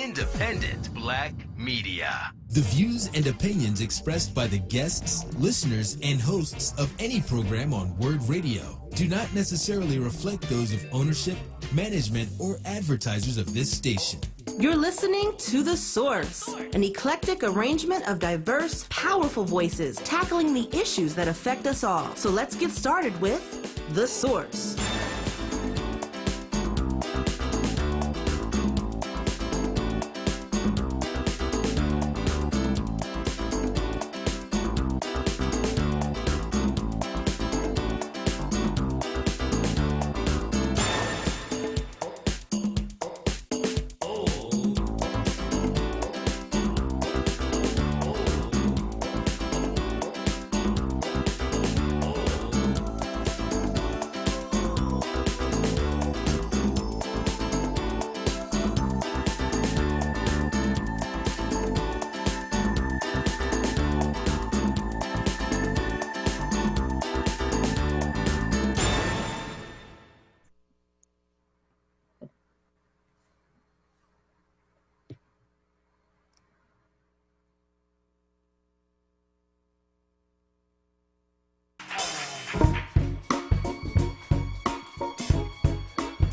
independent Black media. The views and opinions expressed by the guests, listeners, and hosts of any program on WURD Radio do not necessarily reflect those of ownership, management, or advertisers of this station. You're listening to The Source, an eclectic arrangement of diverse, powerful voices tackling the issues that affect us all. So let's get started with The Source.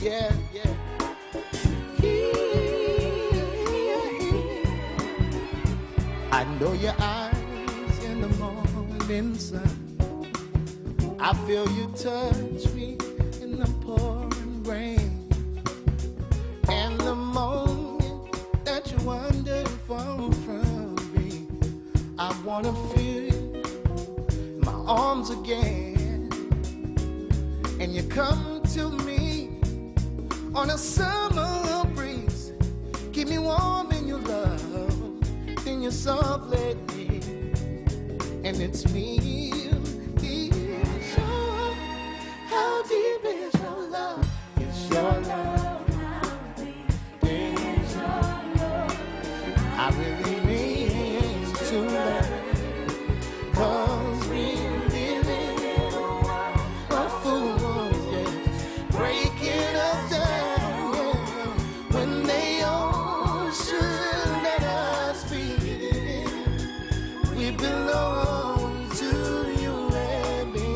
Yeah. I know your eyes in the morning sun. I feel you touch me in the pouring rain. And the moment that you wander far from me, I wanna feel you in my arms again. And you come to me on a summer breeze, keep me warm in your love, then you softly me, and it's me. So how deep is your love? It's your love. How deep is your love? I really need to learn, 'cause we live in a world of fools, yeah, breaking us down, yeah, when they all should let us be. We belong to you and me.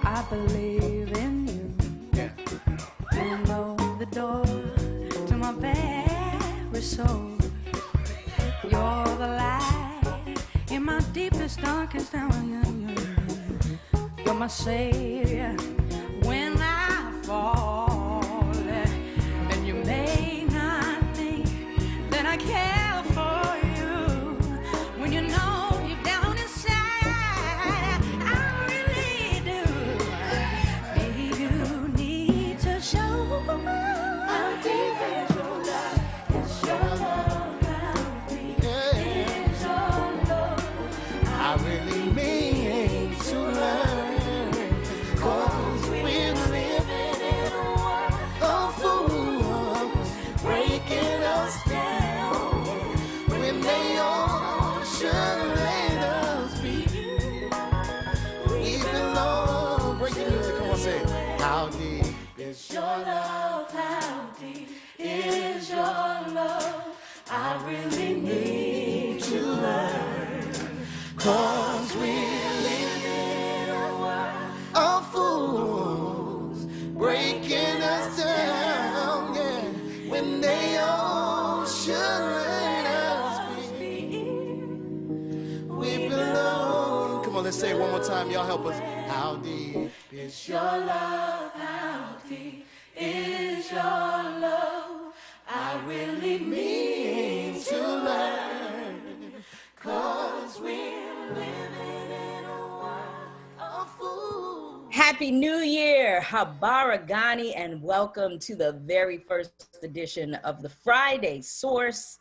I believe in you. Yeah. You know the door to my very soul. You're the light in my deepest, darkest hour. You're my savior when I fall, and you may not think that I care for you when you know you're down inside. I really do. Baby, you need to show how deep is your love. It's your love. How deep is your love? I really mean to learn, 'cause we're living in a world of fools, breaking us down when they all should let us be. We belong. Break the music, come on, say it. How deep is your love? How deep is your love? I really need To learn, 'cause we're living in a world of fools, breaking us down, yeah, when they all should let us be. We belong. Come on, let's say it one more time. Y'all help us. How deep is your love? How deep is your love? I really Mean to learn, 'cause we're living in a world of fools. Happy New Year, Habaragani, and welcome to the very first edition of the Friday Source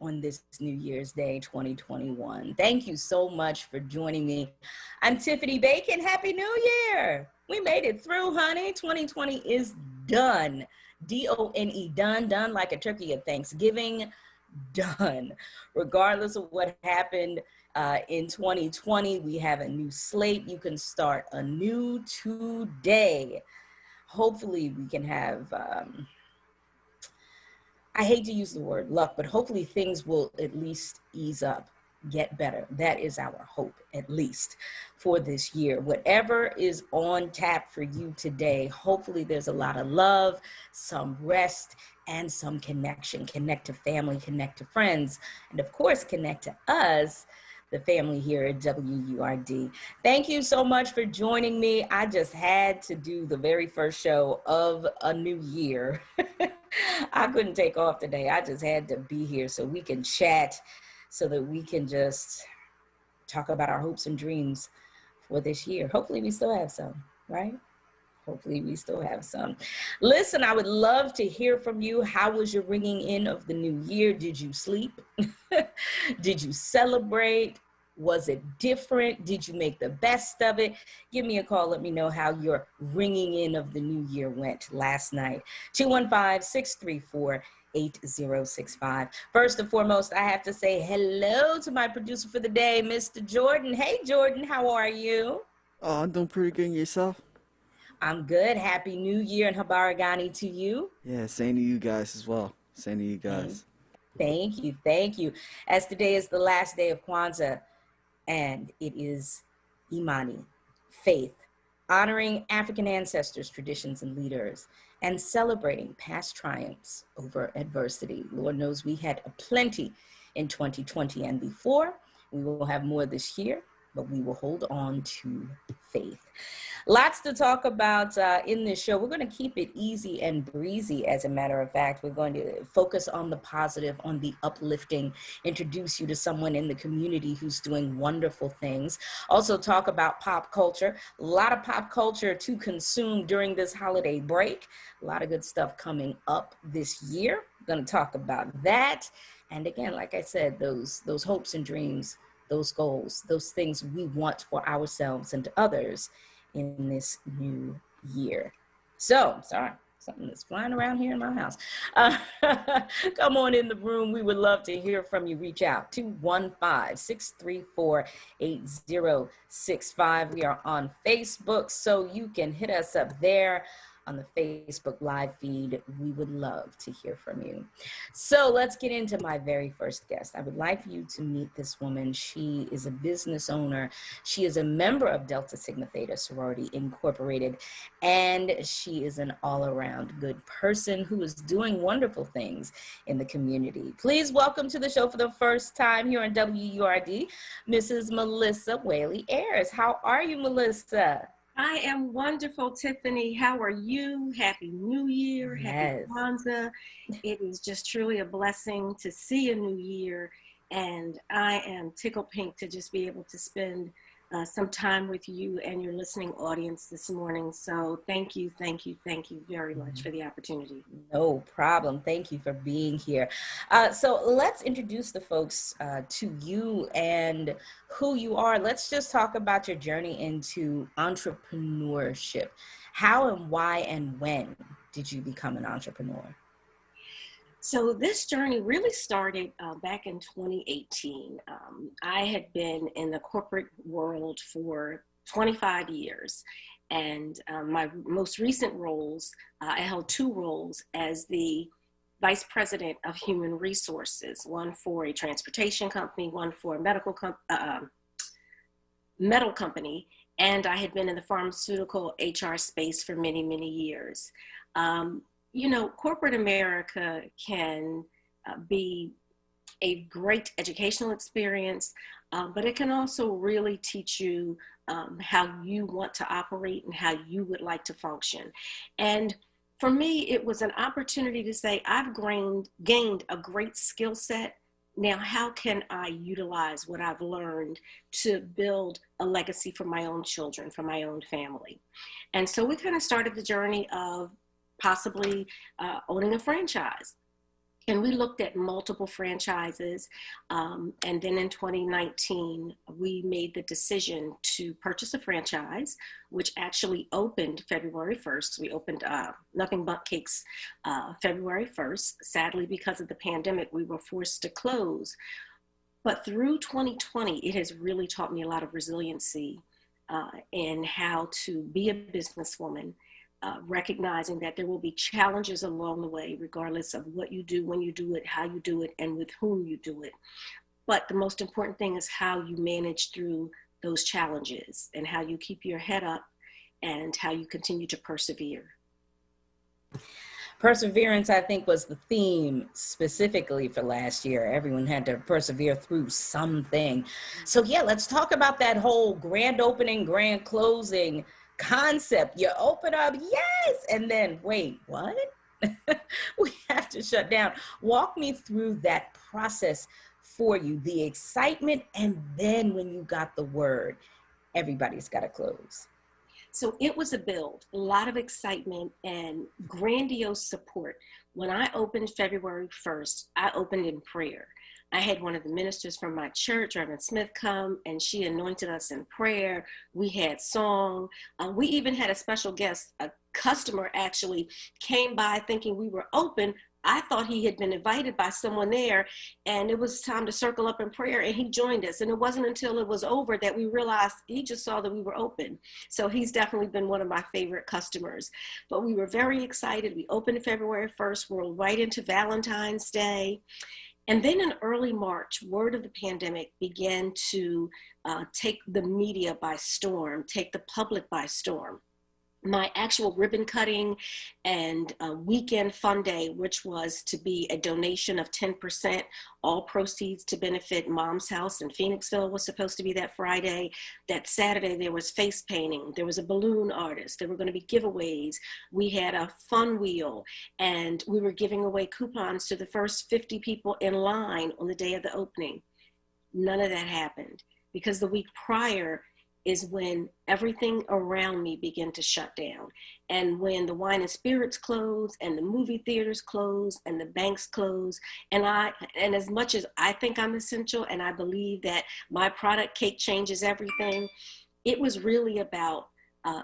on this New Year's Day 2021. Thank you so much for joining me. I'm Tiffany Bacon. Happy New Year. We made it through, honey. 2020 is done. D-O-N-E, done like a turkey at Thanksgiving, done. Regardless of what happened in 2020, we have a new slate. You can start anew today. Hopefully we can have I hate to use the word luck, but hopefully things will at least ease up, get better. That is our hope, at least for this year. Whatever is on tap for you today, hopefully there's a lot of love, some rest, and some connection. Connect to family, connect to friends, and of course, connect to us, the family here at WURD. Thank you so much for joining me. I just had to do the very first show of a new year. I couldn't take off today. I just had to be here so we can chat, so that we can just talk about our hopes and dreams for this year. Hopefully we still have some, right? Hopefully we still have some. Listen, I would love to hear from you. How was your ringing in of the new year? Did you sleep? Did you celebrate? Was it different? Did you make the best of it? Give me a call. Let me know how your ringing in of the new year went last night. 215-634-8065. First and foremost, I have to say hello to my producer for the day, Mr. Jordan. Hey, Jordan, how are you? Oh, I'm doing pretty good. Yourself? I'm good. Happy New Year and Habaragani to you. Yeah, same to you guys as well. Same to you guys. Thank you. Thank you. As today is the last day of Kwanzaa, and it is Imani, faith, honoring African ancestors, traditions, and leaders, and celebrating past triumphs over adversity. Lord knows we had plenty in 2020 and before. We will have more this year, but we will hold on to faith. Lots to talk about in this show. We're going to keep it easy and breezy, as a matter of fact. We're going to focus on the positive, on the uplifting, introduce you to someone in the community who's doing wonderful things. Also talk about pop culture. A lot of pop culture to consume during this holiday break. A lot of good stuff coming up this year. We're going to talk about that. And again, like I said, those hopes and dreams, those goals, those things we want for ourselves and to others in this new year. So, sorry, something that's flying around here in my house. Come on in the room. We would love to hear from you. Reach out, 215-634-8065. We are on Facebook, so you can hit us up there on the Facebook live feed. We would love to hear from you. So let's get into my very first guest. I would like for you to meet this woman. She is a business owner. She is a member of Delta Sigma Theta Sorority Incorporated, and she is an all-around good person who is doing wonderful things in the community. Please welcome to the show for the first time here on WURD, Mrs. Melissa Whaley Ayers. How are you, Melissa? I am wonderful, Tiffany. How are you? Happy New Year. Happy Kwanzaa. It is just truly a blessing to see a new year. And I am tickled pink to just be able to spend some time with you and your listening audience this morning. So thank you very much for the opportunity. No problem. Thank you for being here. So let's introduce the folks to you and who you are. Let's just talk about your journey into entrepreneurship. How and why and when did you become an entrepreneur? So this journey really started back in 2018. I had been in the corporate world for 25 years. And my most recent roles, I held two roles as the Vice President of Human Resources, one for a transportation company, one for a metal company. And I had been in the pharmaceutical HR space for many, many years. You know, corporate America can be a great educational experience, but it can also really teach you how you want to operate and how you would like to function. And for me, it was an opportunity to say, I've gained a great skill set. Now, how can I utilize what I've learned to build a legacy for my own children, for my own family? And so we kind of started the journey of possibly owning a franchise. And we looked at multiple franchises. And then in 2019, we made the decision to purchase a franchise, which actually opened February 1st. We opened Nothing But Cakes February 1st. Sadly, because of the pandemic, we were forced to close. But through 2020, it has really taught me a lot of resiliency in how to be a businesswoman, recognizing that there will be challenges along the way, regardless of what you do, when you do it, how you do it, and with whom you do it. But the most important thing is how you manage through those challenges and how you keep your head up and how you continue to persevere. Perseverance, I think, was the theme specifically for last year. Everyone had to persevere through something. So yeah, let's talk about that whole grand opening, grand closing concept. You open up, yes, and then wait, what? We have to shut down. Walk me through that process for you, the excitement, and then when you got the word, everybody's got to close. So it was a build, a lot of excitement and grandiose support. When I opened February 1st, I opened in prayer. I had one of the ministers from my church, Reverend Smith, come, and she anointed us in prayer. We had song. We even had a special guest, a customer actually came by thinking we were open. I thought he had been invited by someone there, and it was time to circle up in prayer, and he joined us. And it wasn't until it was over that we realized he just saw that we were open. So he's definitely been one of my favorite customers. But we were very excited. We opened February 1st. We're right into Valentine's Day. And then in early March, word of the pandemic began to take the media by storm, take the public by storm. My actual ribbon cutting and weekend fun day, which was to be a donation of 10%, all proceeds to benefit Mom's House in Phoenixville, was supposed to be that Friday. That Saturday, there was face painting. There was a balloon artist. There were going to be giveaways. We had a fun wheel, and we were giving away coupons to the first 50 people in line on the day of the opening. None of that happened because the week prior is when everything around me began to shut down. And when the wine and spirits closed and the movie theaters closed and the banks closed, and as much as I think I'm essential and I believe that my product, Cake Changes Everything, it was really about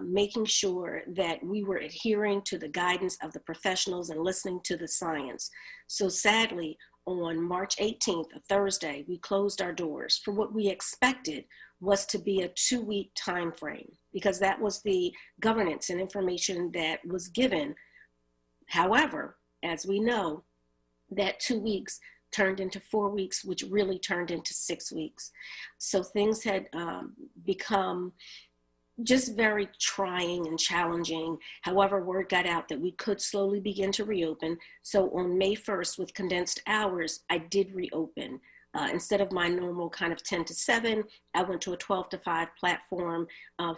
making sure that we were adhering to the guidance of the professionals and listening to the science. So sadly, on March 18th, a Thursday, we closed our doors for what we expected was to be a 2-week time frame, because that was the governance and information that was given. However, as we know, that 2 weeks turned into 4 weeks, which really turned into 6 weeks. So things had become just very trying and challenging. However, word got out that we could slowly begin to reopen. So on May 1st, with condensed hours, I did reopen. Instead of my normal kind of 10 to 7, I went to a 12 to 5 platform,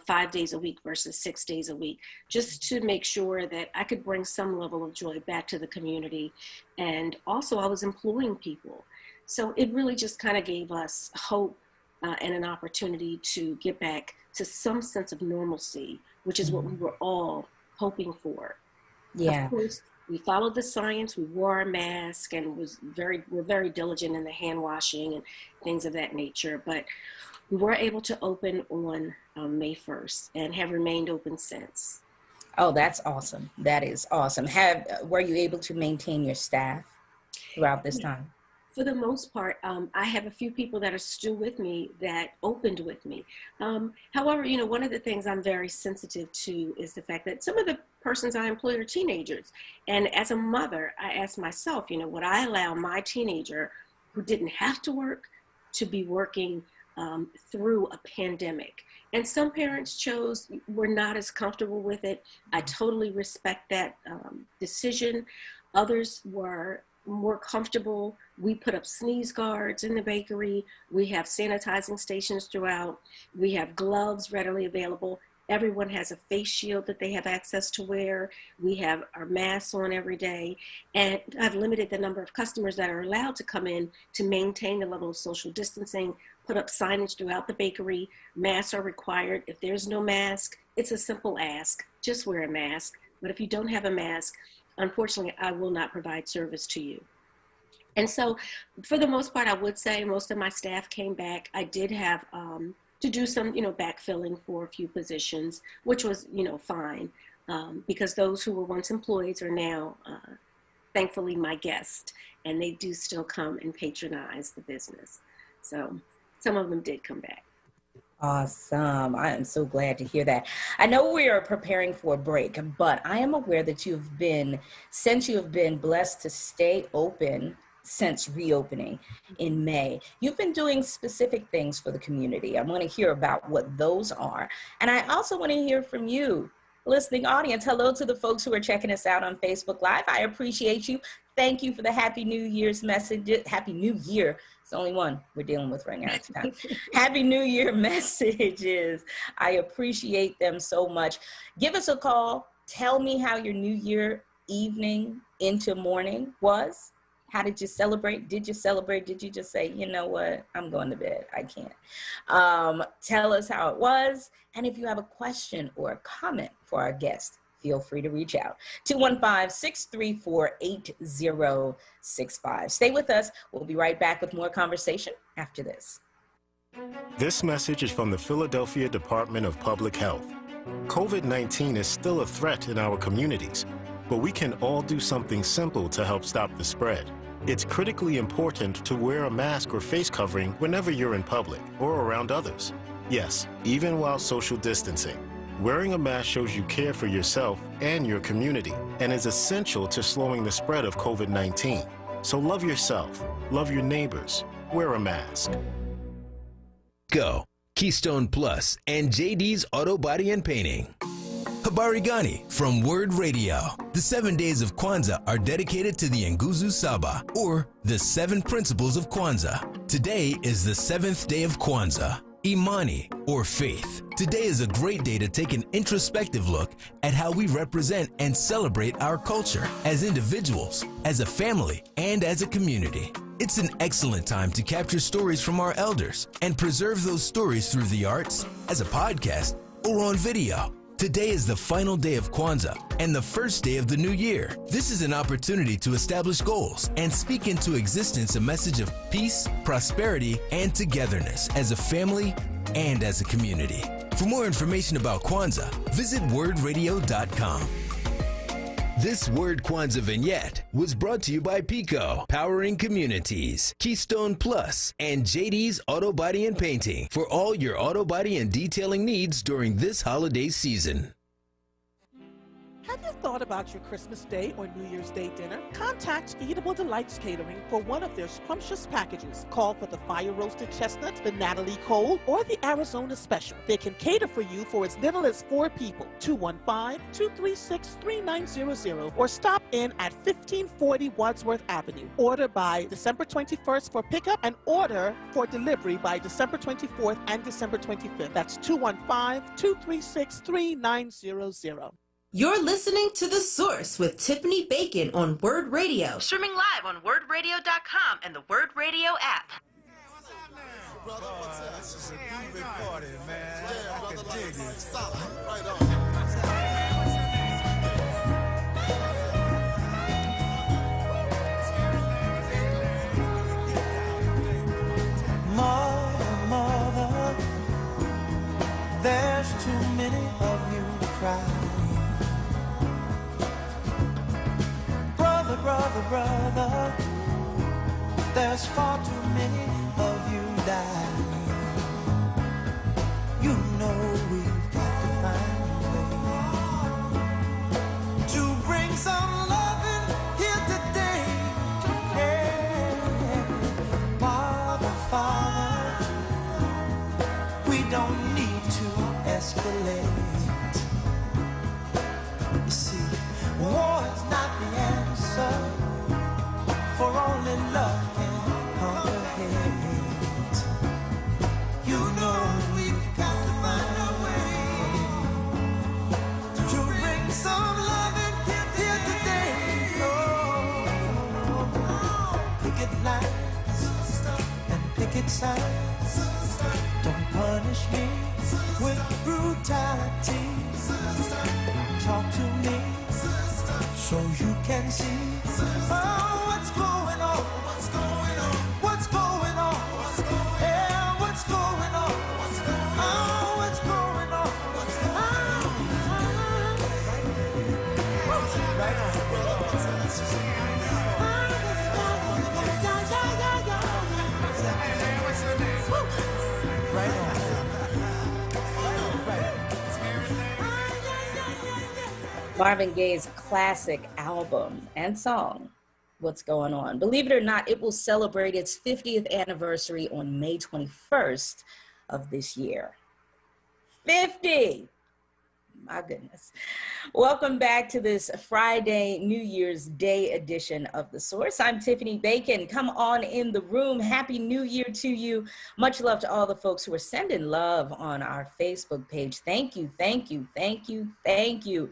5 days a week versus 6 days a week, just to make sure that I could bring some level of joy back to the community. And also I was employing people. So it really just kind of gave us hope and an opportunity to get back to some sense of normalcy, which is what we were all hoping for. Yeah. Of course, we followed the science, we wore our mask, and we're very diligent in the hand washing and things of that nature. But we were able to open on May 1st and have remained open since. Oh, that's awesome. That is awesome. Were you able to maintain your staff throughout this time? For the most part, I have a few people that are still with me that opened with me. However, one of the things I'm very sensitive to is the fact that some of the persons I employ are teenagers. And as a mother, I ask myself, would I allow my teenager who didn't have to work to be working through a pandemic? And some parents were not as comfortable with it. I totally respect that decision. Others were more comfortable. We put up sneeze guards in the bakery. We have sanitizing stations throughout. We have gloves readily available. Everyone has a face shield that they have access to wear. We have our masks on every day. And I've limited the number of customers that are allowed to come in to maintain the level of social distancing, put up signage throughout the bakery. Masks are required. If there's no mask, it's a simple ask. Just wear a mask. But if you don't have a mask, unfortunately, I will not provide service to you. And so for the most part, I would say most of my staff came back. I did have to do some, backfilling for a few positions, which was, fine, because those who were once employees are now, thankfully, my guests, and they do still come and patronize the business. So some of them did come back. Awesome. I am so glad to hear that. I know we are preparing for a break, but I am aware that since you have been blessed to stay open since reopening in May, you've been doing specific things for the community. I want to hear about what those are. And I also want to hear from you, listening audience. Hello to the folks who are checking us out on Facebook Live. I appreciate you. Thank you for the Happy New Year's message. Happy New Year. It's the only one we're dealing with right now. Happy New Year messages. I appreciate them so much. Give us a call. Tell me how your New Year evening into morning was. How did you celebrate? Did you celebrate? Did you just say, you know what, I'm going to bed, I can't? Tell us how it was. And if you have a question or a comment for our guest, feel free to reach out. 215-634-8065. Stay with us. We'll be right back with more conversation after this. This message is from the Philadelphia Department of Public Health. COVID-19 is still a threat in our communities, but we can all do something simple to help stop the spread. It's critically important to wear a mask or face covering whenever you're in public or around others. Yes, even while social distancing. Wearing a mask shows you care for yourself and your community and is essential to slowing the spread of COVID-19. So love yourself, love your neighbors, wear a mask. Go, Keystone Plus, and JD's Auto Body and Painting. Habari Gani from WURD Radio. The 7 days of Kwanzaa are dedicated to the Nguzo Saba, or the 7 principles of Kwanzaa. Today is the 7th day of Kwanzaa, Imani, or faith. Today is a great day to take an introspective look at how we represent and celebrate our culture as individuals, as a family, and as a community. It's an excellent time to capture stories from our elders and preserve those stories through the arts, as a podcast, or on video. Today is the final day of Kwanzaa and the first day of the new year. This is an opportunity to establish goals and speak into existence a message of peace, prosperity, and togetherness as a family and as a community. For more information about Kwanzaa, visit wordradio.com. This WURD Kwanzaa vignette was brought to you by Pico, powering communities, Keystone Plus, and JD's Auto Body and Painting for all your auto body and detailing needs during this holiday season. Have you thought about your Christmas Day or New Year's Day dinner? Contact Eatable Delights Catering for one of their scrumptious packages. Call for the fire roasted chestnut, the Natalie Cole, or the Arizona Special. They can cater for you for as little as 4 people. 215-236-3900 or stop in at 1540 Wadsworth Avenue. Order by December 21st for pickup and order for delivery by December 24th and December 25th. That's 215-236-3900. You're listening to The Source with Tiffany Bacon on WURD Radio. Streaming live on wordradio.com and the WURD Radio app. This is a groovy party, man. I can dig it. Right on. Mother, mother, there's too many of you crying. Brother, brother, there's far too many of you dying. You know we've got to find a way to bring some loving here today. Yeah. Father, we don't need to escalate. You see, war is not the answer, for only love can conquer hate. You know we've got to find a way to bring some love in here today. Oh, picket lines and picket signs. Don't punish me with brutality. Talk to me so you can see, oh, what's going on, what's going on, what's going on, yeah, what's going on, oh, what's going on, what's going on, right on, right on. Marvin Gaye's classic album and song, What's Going On. Believe it or not, it will celebrate its 50th anniversary on May 21st of this year. 50! My goodness. Welcome back to this Friday, New Year's Day edition of The Source. I'm Tiffany Bacon. Come on in the room. Happy New Year to you. Much love to all the folks who are sending love on our Facebook page. Thank you, thank you, thank you, thank you.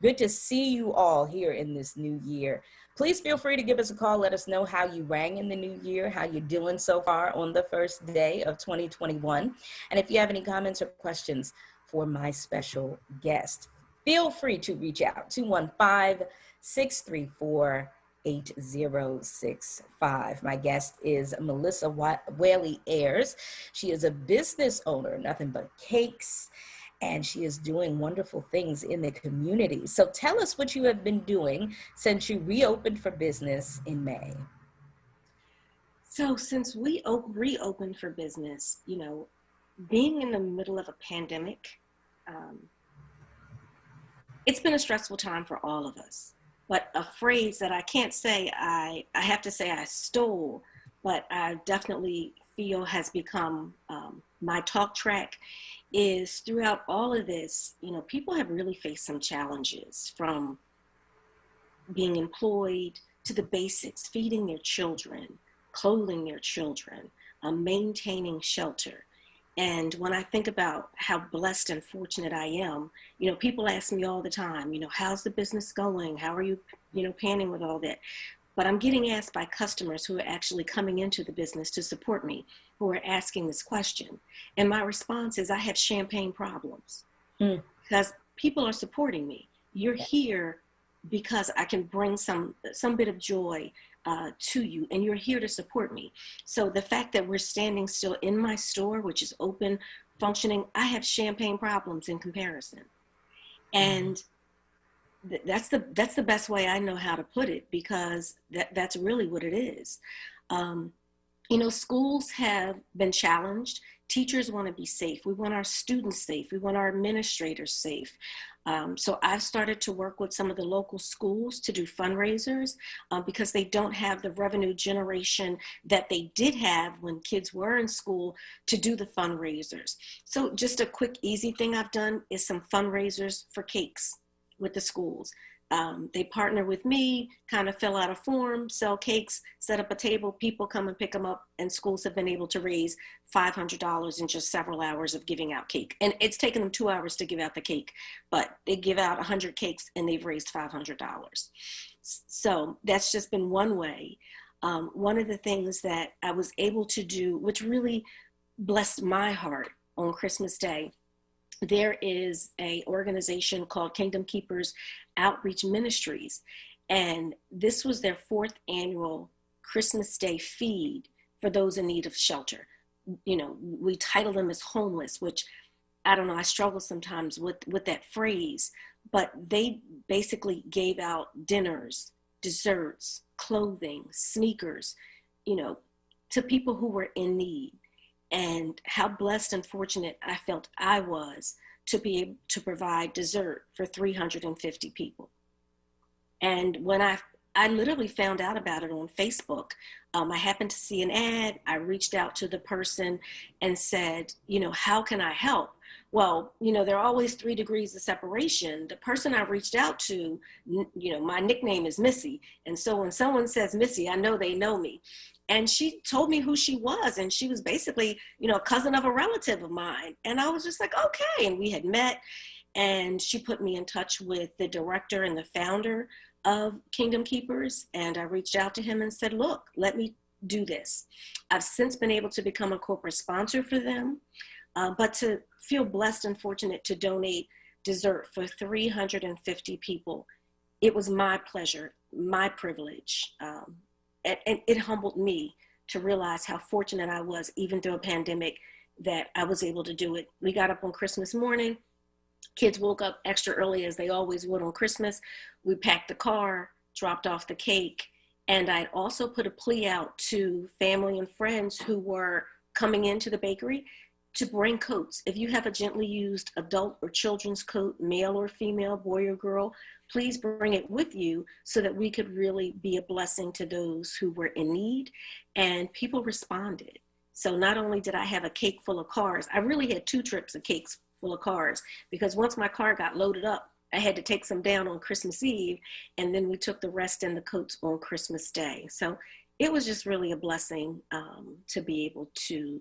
Good to see you all here in this new year. Please feel free to give us a call. Let us know how you rang in the new year, how you're doing so far on the first day of 2021. And if you have any comments or questions for my special guest, feel free to reach out, 215-634-8065. My guest is Melissa Whaley Ayers. She is a business owner, nothing but cakes, and she is doing wonderful things in the community. So tell us what you have been doing since you reopened for business in May. So since we reopened for business, being in the middle of a pandemic, it's been a stressful time for all of us. But a phrase that I can't say I have to say I stole, but I definitely feel has become my talk track is throughout all of this, people have really faced some challenges, from being employed to the basics, feeding their children, clothing their children, maintaining shelter. And when I think about how blessed and fortunate I am, people ask me all the time, how's the business going? How are you, panning with all that? But I'm getting asked by customers who are actually coming into the business to support me, who are asking this question. And my response is, I have champagne problems because people are supporting me. You're here because I can bring some bit of joy to you, and you're here to support me. So the fact that we're standing still in my store, which is open, functioning, I have champagne problems in comparison. And that's the best way I know how to put it, because that's really what it is. Schools have been challenged. Teachers want to be safe. We want our students safe. We want our administrators safe. So I've started to work with some of the local schools to do fundraisers because they don't have the revenue generation that they did have when kids were in school to do the fundraisers. So just a quick, easy thing I've done is some fundraisers for cakes with the schools. They partner with me, kind of fill out a form, sell cakes, set up a table, people come and pick them up, and schools have been able to raise $500 in just several hours of giving out cake. And it's taken them 2 hours to give out the cake, but they give out 100 cakes and they've raised $500. So that's just been one way. One of the things that I was able to do, which really blessed my heart on Christmas Day, there is an organization called Kingdom Keepers Outreach Ministries, and this was their 4th annual Christmas Day feed for those in need of shelter. We title them as homeless, which I don't know, I struggle sometimes with that phrase, but they basically gave out dinners, desserts, clothing, sneakers, to people who were in need. And how blessed and fortunate I felt I was to be able to provide dessert for 350 people. And when I literally found out about it on Facebook, I happened to see an ad. I reached out to the person and said, how can I help? Well, there are always 3 degrees of separation. The person I reached out to, my nickname is Missy. And so when someone says Missy, I know they know me. And she told me who she was. And she was basically, a cousin of a relative of mine. And I was just like, okay. And we had met, and she put me in touch with the director and the founder of Kingdom Keepers. And I reached out to him and said, look, let me do this. I've since been able to become a corporate sponsor for them, but to feel blessed and fortunate to donate dessert for 350 people, it was my pleasure, my privilege. And it humbled me to realize how fortunate I was, even through a pandemic, that I was able to do it. We got up on Christmas morning. Kids woke up extra early, as they always would on Christmas. We packed the car, dropped off the cake, and I'd also put a plea out to family and friends who were coming into the bakery to bring coats. If you have a gently used adult or children's coat, male or female, boy or girl, please bring it with you so that we could really be a blessing to those who were in need. And people responded. So not only did I have a cake full of cars, I really had 2 trips of cakes full of cars, because once my car got loaded up, I had to take some down on Christmas Eve, and then we took the rest in the coats on Christmas Day. So it was just really a blessing to be able to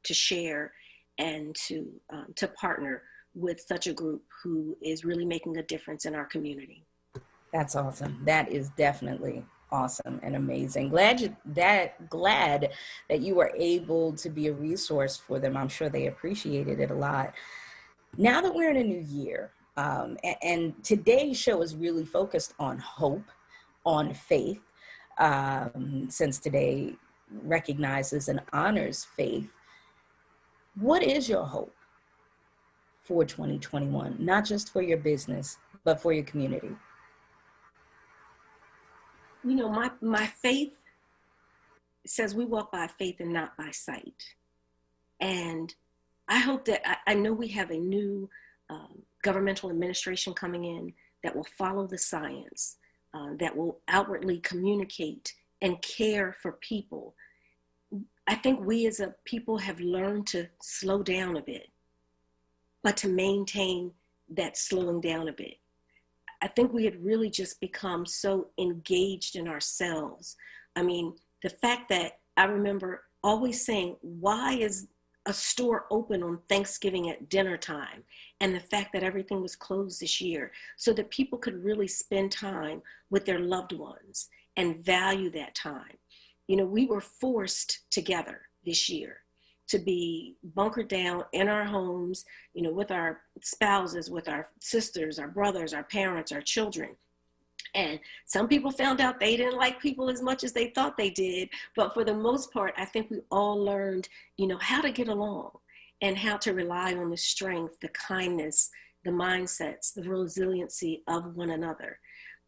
share and to partner with such a group who is really making a difference in our community. That's awesome. That is definitely awesome and amazing. Glad that you were able to be a resource for them. I'm sure they appreciated it a lot. Now that we're in a new year, and today's show is really focused on hope, on faith, since today recognizes and honors faith. What is your hope for 2021? Not just for your business, but for your community. You know, my faith says we walk by faith and not by sight. And I hope that, I know we have a new governmental administration coming in that will follow the science, that will outwardly communicate and care for people. I think we as a people have learned to slow down a bit, but to maintain that slowing down a bit. I think we had really just become so engaged in ourselves. I mean, the fact that I remember always saying, why is a store open on Thanksgiving at dinner time? And the fact that everything was closed this year, so that people could really spend time with their loved ones and value that time. You know, we were forced together this year to be bunkered down in our homes, you know, with our spouses, with our sisters, our brothers, our parents, our children. And some people found out they didn't like people as much as they thought they did. But for the most part, I think we all learned, you know, how to get along and how to rely on the strength, the kindness, the mindsets, the resiliency of one another.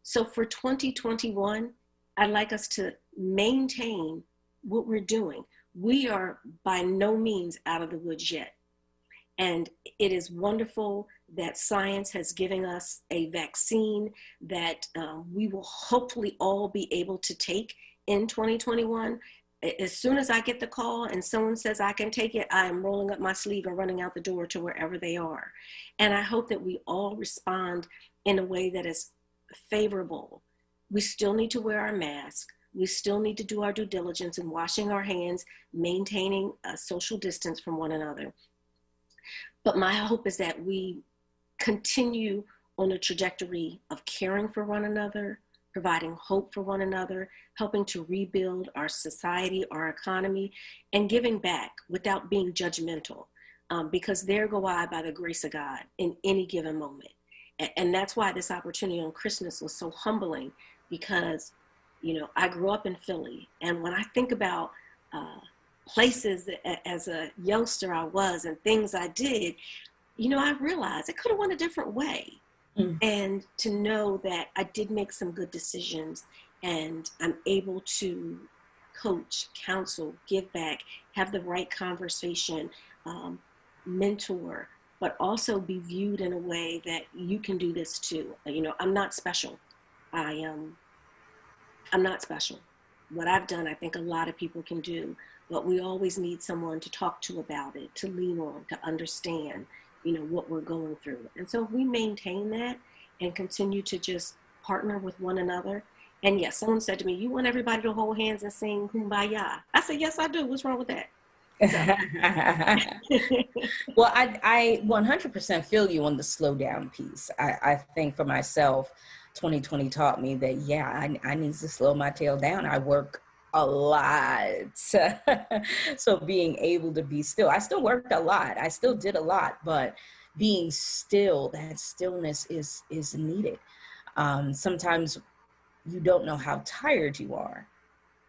So for 2021, I'd like us to maintain what we're doing. We are by no means out of the woods yet. And it is wonderful that science has given us a vaccine that we will hopefully all be able to take in 2021. As soon as I get the call and someone says I can take it, I am rolling up my sleeve and running out the door to wherever they are. And I hope that we all respond in a way that is favorable. We still need to wear our mask. We still need to do our due diligence in washing our hands, maintaining a social distance from one another. But my hope is that we continue on a trajectory of caring for one another, providing hope for one another, helping to rebuild our society, our economy, and giving back without being judgmental, because there go I by the grace of God in any given moment. And that's why this opportunity on Christmas was so humbling, because, you know, I grew up in Philly, and when I think about places that, as a youngster I was, and things I did, you know, I realized it could have went a different way. And to know that I did make some good decisions, and I'm able to coach, counsel, give back, have the right conversation, mentor, but also be viewed in a way that you can do this too. You know, I'm not special. I'm not special. What I've done, I think a lot of people can do, but we always need someone to talk to about it, to lean on, to understand, you know, what we're going through. And so if we maintain that and continue to just partner with one another. And yes, someone said to me, you want everybody to hold hands and sing Kumbaya? I said, yes, I do. What's wrong with that? Well, I 100% feel you on the slow down piece. I think for myself, 2020 taught me that, yeah, I need to slow my tail down. I work a lot. So being able to be still, I still worked a lot. I still did a lot, but being still, that stillness is needed. Sometimes you don't know how tired you are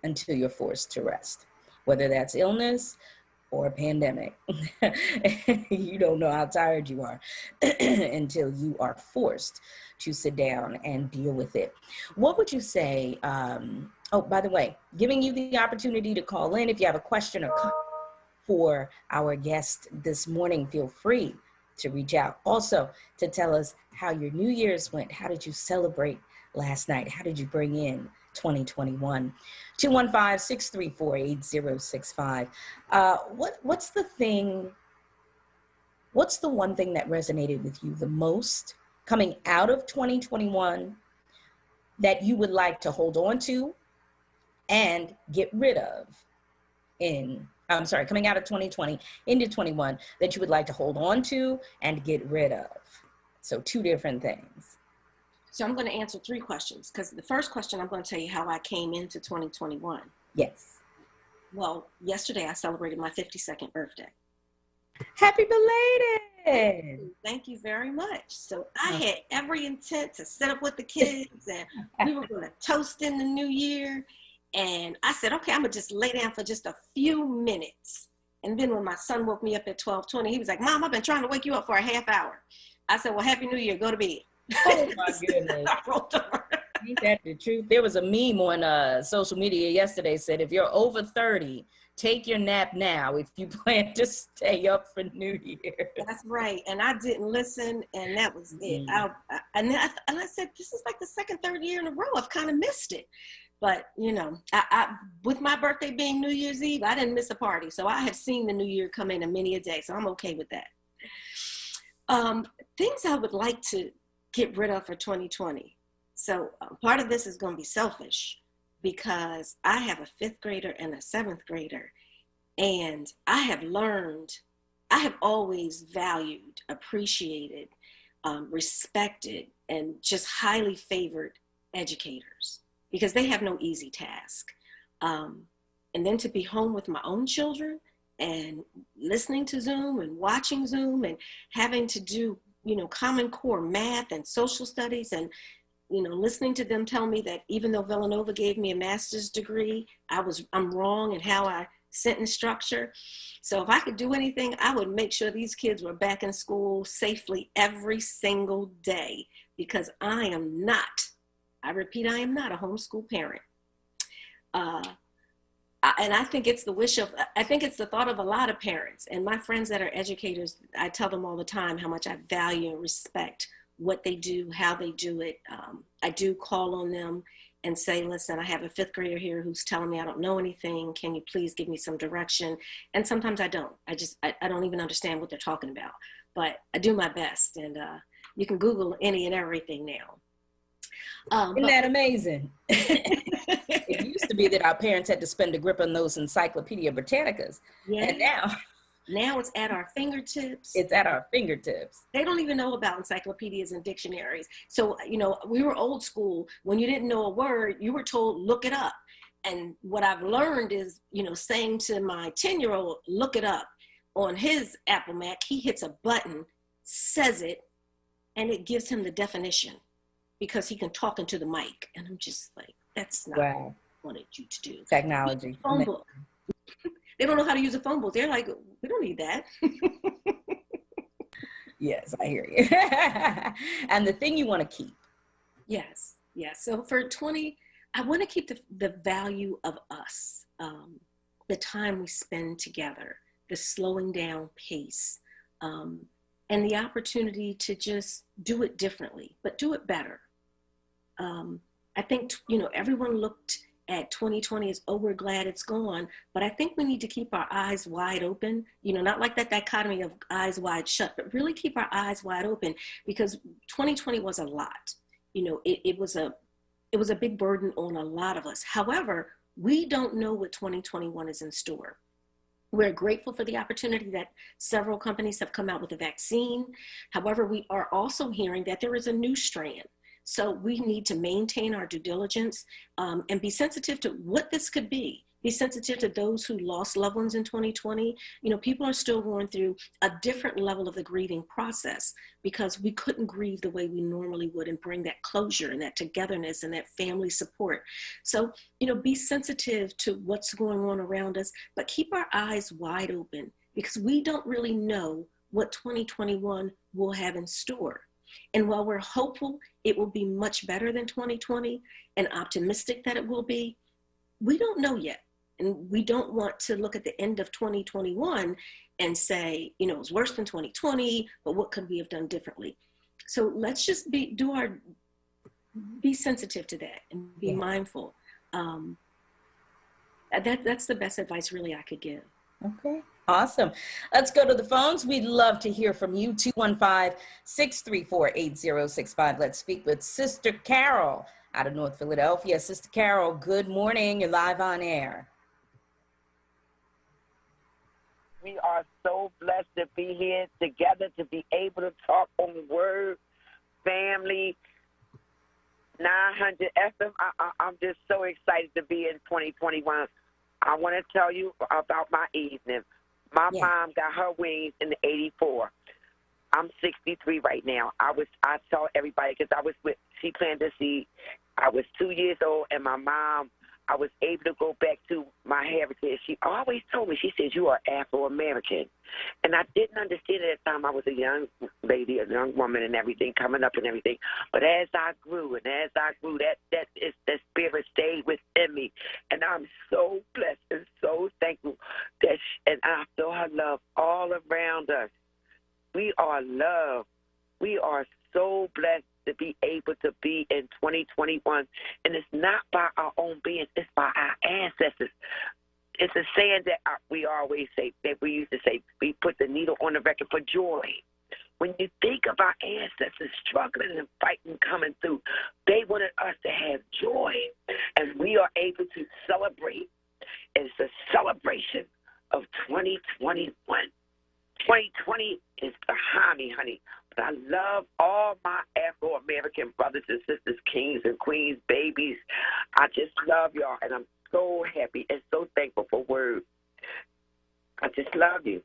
until you're forced to rest, whether that's illness or a pandemic. You don't know how tired you are until you are forced to sit down and deal with it. What would you say, oh, by the way, giving you the opportunity to call in if you have a question or for our guest this morning. Feel free to reach out. Also, to tell us how your New Year's went. How did you celebrate last night? How did you bring in 2021? 215-634-8065. What's the one thing that resonated with you the most coming out of 2021 that you would like to hold on to and get rid of coming out of 2020 into 21 that you would like to hold on to and get rid of? So two different things. So I'm going to answer three questions, because the first question, I'm going to tell you how I came into 2021. Yes. Well, yesterday I celebrated my 52nd birthday. Happy belated. Thank you very much. So I had every intent to sit up with the kids and we were going to toast in the new year. And I said, okay, I'm going to just lay down for just a few minutes. And then when my son woke me up at 12:20, he was like, Mom, I've been trying to wake you up for a half hour. I said, well, Happy New Year. Go to bed. Oh, my goodness. Ain't that the truth? There was a meme on social media yesterday said, if you're over 30, take your nap now if you plan to stay up for New Year. That's right. And I didn't listen, and that was it. And I said, this is like the second, third year in a row. I've kind of missed it. But, you know, I with my birthday being New Year's Eve, I didn't miss a party. So I have seen the new year come in a many a day. So I'm okay with that. Things I would like to get rid of for 2020. So part of this is going to be selfish, because I have a 5th grader and a 7th grader. And I have always valued, appreciated, respected, and just highly favored educators, because they have no easy task. And then to be home with my own children and listening to Zoom and watching Zoom and having to do, you know, Common Core math and social studies, and, you know, listening to them tell me that even though Villanova gave me a master's degree, I'm wrong in how I sentence structure. So if I could do anything, I would make sure these kids were back in school safely every single day, because I am not a homeschool parent. And I think it's the thought of a lot of parents, and my friends that are educators. I tell them all the time how much I value and respect what they do, how they do it. I do call on them and say, listen, I have a 5th grader here who's telling me I don't know anything. Can you please give me some direction? And sometimes I don't. I don't even understand what they're talking about, but I do my best. And you can Google any and everything now. Isn't that amazing? It used to be that our parents had to spend a grip on those Encyclopedia Britannicas. Yeah. And now it's at our fingertips. It's at our fingertips. They don't even know about encyclopedias and dictionaries. So, you know, we were old school. When you didn't know a word, you were told, look it up. And what I've learned is, you know, saying to my 10-year-old, look it up. On his Apple Mac, he hits a button, says it, and it gives him the definition, because he can talk into the mic. And I'm just like, that's not what I wanted you to do. Technology. Phone book. They don't know how to use a phone book. They're like, we don't need that. Yes, I hear you. And the thing you want to keep. Yes. So for 20, I want to keep the value of us, the time we spend together, the slowing down pace, and the opportunity to just do it differently, but do it better. I think, you know, everyone looked at 2020 as, oh, we're glad it's gone. But I think we need to keep our eyes wide open, you know, not like that dichotomy of eyes wide shut, but really keep our eyes wide open, because 2020 was a lot. You know, it was a big burden on a lot of us. However, we don't know what 2021 is in store. We're grateful for the opportunity that several companies have come out with a vaccine. However, we are also hearing that there is a new strand. So we need to maintain our due diligence and be sensitive to what this could be. Be sensitive to those who lost loved ones in 2020. You know, people are still going through a different level of the grieving process, because we couldn't grieve the way we normally would and bring that closure and that togetherness and that family support. So, you know, be sensitive to what's going on around us, but keep our eyes wide open, because we don't really know what 2021 will have in store. And while we're hopeful it will be much better than 2020 and optimistic that it will be, we don't know yet. And we don't want to look at the end of 2021 and say, you know, it was worse than 2020, but what could we have done differently? So let's just be sensitive to that and be mindful. That's the best advice really I could give. Okay, awesome. Let's go to the phones. We'd love to hear from you. 215-634-8065. Let's speak with Sister Carol out of North Philadelphia. Sister Carol, good morning. You're live on air. We are so blessed to be here together, to be able to talk on Word, family, 900 FM. I'm just so excited to be in 2021. I want to tell you about my evening. My mom got her wings in '84. I'm 63 right now. I saw everybody because she planted a seed. I was 2 years old, and my mom, I was able to go back to my heritage. She always told me, she said, you are Afro-American. And I didn't understand at the time. I was a young lady, a young woman and everything, coming up and everything. But as I grew, that spirit stayed within me. And I'm so blessed and so thankful and I feel her love all around us. We are loved. We are so blessed to be able to be in 2021. And it's not by our own beings, it's by our ancestors. It's a saying that we always say, that we used to say, we put the needle on the record for joy. When you think of our ancestors struggling and fighting, coming through, they wanted us to have joy. And we are able to celebrate. It's a celebration of 2021. 2020 is behind me, honey. But I love all my Afro-American brothers and sisters, kings and queens, babies. I just love y'all, and I'm so happy and so thankful for Word. I just love you.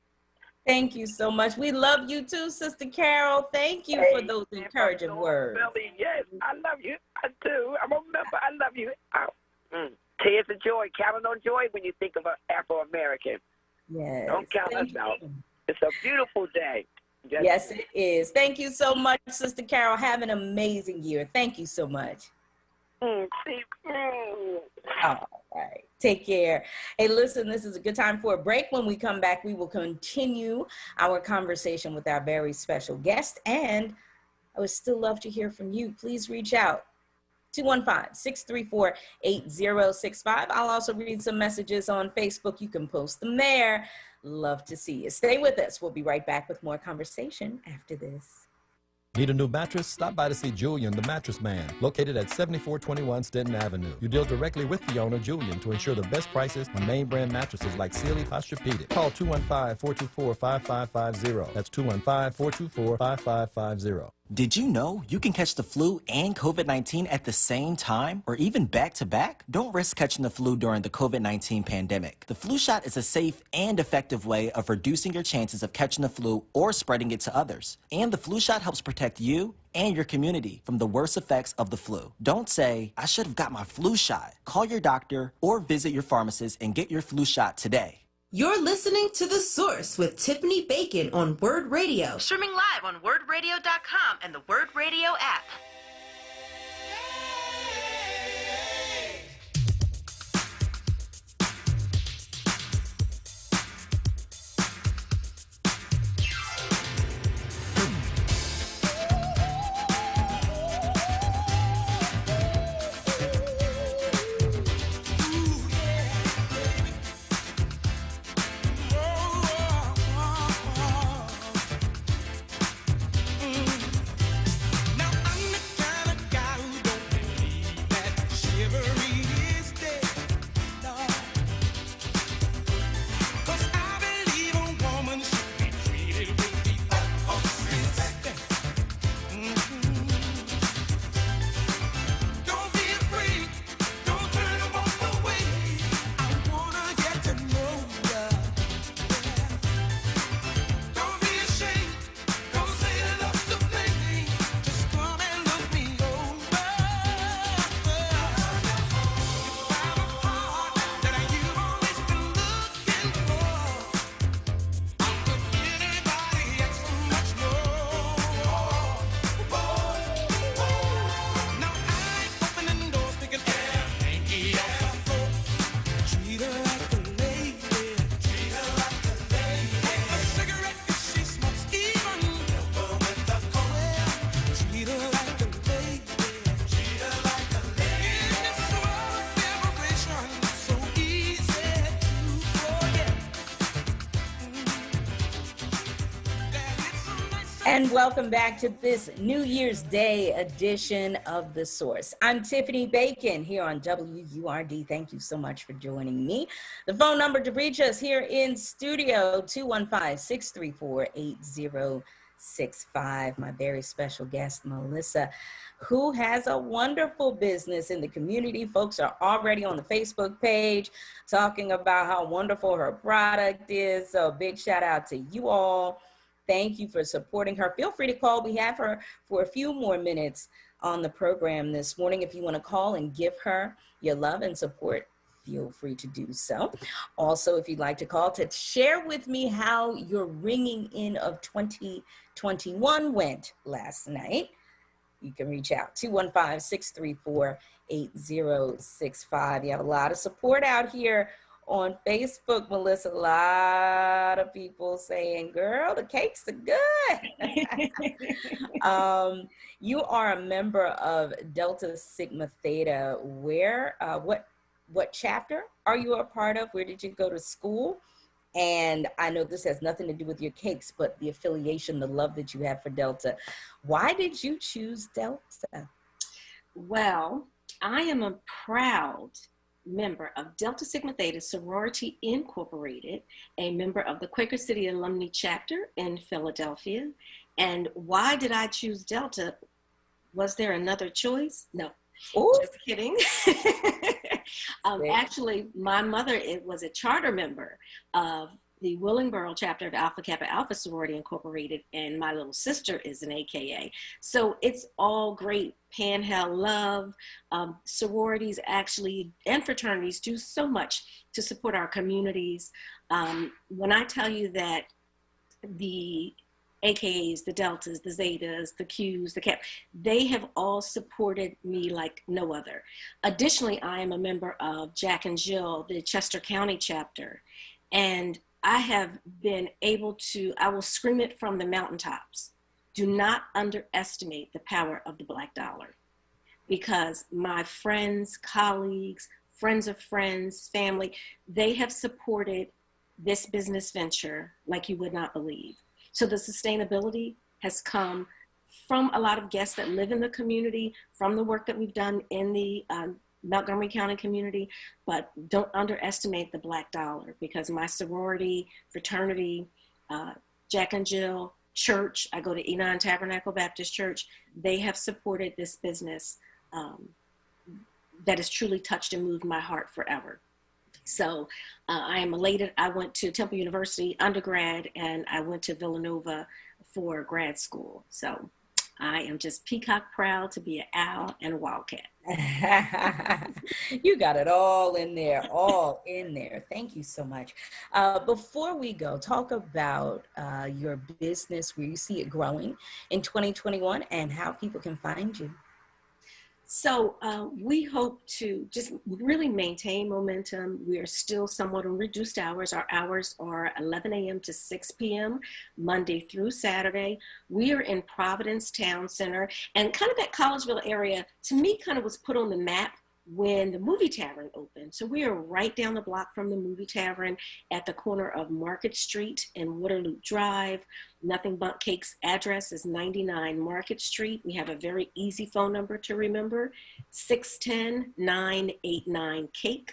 Thank you so much. We love you too, Sister Carol. Thank you for those encouraging words. Billy, yes, I love you. I do. I'm a member. I love you. Tears of joy. Count on joy when you think of an Afro-American. Yes. Don't count us out. It's a beautiful day. Yes, it is. Thank you so much, Sister Carol. Have an amazing year. Thank you so much. All right. Take care. Hey, listen, this is a good time for a break. When we come back, we will continue our conversation with our very special guest. And I would still love to hear from you. Please reach out. 215-634-8065. I'll also read some messages on Facebook. You can post them there. Love to see you. Stay with us. We'll be right back with more conversation after this. Need a new mattress? Stop by to see Julian, the mattress man, located at 7421 Stenton Avenue. You deal directly with the owner, Julian, to ensure the best prices on name brand mattresses like Sealy, Posturepedic. Call 215-424-5550. That's 215-424-5550. Did you know you can catch the flu and COVID-19 at the same time or even back to back? Don't risk catching the flu during the COVID-19 pandemic. The flu shot is a safe and effective way of reducing your chances of catching the flu or spreading it to others. And the flu shot helps protect you and your community from the worst effects of the flu. Don't say, I should have got my flu shot. Call your doctor or visit your pharmacist and get your flu shot today. You're listening to The Source with Tiffany Bacon on WURD Radio. Streaming live on WURDradio.com and the WURD Radio app. Now I'm And welcome back to this New Year's Day edition of The Source. I'm Tiffany Bacon here on WURD. Thank you so much for joining me. The phone number to reach us here in studio, 215-634-8065. My very special guest, Melissa, who has a wonderful business in the community. Folks are already on the Facebook page talking about how wonderful her product is. So big shout out to you all. Thank you for supporting her. Feel free to call. We have her for a few more minutes on the program this morning. If you want to call and give her your love and support, feel free to do so. Also, if you'd like to call to share with me how your ringing in of 2021 went last night, you can reach out, 215-634-8065. You have a lot of support out here on Facebook, Melissa. A lot of people saying, girl, the cakes are good. You are a member of Delta Sigma Theta. Where, what chapter are you a part of? Where did you go to school? And I know this has nothing to do with your cakes, but the affiliation, the love that you have for Delta. Why did you choose Delta? Well, I am a proud member of Delta Sigma Theta Sorority Incorporated, a member of the Quaker City Alumni Chapter in Philadelphia. And why did I choose Delta? Was there another choice? No. Ooh. Just kidding. Actually, my mother was a charter member of the Willingboro chapter of Alpha Kappa Alpha Sorority Incorporated, and my little sister is an AKA. So it's all great panhandle love. Sororities actually and fraternities do so much to support our communities. When I tell you that the AKAs, the Deltas, the Zetas, the Qs, the Cap, they have all supported me like no other. Additionally, I am a member of Jack and Jill, the Chester County chapter, and I have been able to, I will scream it from the mountaintops. Do not underestimate the power of the Black dollar, because my friends, colleagues, friends of friends, family, they have supported this business venture like you would not believe. So the sustainability has come from a lot of guests that live in the community, from the work that we've done in the Montgomery County community, but don't underestimate the Black dollar, because my sorority, fraternity, Jack and Jill, church, I go to Enon Tabernacle Baptist Church, they have supported this business that has truly touched and moved my heart forever. So I am elated. I went to Temple University undergrad, and I went to Villanova for grad school. So I am just peacock proud to be an owl and a wildcat. You got it all in there, all in there. Thank you so much. Before we go, talk about your business, where you see it growing in 2021 and how people can find you. So we hope to just really maintain momentum. We are still somewhat on reduced hours. Our hours are 11 a.m. to 6 p.m., Monday through Saturday. We are in Providence Town Center, and kind of that Collegeville area, to me, kind of was put on the map when the Movie Tavern opened. So we are right down the block from the Movie Tavern at the corner of Market Street and Waterloo Drive. Nothing But Cakes address is 99 Market Street. We have a very easy phone number to remember, 610-989-CAKE.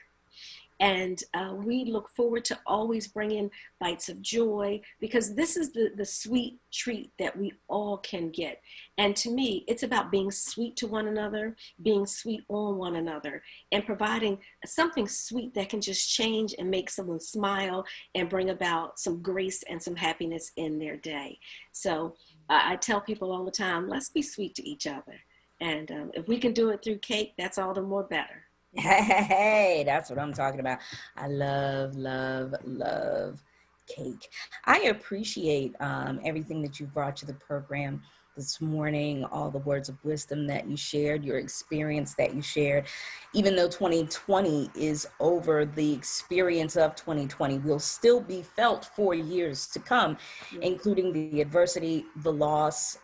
And we look forward to always bringing bites of joy, because this is the sweet treat that we all can get. And to me, it's about being sweet to one another, being sweet on one another, and providing something sweet that can just change and make someone smile and bring about some grace and some happiness in their day. So I tell people all the time, let's be sweet to each other. And if we can do it through cake, that's all the more better. Hey, that's what I'm talking about. I love, love, love cake. I appreciate everything that you brought to the program this morning, all the words of wisdom that you shared, your experience that you shared. Even though 2020 is over, the experience of 2020 will still be felt for years to come, including the adversity, the loss,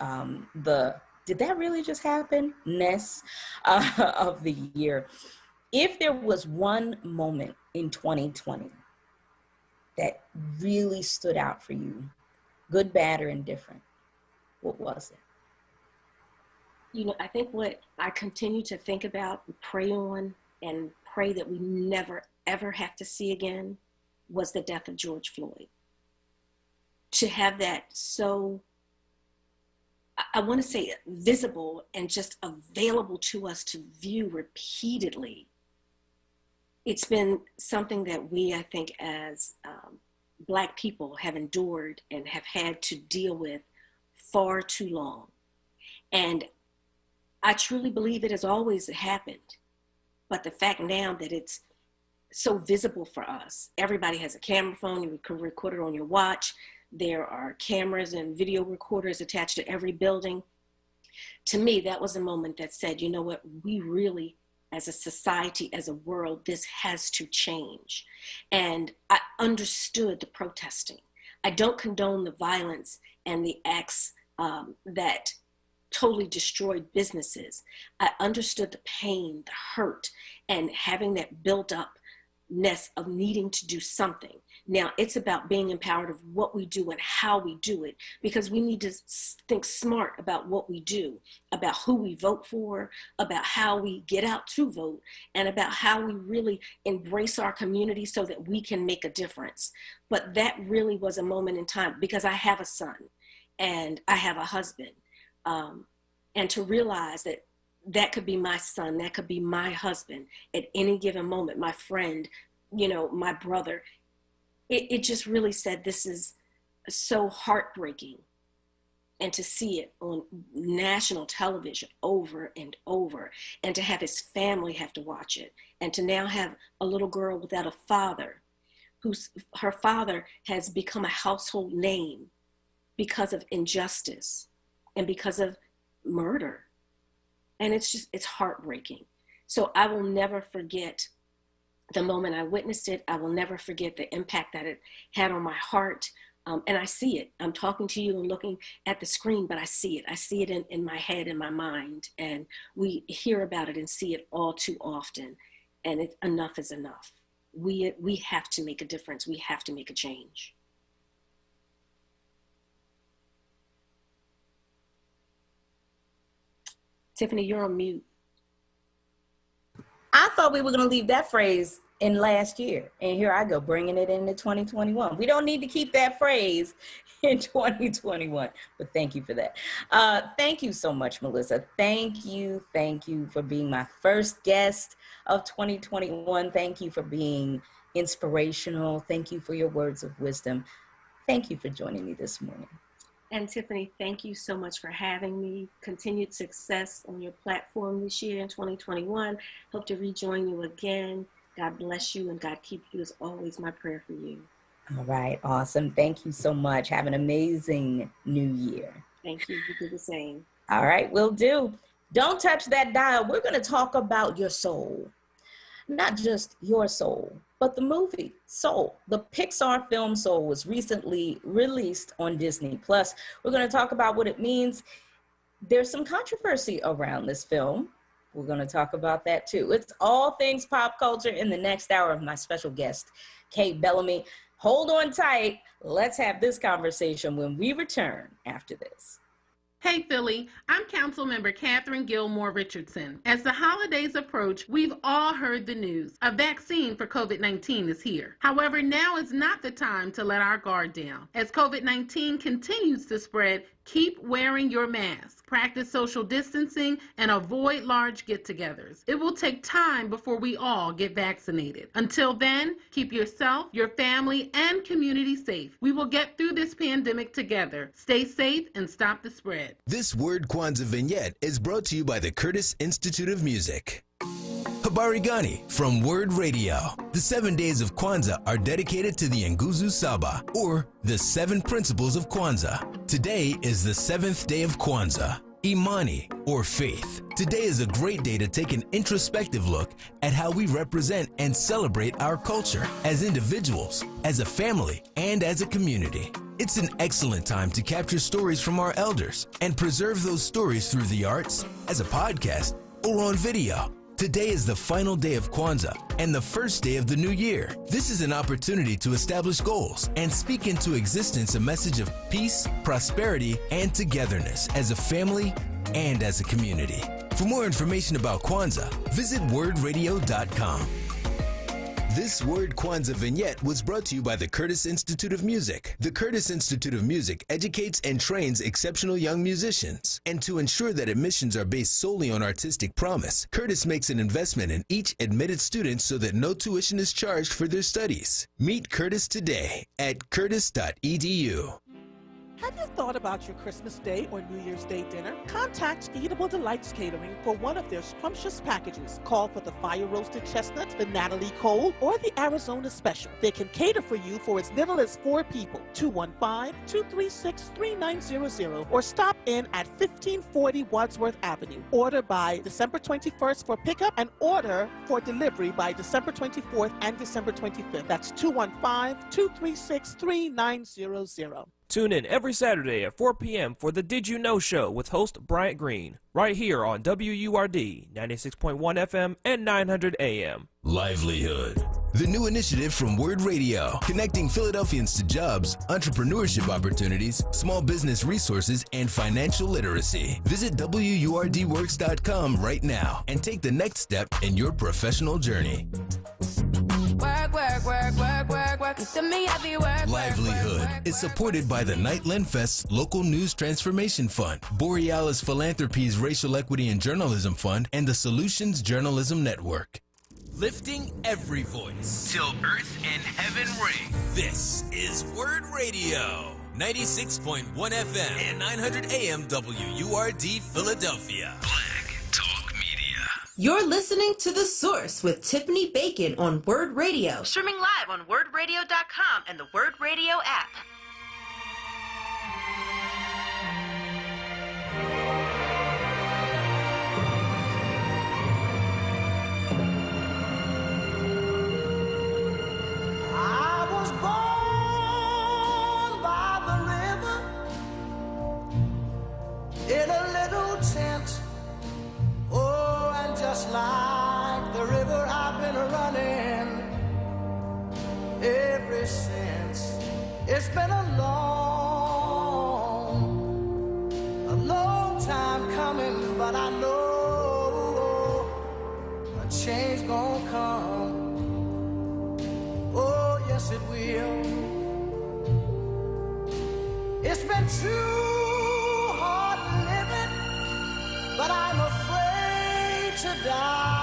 did that really just happen? Ness of the year. If there was one moment in 2020 that really stood out for you, good, bad, or indifferent, What was it? You know, I think what I continue to think about, pray on, and pray that we never, ever have to see again was the death of George Floyd. To have that so, I want to say visible and just available to us to view repeatedly. It's been something that we, I think, as Black people have endured and have had to deal with far too long. And I truly believe it has always happened. But the fact now that it's so visible for us, everybody has a camera phone, you can record it on your watch. There are cameras and video recorders attached to every building. To me, that was a moment that said, you know what, we really, as a society, as a world, this has to change. And I understood the protesting. I don't condone the violence and the acts that totally destroyed businesses. I understood the pain, the hurt, and having that built upness of needing to do something. Now it's about being empowered of what we do and how we do it, because we need to think smart about what we do, about who we vote for, about how we get out to vote, and about how we really embrace our community so that we can make a difference. But that really was a moment in time, because I have a son and I have a husband. And to realize that that could be my son, that could be my husband at any given moment, my friend, you know, my brother. It just really said, this is so heartbreaking. And to see it on national television over and over, and to have his family have to watch it, and to now have a little girl without a father, her father has become a household name because of injustice and because of murder. And it's heartbreaking. So I will never forget the moment I witnessed it. I will never forget the impact that it had on my heart. And I see it. I'm talking to you and looking at the screen, but I see it. I see it in my head, in my mind. And we hear about it and see it all too often. And enough is enough. We have to make a difference. We have to make a change. Tiffany, you're on mute. I thought we were going to leave that phrase in last year. And here I go, bringing it into 2021. We don't need to keep that phrase in 2021, but thank you for that. Thank you so much, Melissa. Thank you for being my first guest of 2021. Thank you for being inspirational. Thank you for your words of wisdom. Thank you for joining me this morning. And Tiffany, thank you so much for having me. Continued success on your platform this year in 2021. Hope to rejoin you again. God bless you and God keep you, is always my prayer for you. All right, awesome. Thank you so much. Have an amazing new year. Thank you. You do the same. All right, will do. Don't touch that dial. We're going to talk about your soul. Not just your soul, but the movie Soul. The Pixar film Soul was recently released on Disney+. We're going to talk about what it means. There's some controversy around this film. We're going to talk about that too. It's all things pop culture in the next hour of my special guest, Kate Bellamy. Hold on tight. Let's have this conversation when we return after this. Hey Philly, I'm Councilmember Catherine Gilmore Richardson. As the holidays approach, we've all heard the news. A vaccine for COVID-19 is here. However, now is not the time to let our guard down. As COVID-19 continues to spread, keep wearing your mask, practice social distancing, and avoid large get-togethers. It will take time before we all get vaccinated. Until then, keep yourself, your family, and community safe. We will get through this pandemic together. Stay safe and stop the spread. This Word Kwanzaa vignette is brought to you by the Curtis Institute of Music. Habari Gani from WURD Radio. The 7 days of Kwanzaa are dedicated to the Nguzo Saba, or the 7 principles of Kwanzaa. Today is the 7th day of Kwanzaa, Imani, or faith. Today is a great day to take an introspective look at how we represent and celebrate our culture as individuals, as a family, and as a community. It's an excellent time to capture stories from our elders and preserve those stories through the arts, as a podcast, or on video. Today is the final day of Kwanzaa and the first day of the new year. This is an opportunity to establish goals and speak into existence a message of peace, prosperity, and togetherness as a family and as a community. For more information about Kwanzaa, visit wordradio.com. This Word Kwanzaa vignette was brought to you by the Curtis Institute of Music. The Curtis Institute of Music educates and trains exceptional young musicians. And to ensure that admissions are based solely on artistic promise, Curtis makes an investment in each admitted student so that no tuition is charged for their studies. Meet Curtis today at curtis.edu. Have you thought about your Christmas Day or New Year's Day dinner? Contact Eatable Delights Catering for one of their scrumptious packages. Call for the fire roasted chestnut, the Natalie Cole, or the Arizona Special. They can cater for you for as little as 4 people. 215-236-3900 or stop in at 1540 Wadsworth Avenue. Order by December 21st for pickup and order for delivery by December 24th and December 25th. That's 215-236-3900. Tune in every Saturday at 4 p.m. for the Did You Know Show with host Bryant Green, right here on WURD 96.1 FM and 900 AM. Livelihood, the new initiative from WURD Radio, connecting Philadelphians to jobs, entrepreneurship opportunities, small business resources, and financial literacy. Visit WURDworks.com right now and take the next step in your professional journey. Work, work, work, work, work, work. To me, I be work. Livelihood is supported by the Nightland Fest's Local News Transformation Fund, Borealis Philanthropies Racial Equity and Journalism Fund, and the Solutions Journalism Network. Lifting every voice till earth and heaven ring. This is WURD Radio, 96.1 FM and 900 AM WURD Philadelphia. Black Talk Media. You're listening to The Source with Tiffany Bacon on WURD Radio. Streaming live on wordradio.com and the WURD Radio app. I was born by the river in a little tent. Oh, and just like the river, I've been running ever since. It's been a long time coming, but I know a change gonna come. Oh, yes it will. It's been too hard living, but I'm afraid to die.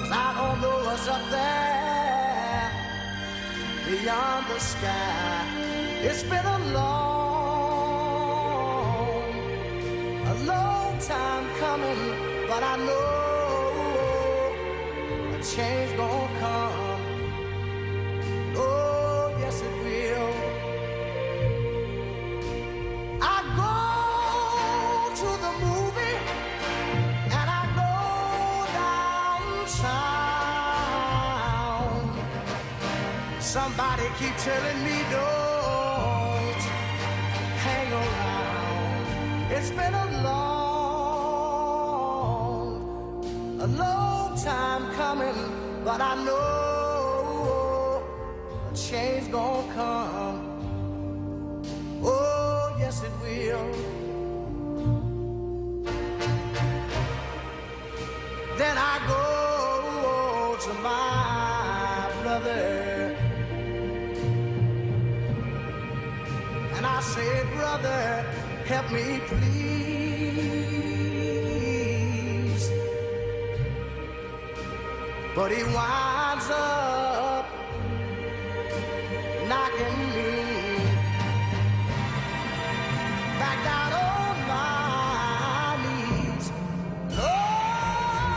'Cause I don't know what's up there beyond the sky. It's been a long time coming, but I know change gonna come. Oh, yes it will. I go to the movie and I go downtown. Somebody keep telling me don't hang around. It's been a long time coming, but I know a change gonna come. Oh, yes it will. Then I go to my brother and I say, brother, help me please. But he winds up knocking me back down on my knees. Lord,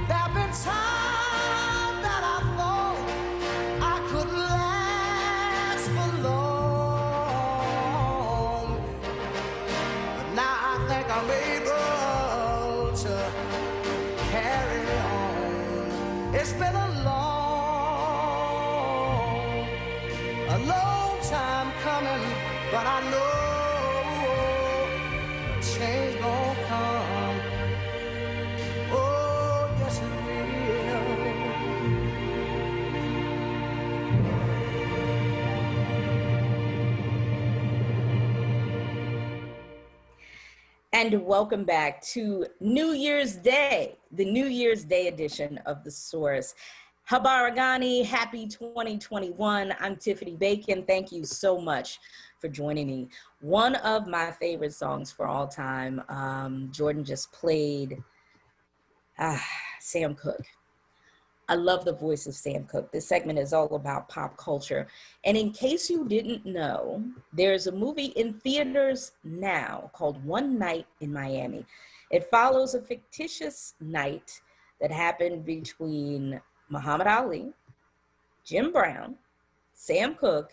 there've been times that I thought I could last for long, but now I think I'm able to carry on. It's been a long time coming, but I know change gonna come. And welcome back to New Year's Day, the New Year's Day edition of The Source. Habaragani, happy 2021. I'm Tiffany Bacon. Thank you so much for joining me. One of my favorite songs for all time, Jordan just played Sam Cooke. I love the voice of Sam Cooke. This segment is all about pop culture. And in case you didn't know, there's a movie in theaters now called One Night in Miami. It follows a fictitious night that happened between Muhammad Ali, Jim Brown, Sam Cooke,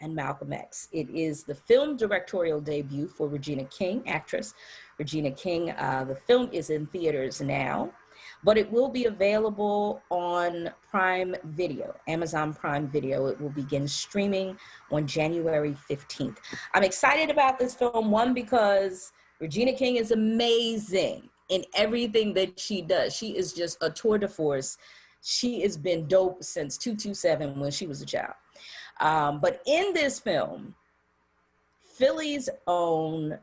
and Malcolm X. It is the film directorial debut for Regina King, actress Regina King. The film is in theaters now, but it will be available on Prime Video, Amazon Prime Video. It will begin streaming on January 15th. I'm excited about this film, one, because Regina King is amazing in everything that she does. She is just a tour de force. She has been dope since 227 when she was a child. But in this film, Philly's own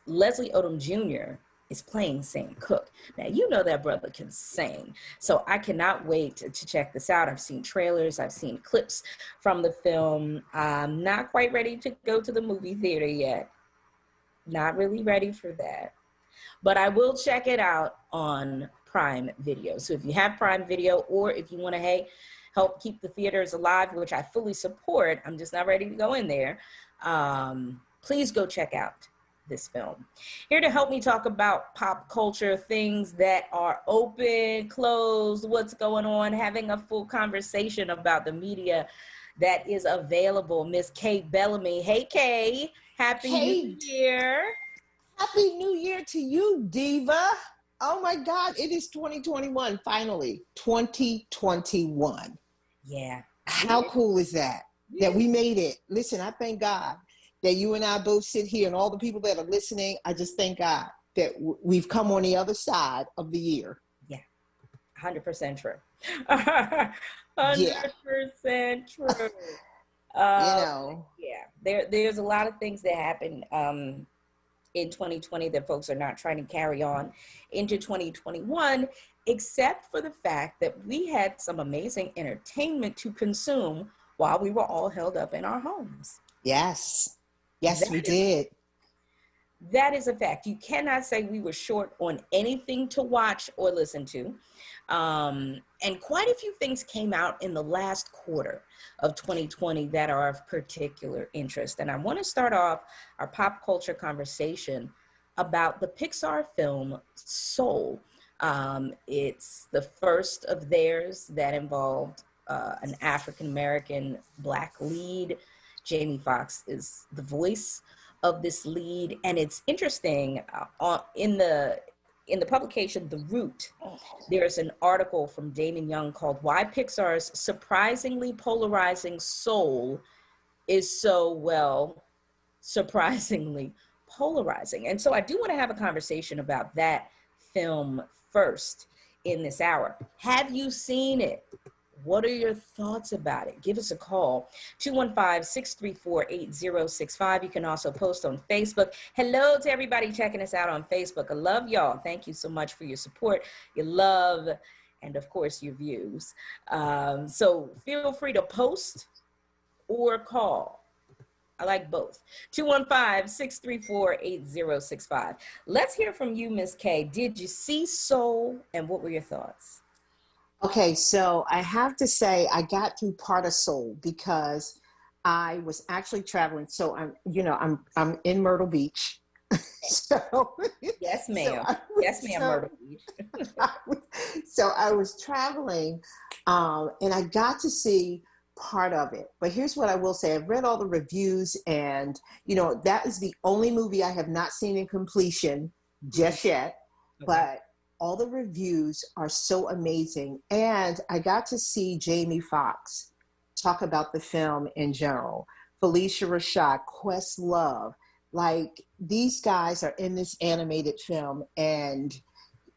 Leslie Odom Jr. is playing Sam Cooke. Now, you know that brother can sing. So I cannot wait to check this out. I've seen trailers. I've seen clips from the film. I'm not quite ready to go to the movie theater yet. Not really ready for that. But I will check it out on Prime Video. So if you have Prime Video, or if you want to, help keep the theaters alive, which I fully support, I'm just not ready to go in there, please go check out this film. Here to help me talk about pop culture, things that are open, closed, what's going on, having a full conversation about the media that is available, Miss Kate Bellamy. Hey, Kay, happy New Year. Happy New Year to you, Diva. Oh my God, it is 2021, finally, 2021. Yeah. How cool is that? That we made it. Listen, I thank God that you and I both sit here, and all the people that are listening, I just thank God that we've come on the other side of the year. Yeah, 100% true. 100% true. There's a lot of things that happen in 2020 that folks are not trying to carry on into 2021, except for the fact that we had some amazing entertainment to consume while we were all held up in our homes. Yes. Yes, we did. That is a fact. You cannot say we were short on anything to watch or listen to. And quite a few things came out in the last quarter of 2020 that are of particular interest. And I want to start off our pop culture conversation about the Pixar film Soul. It's the first of theirs that involved an African-American Black lead. Jamie Foxx is the voice of this lead. And it's interesting, in the publication, The Root, there's an article from Damon Young called Why Pixar's Surprisingly Polarizing Soul is So, surprisingly polarizing. And so I do want to have a conversation about that film first in this hour. Have you seen it? What are your thoughts about it? Give us a call, 215-634-8065. You can also post on Facebook. Hello to everybody checking us out on Facebook. I love y'all. Thank you so much for your support, your love, and of course, your views. So feel free to post or call. I like both. 215-634-8065. Let's hear from you, Miss K. Did you see Soul, and what were your thoughts? Okay, so I have to say I got through part of Soul because I was actually traveling. So I'm in Myrtle Beach. Yes, ma'am. Yes, ma'am, Myrtle Beach. So I was traveling, and I got to see part of it. But here's what I will say. I've read all the reviews, and, that is the only movie I have not seen in completion just yet. Okay. But all the reviews are so amazing. And I got to see Jamie Foxx talk about the film in general. Felicia Rashad, Questlove, like these guys are in this animated film. And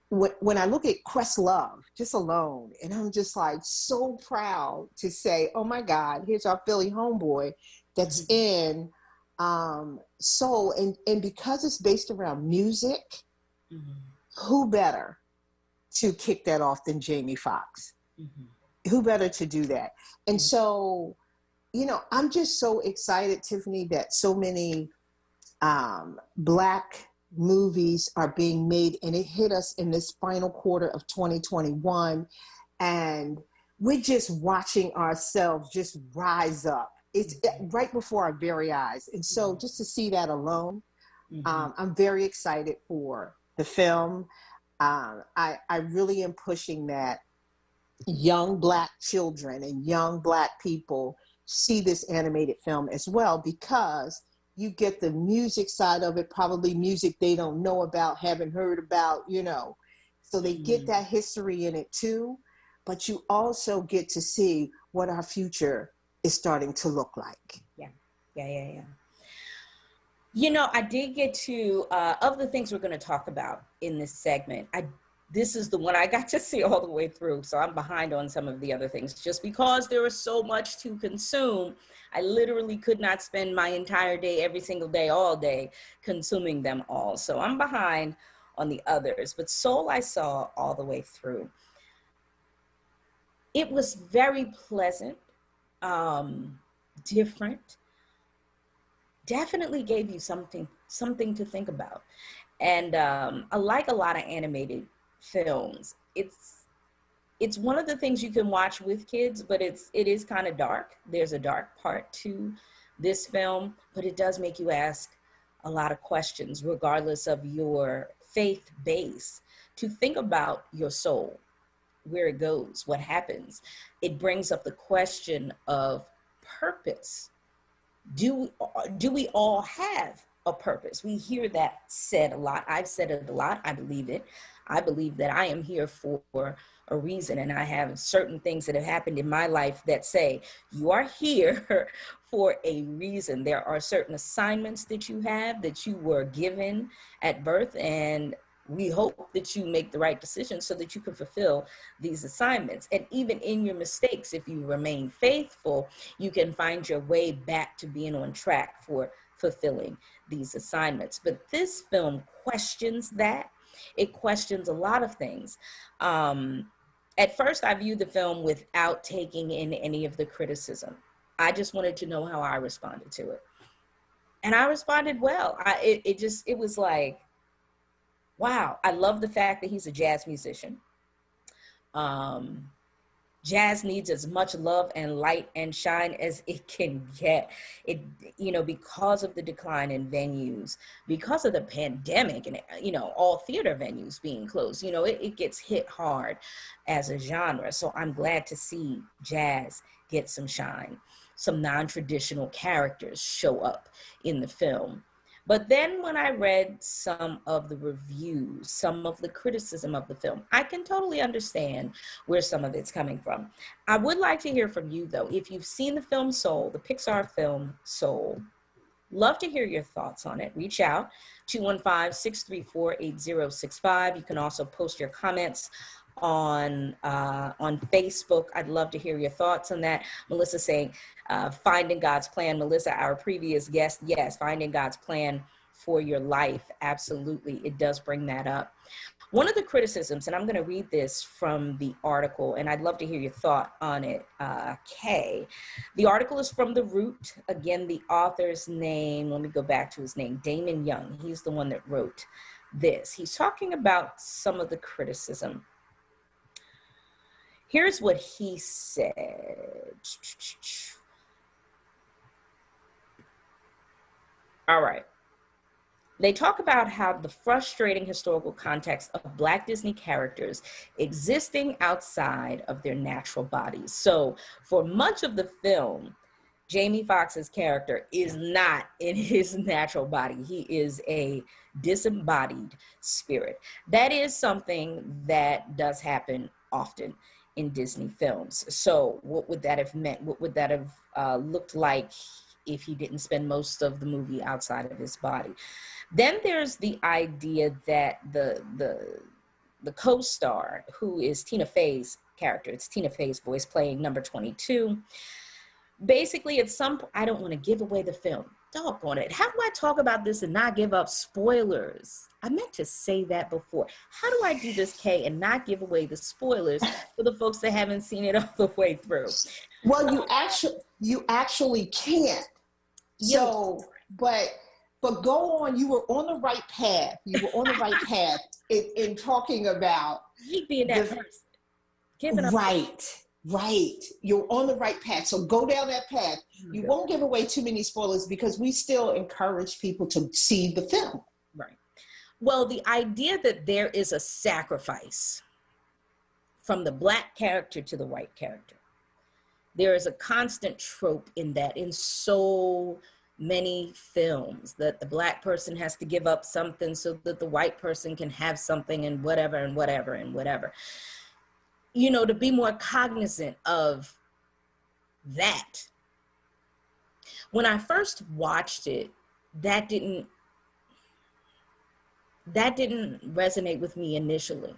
when I look at Questlove just alone, and I'm just like so proud to say, oh my God, here's our Philly homeboy that's in soul, and because it's based around music, who better to kick that off than Jamie Foxx? Who better to do that? And so, you know, I'm just so excited, Tiffany, that so many Black movies are being made, and it hit us in this final quarter of 2021, and we're just watching ourselves just rise up. It's right before our very eyes. And so just to see that alone, I'm very excited for the film. I really am pushing that young Black children and young Black people see this animated film as well, because you get the music side of it, probably music they don't know about, haven't heard about, you know. So they get that history in it too, but you also get to see what our future is starting to look like. Yeah. You know, I did get to, of the things we're going to talk about in this segment, this is the one I got to see all the way through. So I'm behind on some of the other things just because there was so much to consume. I literally could not spend my entire day, every single day, all day, consuming them all. So I'm behind on the others. But Soul I saw all the way through. It was very pleasant, different, definitely gave you something to think about. And I like a lot of animated films. It's one of the things you can watch with kids, but it is kind of dark. There's a dark part to this film, but it does make you ask a lot of questions, regardless of your faith base, to think about your soul, where it goes, what happens. It brings up the question of purpose. Do we all have a purpose? We hear that said a lot. I've said it a lot. I believe it. I believe that I am here for a reason, and I have certain things that have happened in my life that say you are here for a reason. There are certain assignments that you have, that you were given at birth, and we hope that you make the right decisions so that you can fulfill these assignments. And even in your mistakes, if you remain faithful, you can find your way back to being on track for fulfilling these assignments. But this film questions that. It questions a lot of things. At first, I viewed the film without taking in any of the criticism. I just wanted to know how I responded to it. And I responded well. It was like, wow, I love the fact that he's a jazz musician. Jazz needs as much love and light and shine as it can get. It, you know, because of the decline in venues, because of the pandemic and, you know, all theater venues being closed, you know, it gets hit hard as a genre. So I'm glad to see jazz get some shine. Some non-traditional characters show up in the film. But then when I read some of the reviews, some of the criticism of the film, I can totally understand where some of it's coming from. I would like to hear from you, though. If you've seen the film Soul, the Pixar film Soul, love to hear your thoughts on it. Reach out, 215-634-8065. You can also post your comments on Facebook. I'd love to hear your thoughts on that. Melissa saying, finding God's plan. Melissa, our previous guest, yes, finding God's plan for your life. Absolutely, it does bring that up. One of the criticisms, and I'm going to read this from the article, and I'd love to hear your thought on it, Kay. The article is from The Root. Again, the author's name, let me go back to his name, Damon Young. He's the one that wrote this. He's talking about some of the criticism. Here's what he said. All right. They talk about how the frustrating historical context of Black Disney characters existing outside of their natural bodies. So for much of the film, Jamie Foxx's character is not in his natural body. He is a disembodied spirit. That is something that does happen often in Disney films. So what would that have meant? What would that have looked like if he didn't spend most of the movie outside of his body? Then there's the idea that the co-star, who is Tina Fey's character, it's Tina Fey's voice playing number 22. Basically, at some point, I don't want to give away the film, doggone it. How do I talk about this and not give up spoilers? I meant to say that before. How do I do this, Kay, and not give away the spoilers for the folks that haven't seen it all the way through? Well, you actually can't. So, but go on. You were on the right path. You were on the right path in talking about being that person. Giving up. Right. You're on the right path. So go down that path. You won't give away too many spoilers because we still encourage people to see the film. Right. Well, the idea that there is a sacrifice from the Black character to the white character, there is a constant trope in that in so many films, that the Black person has to give up something so that the white person can have something, and whatever and whatever and whatever. You know, to be more cognizant of that. When I first watched it, that didn't resonate with me initially.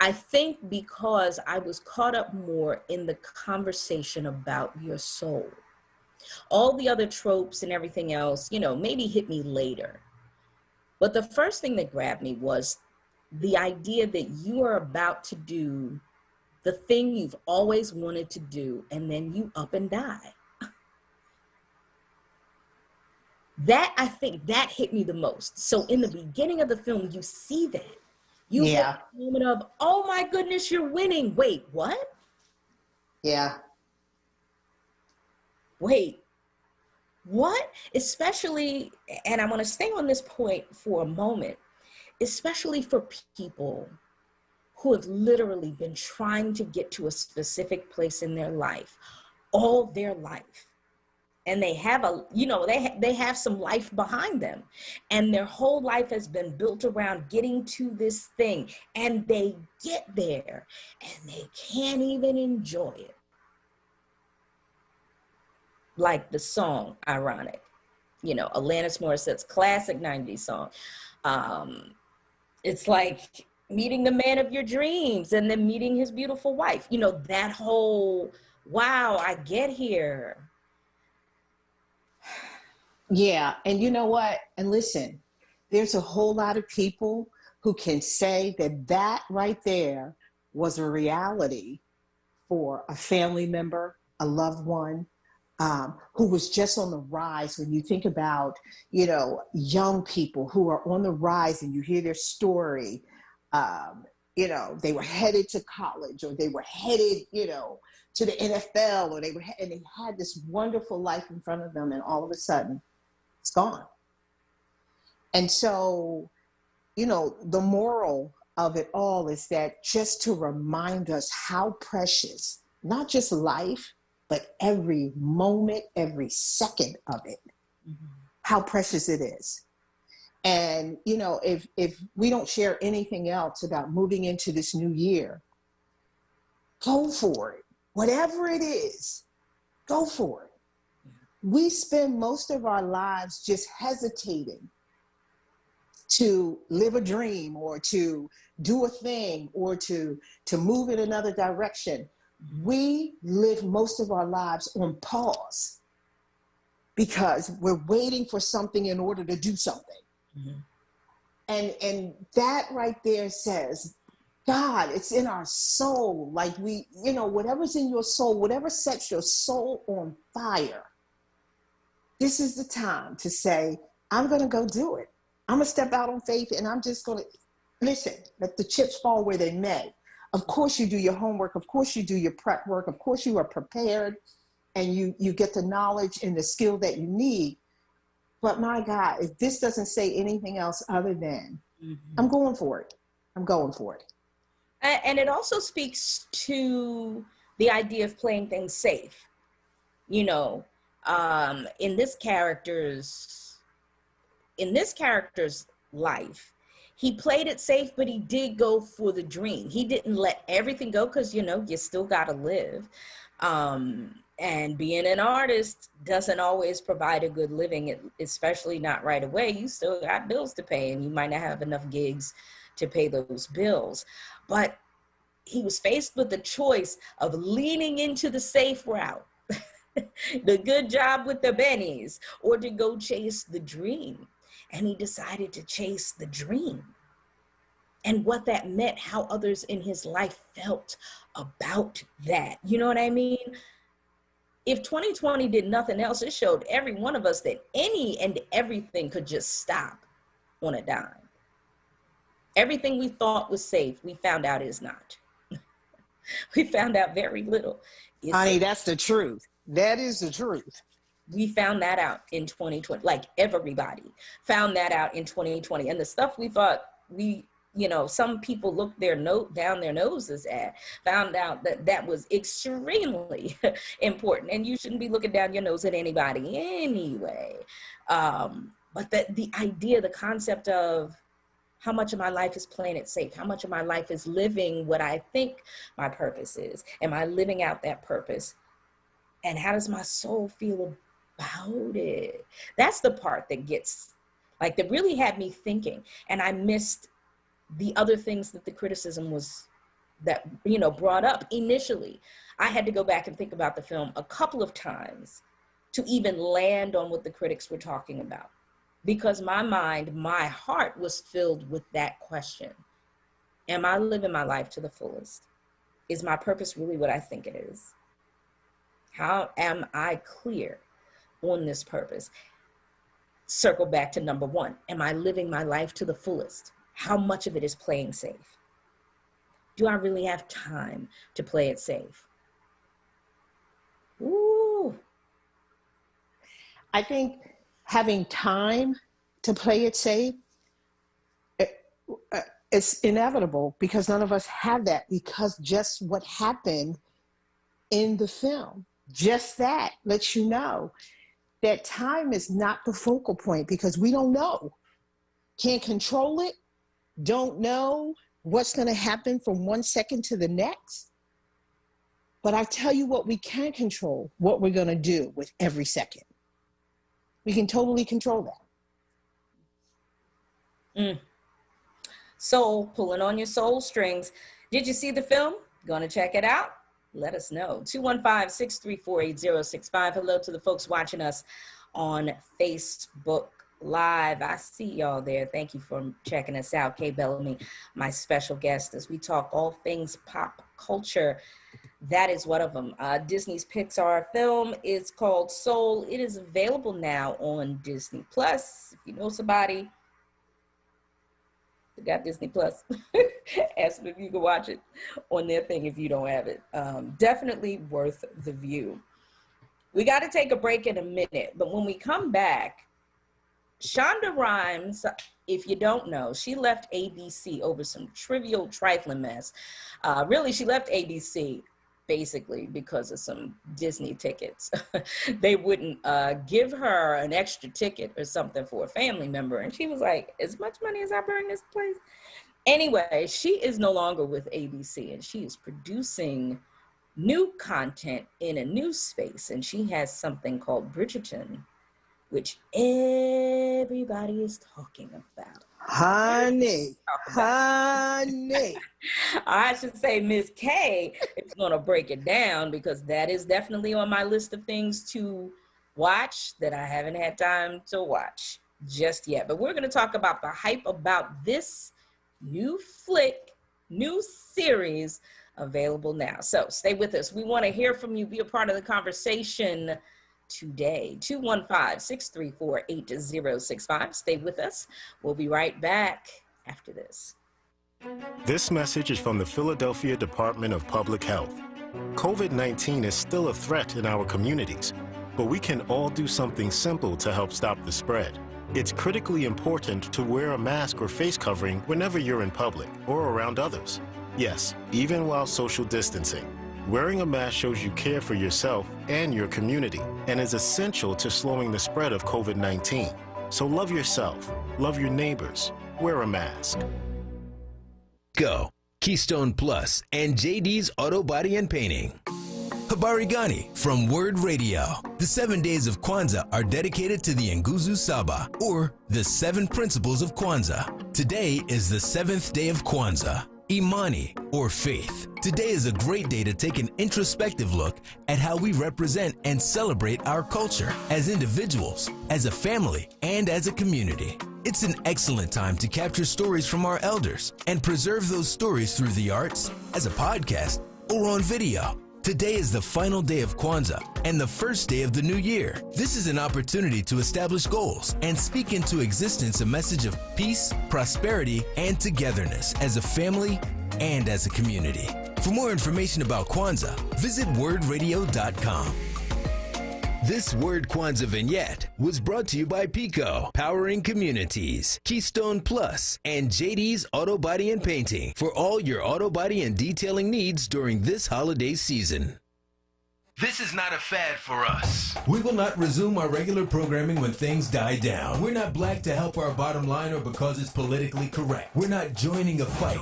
I think because I was caught up more in the conversation about your soul. All the other tropes and everything else, you know, maybe hit me later. But the first thing that grabbed me was the idea that you are about to do the thing you've always wanted to do, and then you up and die. That, I think, that hit me the most. So in the beginning of the film, you see that. You get the moment of, oh my goodness, you're winning. Wait, what? Yeah. Wait, what? Especially, and I want to stay on this point for a moment, especially for people who have literally been trying to get to a specific place in their life all their life. And they have they have some life behind them, and their whole life has been built around getting to this thing, and they get there and they can't even enjoy it. Like the song Ironic, you know, Alanis Morissette's classic 90s song. It's like meeting the man of your dreams and then meeting his beautiful wife. You know, that whole, wow, I get here. Yeah, and you know what? And listen, there's a whole lot of people who can say that that right there was a reality for a family member, a loved one, who was just on the rise. When you think about, you know, young people who are on the rise and you hear their story, you know, they were headed to college, or they were headed, you know, to the NFL, or and they had this wonderful life in front of them, and all of a sudden it's gone. And so, you know, the moral of it all is that just to remind us how precious, not just life, but every moment, every second of it, how precious it is. And, you know, if we don't share anything else about moving into this new year, go for it. Whatever it is, go for it. We spend most of our lives just hesitating to live a dream, or to do a thing, or to move in another direction. We live most of our lives on pause because we're waiting for something in order to do something. And that right there says, God, it's in our soul. Like we, you know, whatever's in your soul, whatever sets your soul on fire, this is the time to say, I'm going to go do it. I'm going to step out on faith, and I'm just going to, listen, let the chips fall where they may. Of course you do your homework. Of course you do your prep work. Of course you are prepared, and you get the knowledge and the skill that you need. But my God, if this doesn't say anything else other than, I'm going for it. I'm going for it. And it also speaks to the idea of playing things safe. You know, in this character's life, he played it safe, but he did go for the dream. He didn't let everything go because, you know, you still got to live. And being an artist doesn't always provide a good living, especially not right away. You still got bills to pay, and you might not have enough gigs to pay those bills. But he was faced with the choice of leaning into the safe route the good job with the bennies, or to go chase the dream. And he decided to chase the dream. And what that meant, how others in his life felt about that. You know what I mean? If 2020 did nothing else, it showed every one of us that any and everything could just stop on a dime. Everything we thought was safe, we found out is not. We found out very little. Honey, that's the truth. That is the truth. We found that out in 2020. Like, everybody found that out in 2020. And the stuff we thought some people looked down their noses at, found out that that was extremely important. And you shouldn't be looking down your nose at anybody anyway. But the idea, the concept of how much of my life is playing it safe, how much of my life is living what I think my purpose is. Am I living out that purpose? And how does my soul feel about it? That's the part that that really had me thinking. And I missed the other things that the criticism brought up initially. I had to go back and think about the film a couple of times to even land on what the critics were talking about, because my heart was filled with that question. Am I living my life to the fullest? Is my purpose really what I think it is? How am I clear on this purpose? Circle back to number one. Am I living my life to the fullest? How much of it is playing safe? Do I really have time to play it safe? Ooh. I think having time to play it safe, it's inevitable, because none of us have that, because just what happened in the film, just that lets you know that time is not the focal point, because we don't know, can't control it, don't know what's going to happen from one second to the next. But I tell you what, we can control what we're going to do with every second. We can totally control that. Soul, pulling on your soul strings. Did you see the film? Gonna check it out? Let us know. 215-634-8065. Hello to the folks watching us on Facebook Live. I see y'all there. Thank you for checking us out. Kay Bellamy, my special guest, as we talk all things pop culture. That is one of them. Disney's Pixar film is called Soul. It is available now on Disney Plus. If you know somebody who got Disney Plus, ask them if you can watch it on their thing if you don't have it. Definitely worth the view. We got to take a break in a minute, but when we come back, Shonda Rhimes, if you don't know, she left ABC over some trivial trifling mess. Really, she left ABC basically because of some Disney tickets. They wouldn't give her an extra ticket or something for a family member. And she was like, as much money as I bring this place? Anyway, she is no longer with ABC, and she is producing new content in a new space. And she has something called Bridgerton, which everybody is talking about. Honey. I should say Miss K is going to break it down, because that is definitely on my list of things to watch that I haven't had time to watch just yet. But we're going to talk about the hype about this new flick, new series available now. So stay with us. We want to hear from you. Be a part of the conversation today. 215-634-8065. Stay with us. We'll be right back after this. This message is from the Philadelphia Department of Public Health. COVID-19 is still a threat in our communities, but we can all do something simple to help stop the spread. It's critically important to wear a mask or face covering whenever you're in public or around others. Yes, even while social distancing. Wearing a mask shows you care for yourself and your community, and is essential to slowing the spread of COVID-19. So love yourself, love your neighbors, wear a mask. Go, Keystone Plus, and JD's Auto Body and Painting. Habari Gani from WURD Radio. The 7 days of Kwanzaa are dedicated to the Nguzo Saba, or the 7 principles of Kwanzaa. Today is the 7th day of Kwanzaa. Imani, or faith. Today is a great day to take an introspective look at how we represent and celebrate our culture as individuals, as a family, and as a community. It's an excellent time to capture stories from our elders and preserve those stories through the arts, as a podcast, or on video. Today is the final day of Kwanzaa and the first day of the new year. This is an opportunity to establish goals and speak into existence a message of peace, prosperity, and togetherness as a family and as a community. For more information about Kwanzaa, visit wordradio.com. This Word Kwanzaa vignette was brought to you by Pico, Powering Communities, Keystone Plus, and JD's Auto Body and Painting for all your auto body and detailing needs during this holiday season. This is not a fad for us. We will not resume our regular programming when things die down. We're not black to help our bottom line or because it's politically correct. We're not joining a fight.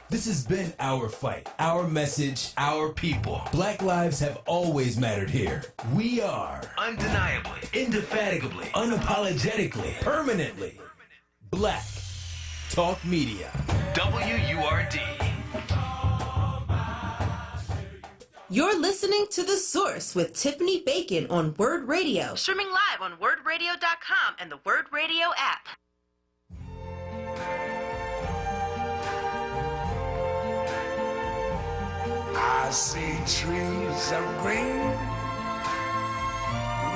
This has been our fight, our message, our people. Black lives have always mattered here. We are Undeniably, indefatigably, unapologetically, permanently Black Talk Media. WURD. You're listening to The Source with Tiffany Bacon on WURD Radio. Streaming live on wordradio.com and the WURD Radio app. I see trees of green,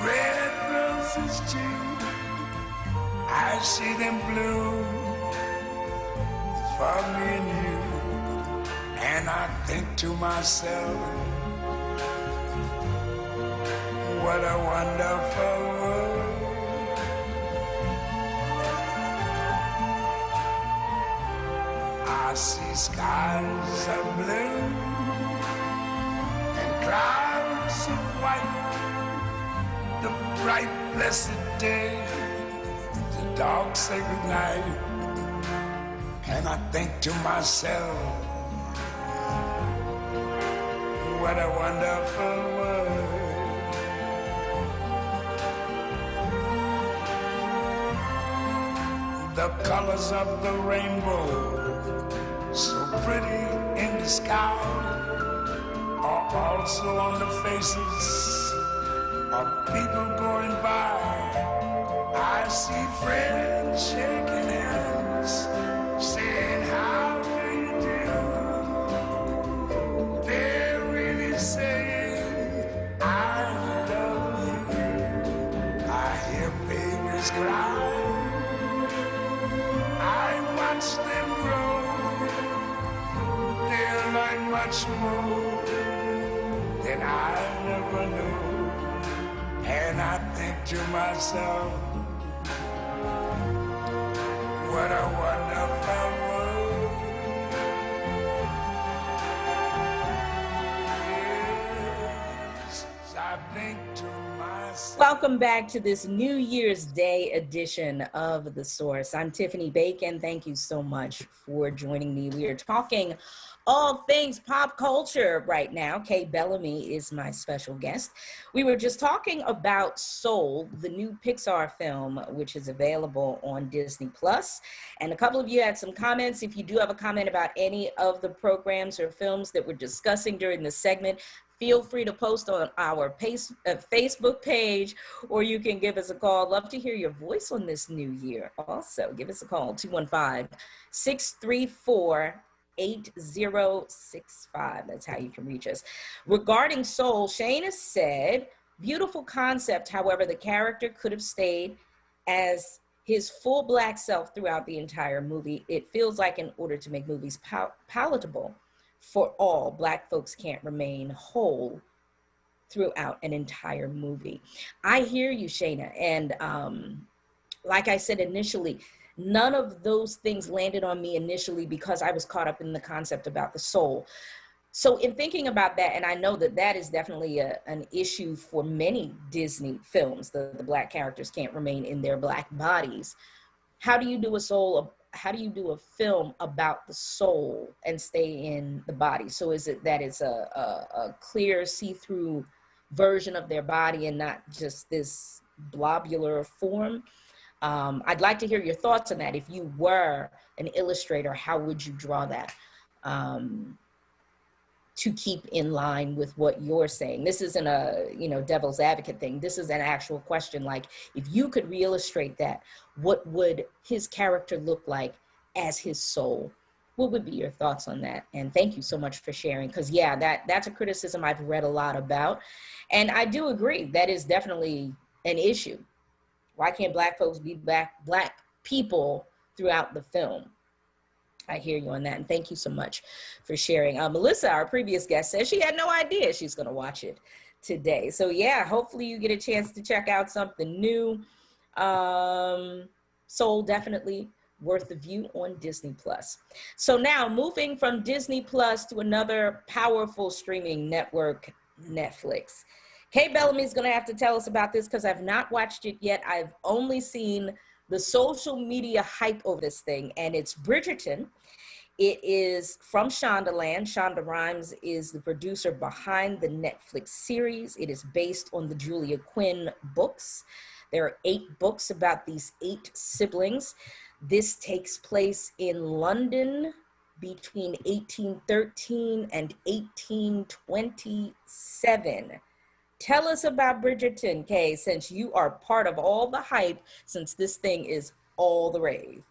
red roses too. I see them bloom for me and you. And I think to myself, what a wonderful world. I see skies of blue and clouds of white, the bright blessed day, the dark sacred night. And I think to myself, what a wonderful world. The colors of the rainbow, so pretty in the sky, are also on the faces of people going by. I see friends shaking hands, saying, how do you do? They're really saying, I love you. I hear babies cry. I watch them grow. They'll learn much more than I ever knew. And I think to myself, what a wonderful world. Yes, I think to myself. Welcome back to this New Year's Day edition of The Source. I'm Tiffany Bacon. Thank you so much for joining me. We are talking all things pop culture right now. Kay Bellamy is my special guest. We were just talking about Soul, the new Pixar film, which is available on Disney Plus. And a couple of you had some comments. If you do have a comment about any of the programs or films that we're discussing during the segment, feel free to post on our Facebook page, or you can give us a call. Love to hear your voice on this new year. Also, give us a call, 215-634-8065. That's how you can reach us. Regarding Soul, Shayna said, beautiful concept. However, the character could have stayed as his full Black self throughout the entire movie. It feels like in order to make movies palatable for all, Black folks can't remain whole throughout an entire movie. I hear you, Shayna. And like I said initially, none of those things landed on me initially because I was caught up in the concept about the soul. So in thinking about that, and I know that that is definitely an issue for many Disney films, the Black characters can't remain in their Black bodies. How do you do how do you do a film about the soul and stay in the body? So is it that it's a clear see-through version of their body and not just this blobular form? I'd like to hear your thoughts on that. If you were an illustrator, how would you draw that? to keep in line with what you're saying. This isn't a, devil's advocate thing. This is an actual question. Like, if you could re-illustrate that, what would his character look like as his soul? What would be your thoughts on that? And thank you so much for sharing, because yeah, that's a criticism I've read a lot about. And I do agree, that is definitely an issue. Why can't Black folks be Black people throughout the film? I hear you on that, and thank you so much for sharing. Melissa, our previous guest, says she had no idea she's going to watch it today. So yeah, hopefully you get a chance to check out something new. Soul, definitely worth the view on Disney+. So now, moving from Disney+ to another powerful streaming network, Netflix. Kay Bellamy is going to have to tell us about this, because I've not watched it yet. I've only seen the social media hype over this thing, and it's Bridgerton. It is from Shondaland. Shonda Rhimes is the producer behind the Netflix series. It is based on the Julia Quinn books. There are 8 books about these 8 siblings. This takes place in London between 1813 and 1827. Tell us about Bridgerton, Kay, since you are part of all the hype, since this thing is all the rave.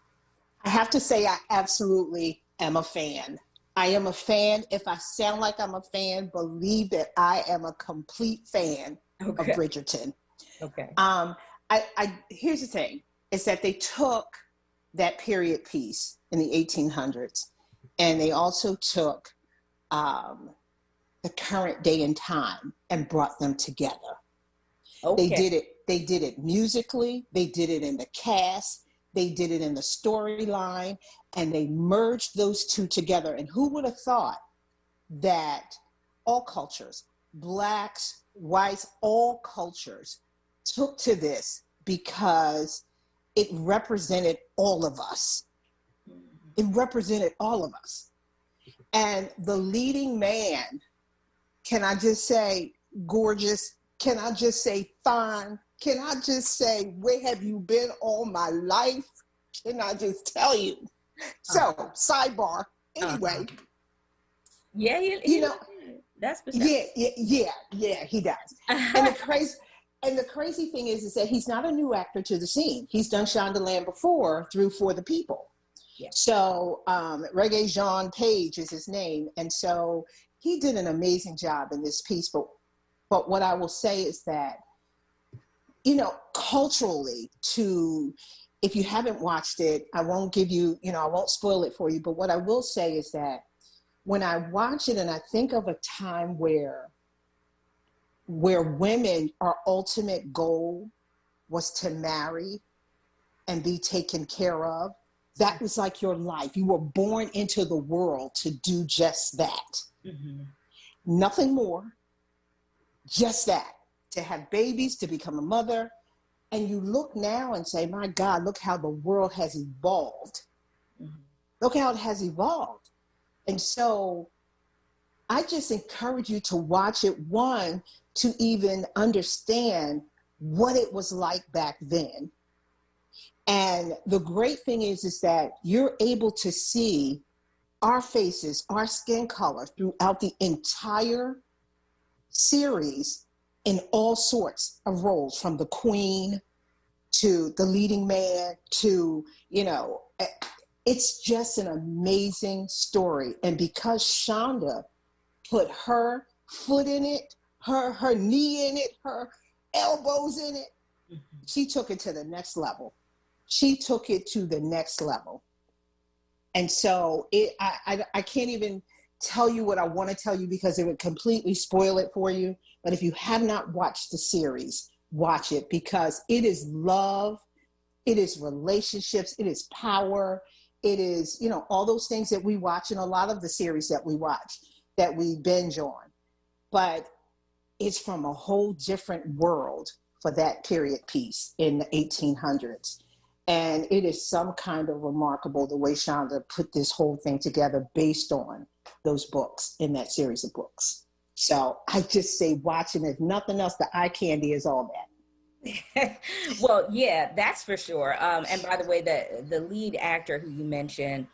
I have to say, I absolutely am a fan. I am a fan. If I sound like I'm a fan, believe that I am a complete fan of Bridgerton. Okay. Here's the thing, is that they took that period piece in the 1800s, and they also took the current day and time and brought them together. Okay. They did it musically, they did it in the cast, they did it in the storyline, and they merged those two together. And who would have thought that all cultures, Blacks, whites, all cultures took to this, because it represented all of us. It represented all of us. And the leading man, can I just say gorgeous? Can I just say fine? Can I just say, where have you been all my life? Can I just tell you? So, sidebar, anyway. Yeah, you know, that's yeah, he does. And the crazy thing is that he's not a new actor to the scene. He's done Shondaland before through For the People. Yeah. So Reggae Jean Page is his name. And so he did an amazing job in this piece. But what I will say is that, culturally, if you haven't watched it, I won't give you, I won't spoil it for you. But what I will say is that when I watch it and I think of a time where women, our ultimate goal was to marry and be taken care of, that was like your life. You were born into the world to do just that. Mm-hmm. Nothing more, just that. To have babies, to become a mother. And you look now and say, my God, look how the world has evolved. Mm-hmm. Look how it has evolved. And so I just encourage you to watch it, one, to even understand what it was like back then. And the great thing is that you're able to see our faces, our skin color throughout the entire series in all sorts of roles, from the queen to the leading man to, it's just an amazing story. And because Shonda put her foot in it, her knee in it, her elbows in it, mm-hmm. She took it to the next level. She took it to the next level. And so I can't even tell you what I want to tell you, because it would completely spoil it for you. But if you have not watched the series, watch it, because it is love, it is relationships, it is power, it is, all those things that we watch in a lot of the series that we watch, that we binge on. But it's from a whole different world for that period piece in the 1800s. And it is some kind of remarkable the way Shonda put this whole thing together based on those books in that series of books. So I just say watch it. If nothing else, the eye candy is all that. Well, yeah, that's for sure. And by the way, the lead actor who you mentioned,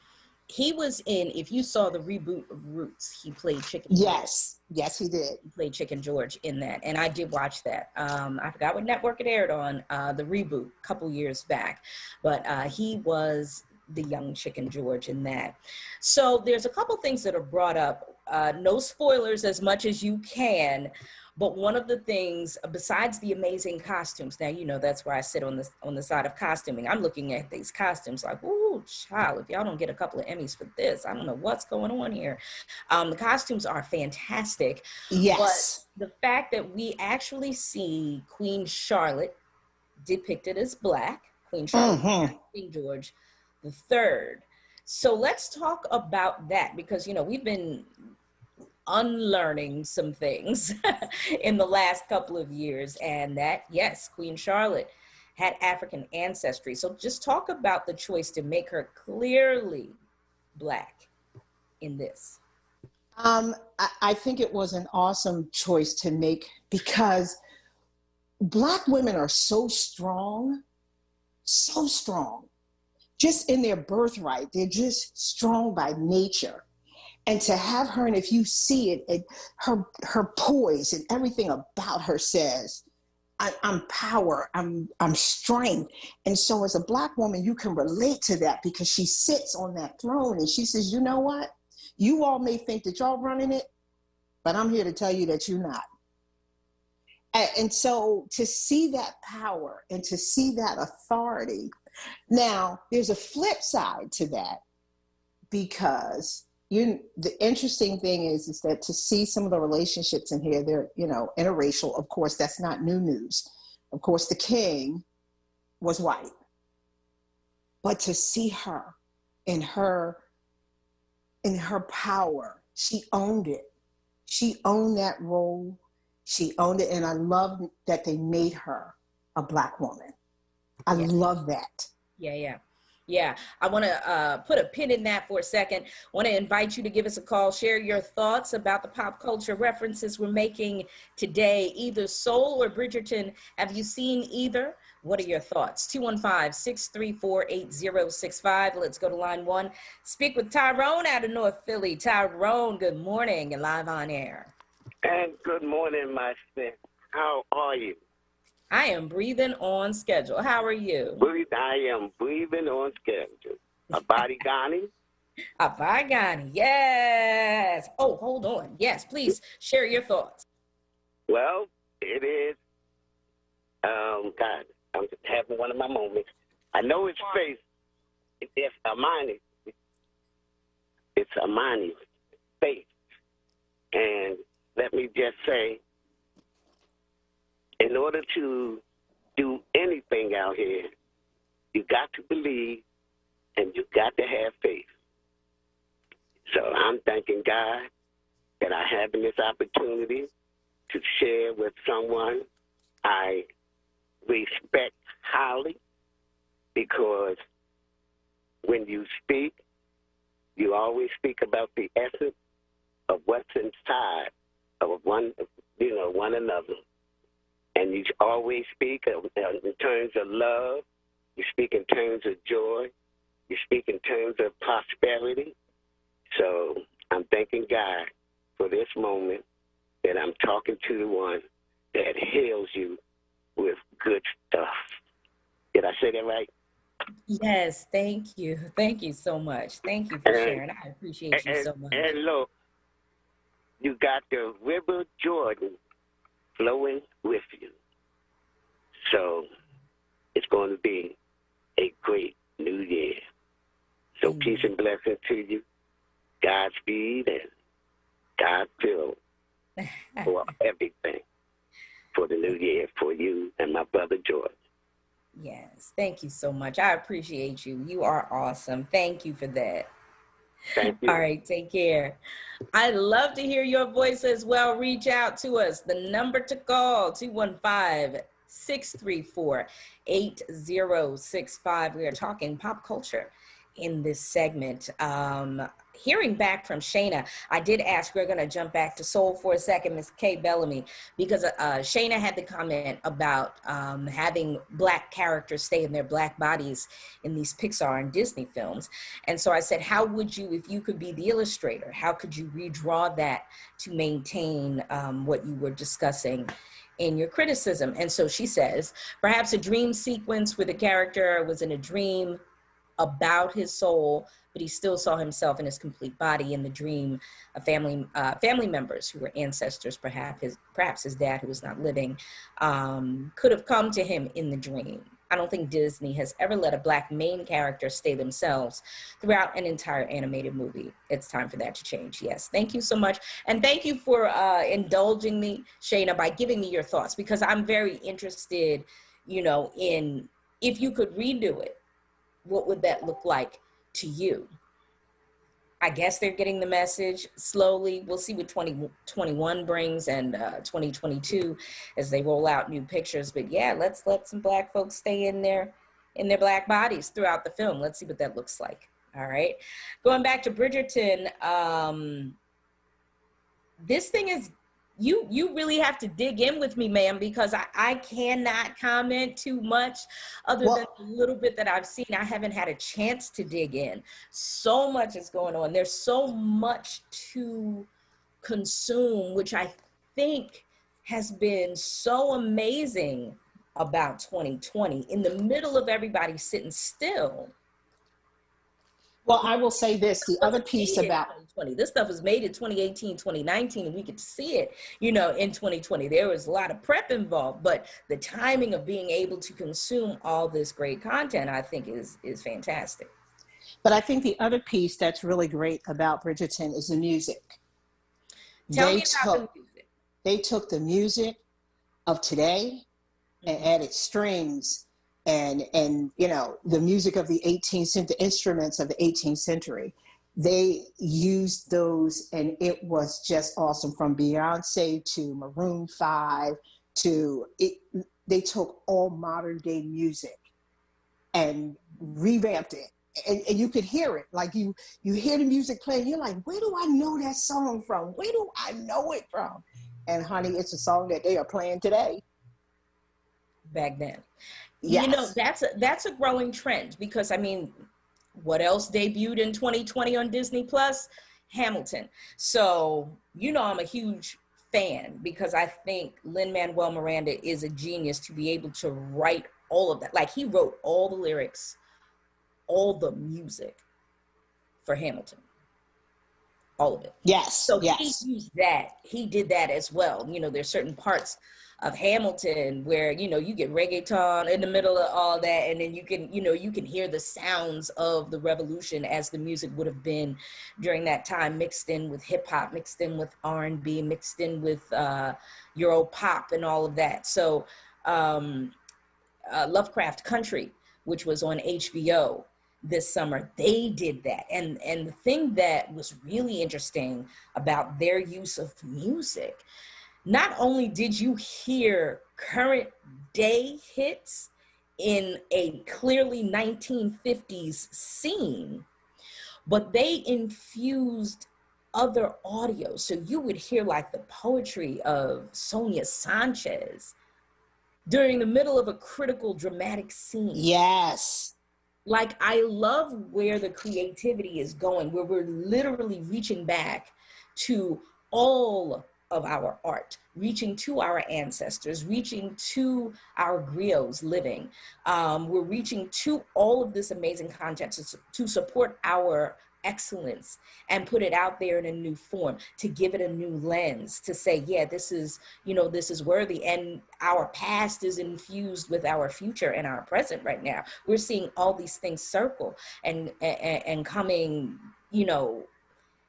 he was in, if you saw the reboot of Roots, he played Chicken Yes. Yes, he did. He played Chicken George in that. And I did watch that. I forgot what network it aired on, the reboot a couple years back. But he was the young Chicken George in that. So there's a couple things that are brought up. No spoilers as much as you can. But one of the things, besides the amazing costumes, now, you know, that's where I sit on the side of costuming. I'm looking at these costumes like, ooh, child, if y'all don't get a couple of Emmys for this, I don't know what's going on here. The costumes are fantastic. Yes. But the fact that we actually see Queen Charlotte depicted as Black, Queen Charlotte, King George III. So let's talk about that because, you know, we've been unlearning some things in the last couple of years, and that, yes, Queen Charlotte had African ancestry. So just talk about the choice to make her clearly Black in this. I think it was an awesome choice to make because Black women are so strong, just in their birthright. They're just strong by nature. And to have her, and if you see it, her poise and everything about her says, I'm power, I'm strength. And so as a Black woman, you can relate to that because she sits on that throne and she says, you know what? You all may think that y'all running it, but I'm here to tell you that you're not. And so to see that power and to see that authority. Now, there's a flip side to that because the interesting thing is that to see some of the relationships in here, they're, you know, interracial. Of course, that's not new news. Of course, the king was white. But to see her in her power, she owned it. She owned that role. She owned it. And I love that they made her a Black woman. I love that. Yeah. I want to put a pin in that for a second. Want to invite you to give us a call. Share your thoughts about the pop culture references we're making today. Either Soul or Bridgerton. Have you seen either? What are your thoughts? 215-634-8065. Let's go to line one. Speak with Tyrone out of North Philly. Tyrone, good morning. You're live on air. And good morning, my sis. How are you? I am breathing on schedule. How are you? I am breathing on schedule. Abadi Ghani? Abadi Ghani, yes. Oh, hold on. Yes, please share your thoughts. Well, it is, God, I'm just having one of my moments. I know his face. It's Amani. It's Amani's face. And let me just say, in order to do anything out here, you got to believe and you got to have faith. So I'm thanking God that I have this opportunity to share with someone I respect highly, because when you speak, you always speak about the essence of what's inside of one another. And you always speak in terms of love. You speak in terms of joy. You speak in terms of prosperity. So I'm thanking God for this moment that I'm talking to the one that heals you with good stuff. Did I say that right? Yes, thank you. Thank you so much. Thank you for sharing. I appreciate you so much. And look, you got the River Jordan flowing with you. So it's going to be a great new year. So peace and blessings to you. Godspeed and God fill for everything for the new year for you and my brother George. Yes, thank you so much. I appreciate you. You are awesome. Thank you for that. Thank you. All right, take care. I'd love to hear your voice as well. Reach out to us. The number to call, 215-634-8065. We are talking pop culture in this segment. Hearing back from Shayna, I did ask, we're going to jump back to soul for a second, Miss Kay Bellamy, because Shayna had the comment about having Black characters stay in their Black bodies in these Pixar and Disney films. And so I said, how would you, if you could be the illustrator, how could you redraw that to maintain what you were discussing in your criticism? And so she says, perhaps a dream sequence where the character was in a dream about his soul, but he still saw himself in his complete body in the dream of family members who were ancestors, perhaps his dad, who was not living, could have come to him in the dream. I don't think Disney has ever let a Black main character stay themselves throughout an entire animated movie. It's time for that to change. Yes, thank you so much. And thank you for indulging me, Shayna, by giving me your thoughts, because I'm very interested, in if you could redo it, what would that look like to you? I guess they're getting the message slowly. We'll see what 2021 brings and 2022 as they roll out new pictures. But yeah, let's let some Black folks stay in their Black bodies throughout the film. Let's see what that looks like. All right. Going back to Bridgerton, this thing is, you really have to dig in with me, ma'am, because I cannot comment too much other than the little bit that I've seen. I haven't had a chance to dig in. So much is going on. There's so much to consume, which I think has been so amazing about 2020. In the middle of everybody sitting still. Well, I will say this, the other piece about 2020. This stuff was made in 2018, 2019, and we could see it, in 2020. There was a lot of prep involved, but the timing of being able to consume all this great content, I think is fantastic. But I think the other piece that's really great about Bridgerton is the music. Tell me about the music. They took the music of today and added strings and the music of the 18th century, the instruments of the 18th century. They used those, and it was just awesome. From Beyonce to Maroon 5 to it, they took all modern day music and revamped it. And you could hear it, like you hear the music playing, you're like, where do I know that song from? Where do I know it from? And honey, it's a song that they are playing today. Back then. Yes. That's a growing trend, because what else debuted in 2020 on Disney Plus? Hamilton. So, I'm a huge fan, because I think Lin-Manuel Miranda is a genius to be able to write all of that. Like, he wrote all the lyrics, all the music for Hamilton. All of it. Yes. So yes. He used that. He did that as well. There's certain parts of Hamilton where, you get reggaeton in the middle of all that. And then you can hear the sounds of the revolution as the music would have been during that time, mixed in with hip hop, mixed in with R&B, mixed in with Euro pop and all of that. So Lovecraft Country, which was on HBO this summer, they did that. And the thing that was really interesting about their use of music, not only did you hear current day hits in a clearly 1950s scene, but they infused other audio. So you would hear like the poetry of Sonia Sanchez during the middle of a critical dramatic scene. Yes. Like, I love where the creativity is going, where we're literally reaching back to all of our art, reaching to our ancestors, reaching to our griots living. We're reaching to all of this amazing content to support our excellence and put it out there in a new form, to give it a new lens, to say, yeah, this is worthy. And our past is infused with our future and our present right now. We're seeing all these things circle and coming,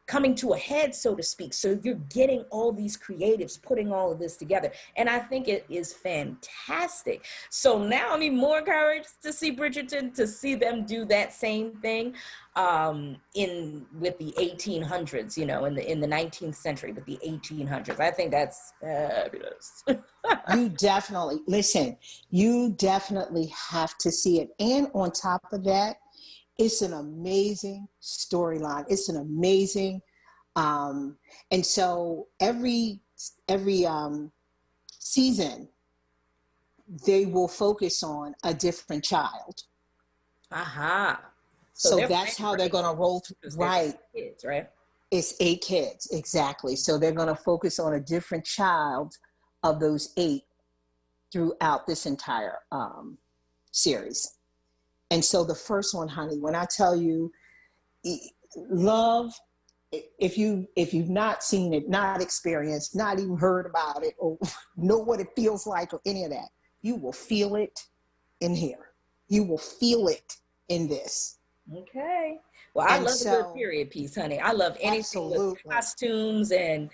coming to a head, so to speak. So you're getting all these creatives putting all of this together. And I think it is fantastic. So now I'm even more encouraged to see Bridgerton, to see them do that same thing with the 1800s, in the 19th century with the 1800s. I think that's fabulous. You definitely have to see it. And on top of that, It's an amazing storyline. It's an amazing, and so every season, they will focus on a different child. Aha. So that's how they're going to roll. Right. Kids, right? It's 8 kids, exactly. So they're going to focus on a different child of those 8 throughout this entire series. And so the first one, honey, when I tell you, love, if you've not seen it, not experienced, not even heard about it, or know what it feels like, or any of that, you will feel it in here. You will feel it in this. Okay. Well, I love a good period piece, honey. I love anything with costumes and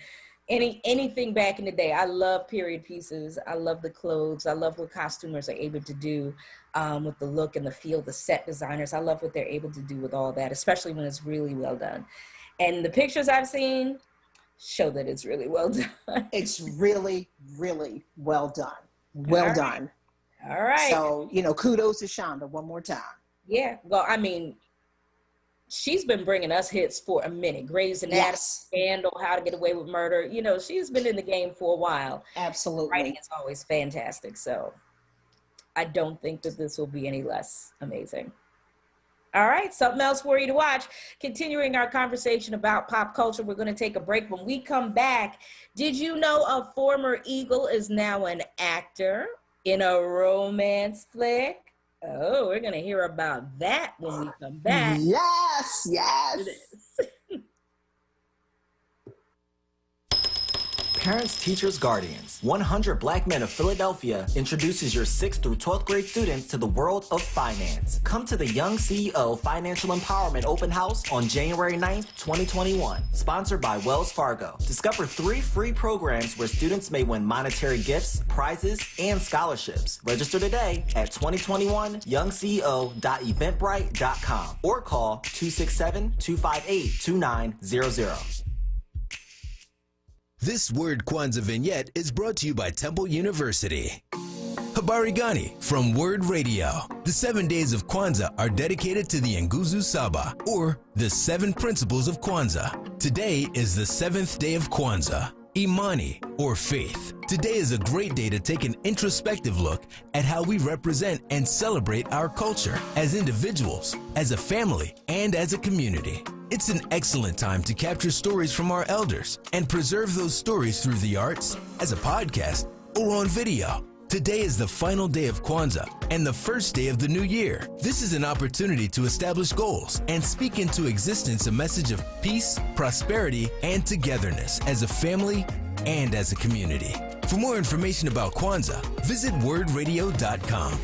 anything back in the day. I love period pieces. I love the clothes. I love what costumers are able to do with the look and the feel, the set designers. I love what they're able to do with all that, especially when it's really well done. And the pictures I've seen show that it's really well done. It's really, really well done. Well done. All right. So, kudos to Shonda one more time. Yeah. Well, I mean, she's been bringing us hits for a minute. Grey's Anatomy, Scandal, How to Get Away with Murder. She's been in the game for a while. Absolutely. Writing is always fantastic. So I don't think that this will be any less amazing. All right, something else for you to watch. Continuing our conversation about pop culture, we're going to take a break. When we come back, did you know a former Eagle is now an actor in a romance flick? Oh, we're going to hear about that when we come back. Yes, yes. Parents, Teachers, Guardians. 100 Black Men of Philadelphia introduces your 6th through 12th grade students to the world of finance. Come to the Young CEO Financial Empowerment Open House on January 9th, 2021. Sponsored by Wells Fargo. Discover 3 free programs where students may win monetary gifts, prizes, and scholarships. Register today at 2021youngceo.eventbrite.com or call 267-258-2900. This Word Kwanzaa vignette is brought to you by Temple University. Habari Gani from WURD Radio. The 7 days of Kwanzaa are dedicated to the Nguzo Saba, or the 7 principles of Kwanzaa. Today is the 7th day of Kwanzaa, Imani, or faith. Today is a great day to take an introspective look at how we represent and celebrate our culture as individuals, as a family, and as a community. It's an excellent time to capture stories from our elders and preserve those stories through the arts, as a podcast, or on video. Today is the final day of Kwanzaa and the first day of the new year. This is an opportunity to establish goals and speak into existence a message of peace, prosperity, and togetherness as a family and as a community. For more information about Kwanzaa, visit wordradio.com.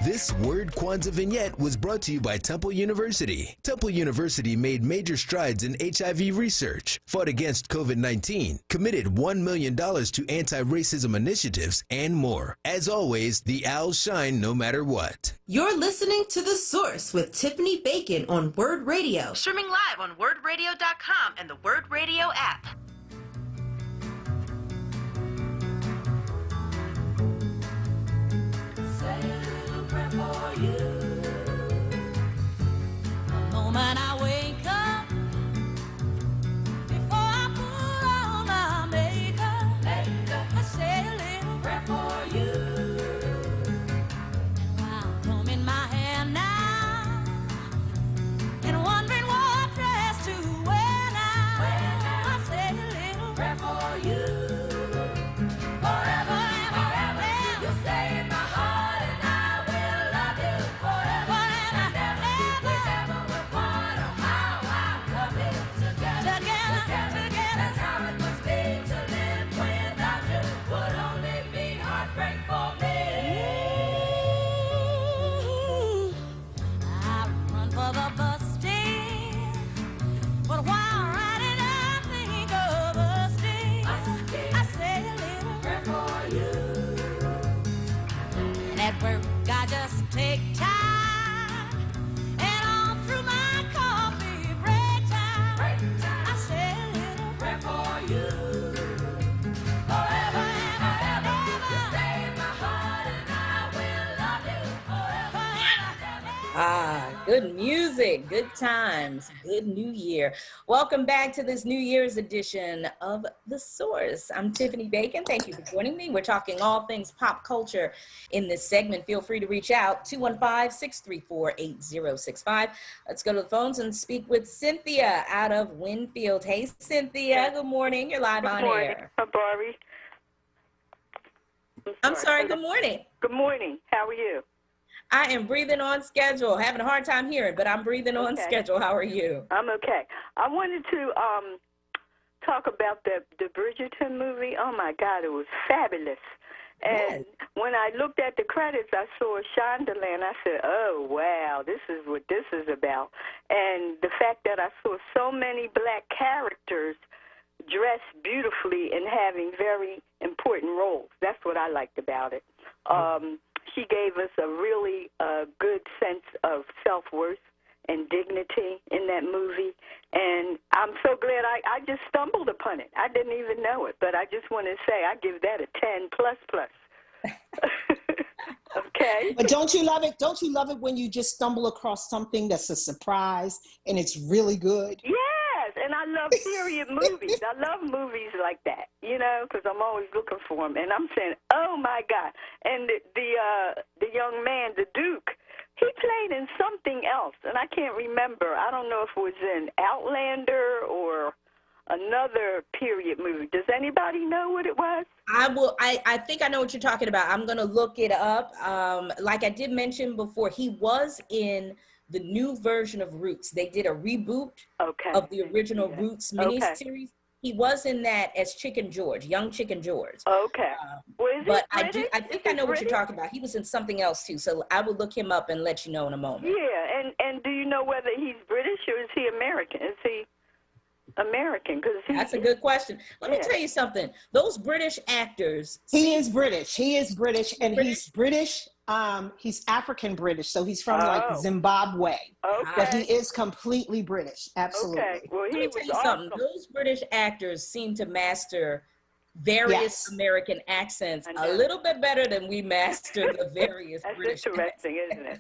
This Word Kwanzaa vignette was brought to you by Temple University. Temple University made major strides in HIV research, fought against COVID-19, committed $1 million to anti-racism initiatives, and more. As always, the owls shine no matter what. You're listening to The Source with Tiffany Bacon on WURD Radio. Streaming live on wordradio.com and the WURD Radio app. For you. The moment I wake up, before I put on my makeup, I say a little prayer for you. And while I'm combing my hair now, and wondering what dress to wear now, I say a Good music, good times, good new year. Welcome back to this New Year's edition of The Source. I'm Tiffany Bacon. Thank you for joining me. We're talking all things pop culture in this segment. Feel free to reach out, 215-634-8065. Let's go to the phones and speak with Cynthia out of Winfield. Hey, Cynthia, good morning. You're live on air. Barbie. I'm sorry, good morning. Good morning. How are you? I am breathing on schedule. Having a hard time hearing, but I'm breathing on schedule. How are you? I'm okay. I wanted to talk about the Bridgerton movie. Oh my God, it was fabulous. And when I looked at the credits, I saw Shondaland. I said, "Oh wow, this is what this is about." And the fact that I saw so many black characters dressed beautifully and having very important roles. That's what I liked about it. She gave us a really good sense of self-worth and dignity in that movie. And I'm so glad I just stumbled upon it. I didn't even know it, but I just want to say I give that a 10 plus. Okay. But don't you love it? Don't you love it when you just stumble across something that's a surprise and it's really good? Yes, and I love period movies. I love movies like that, you know, because I'm always looking for them. And I'm saying, oh my God! And the young man, the Duke, he played in something else, and I can't remember. I don't know if it was in Outlander or another period movie. Does anybody know what it was? I think I know what you're talking about. I'm going to look it up. Like I did mention before, he was in the new version of Roots. They did a reboot of the original Roots miniseries. He was in that as Chicken George, young Chicken George. Okay. But I think I know what you're talking about. He was in something else too. So I will look him up and let you know in a moment. Yeah, and do you know whether he's British or is he American? Is he American? That's a good question. Let me tell you something. Those British actors. He is British. He is British, and he's British. He's African British, so he's from like Zimbabwe. Okay. But he is completely British. Absolutely. Okay. Well, let me tell you something. Those British actors seem to master various American accents a little bit better than we master the various British interesting, isn't it?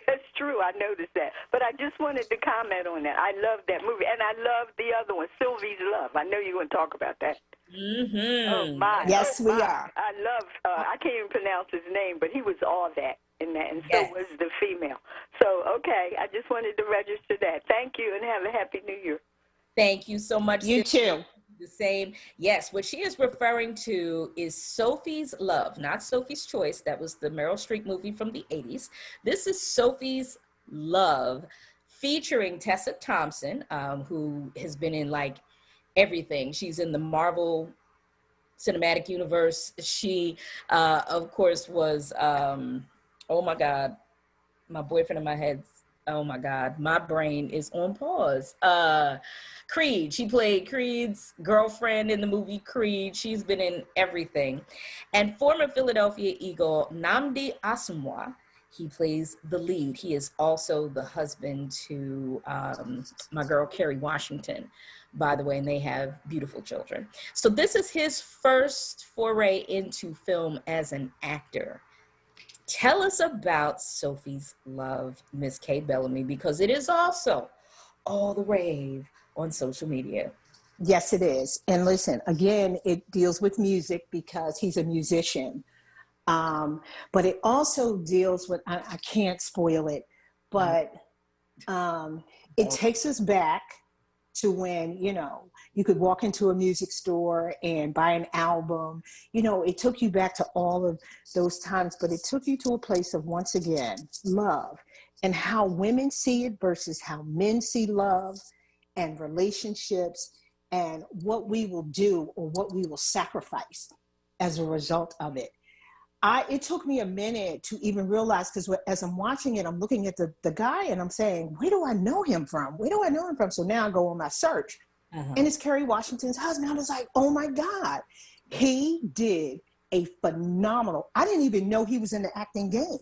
That's true. I noticed that. But I just wanted to comment on that. I love that movie. And I love the other one, Sylvie's Love. I know you're going to talk about that. Mm-hmm. Oh, my. Yes, we are. I love, I can't even pronounce his name, but he was all that in that. And so was the female. So, okay. I just wanted to register that. Thank you and have a Happy New Year. Thank you so much. You too. The same. Yes, what she is referring to is Sophie's Love, not Sophie's Choice. That was the Meryl Streep movie from the 80s. This is Sophie's Love, featuring Tessa Thompson, who has been in like everything. She's in the Marvel Cinematic Universe. She, of course, was, oh my God, my boyfriend in my head. Oh my God, my brain is on pause. Creed, she played Creed's girlfriend in the movie Creed. She's been in everything. And former Philadelphia Eagle Nnamdi Asomugha, he plays the lead. He is also the husband to my girl Kerry Washington, by the way, and they have beautiful children. So this is his first foray into film as an actor. Tell us about Sophie's Love, Miss Kay Bellamy, because it is also all the rave on social media. Yes, it is. And listen, again, it deals with music because he's a musician. But it also deals with, I can't spoil it, but it takes us back to when, you know, you could walk into a music store and buy an album. You know, it took you back to all of those times, but it took you to a place of, once again, love and how women see it versus how men see love and relationships and what we will do or what we will sacrifice as a result of it. It took me a minute to even realize, because as I'm watching it, I'm looking at the guy and I'm saying, where do I know him from? Where do I know him from? So now I go on my search and it's Kerry Washington's husband. I was like, oh my God, he did a phenomenal, I didn't even know he was in the acting game,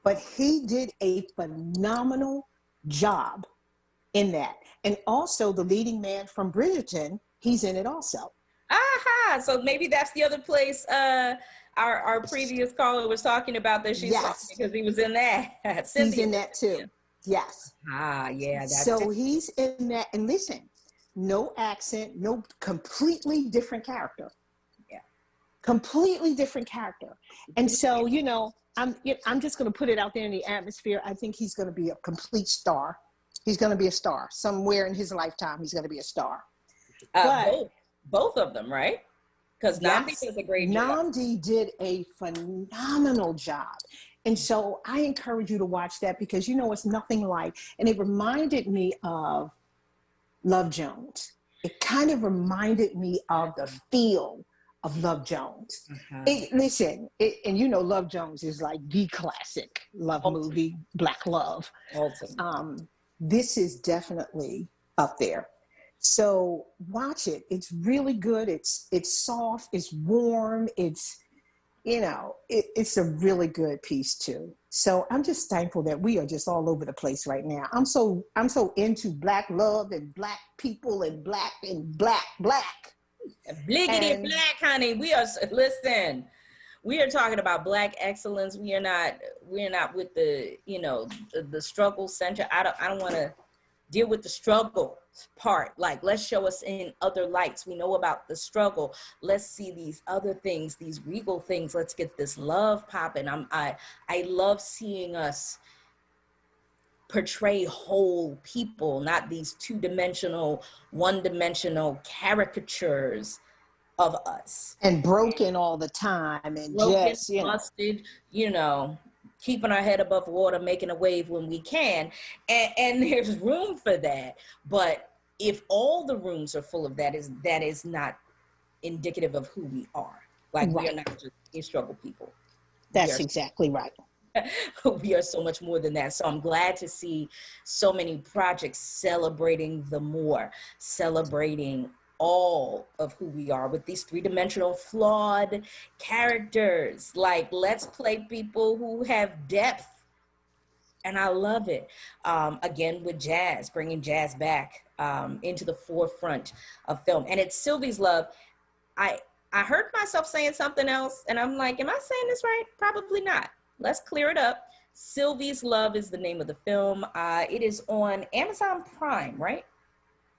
but he did a phenomenal job in that. And also the leading man from Bridgerton, he's in it also. Aha, so maybe that's the other place our previous caller was talking about that she's talking, because he was in that. He's in that too. Yes. Yeah. That's So he's in that, and listen, no accent, no, completely different character. Yeah. Completely different character. And so, I'm just going to put it out there in the atmosphere. I think he's going to be a complete star. He's going to be a star somewhere in his lifetime. He's going to be a star. Both of them, right? Because Namdi does a great job. Namdi did a phenomenal job. And so I encourage you to watch that because, it's nothing like, and it reminded me of Love Jones. It kind of reminded me of the feel of Love Jones. Love Jones is like the classic love movie, Black Love. This is definitely up there. So watch it. It's really good. It's soft. It's warm. It's a really good piece too. So I'm just thankful that we are just all over the place right now. I'm so into Black love and Black people and Black. Bliggity Black, honey. We are talking about Black excellence. We're not with the the struggle center. I don't want to deal with the struggle part. Like, let's show us in other lights. We know about the struggle. Let's see these other things, these regal things. Let's get this love popping. I love seeing us portray whole people, not these two-dimensional, one-dimensional caricatures of us. And broken all the time and busted, keeping our head above water, making a wave when we can. And there's room for that. But if all the rooms are full of that is not indicative of who we are. Like, we are not just a struggle people. That's exactly right. We are so much more than that. So I'm glad to see so many projects celebrating celebrating all of who we are with these three-dimensional flawed characters. Like, let's play people who have depth. And I love it. Again, with jazz, bringing jazz back into the forefront of film. And it's Sylvie's Love. I heard myself saying something else, and I'm like, am I saying this right? Probably not. Let's clear it up. Sylvie's Love is the name of the film. It is on Amazon Prime, right?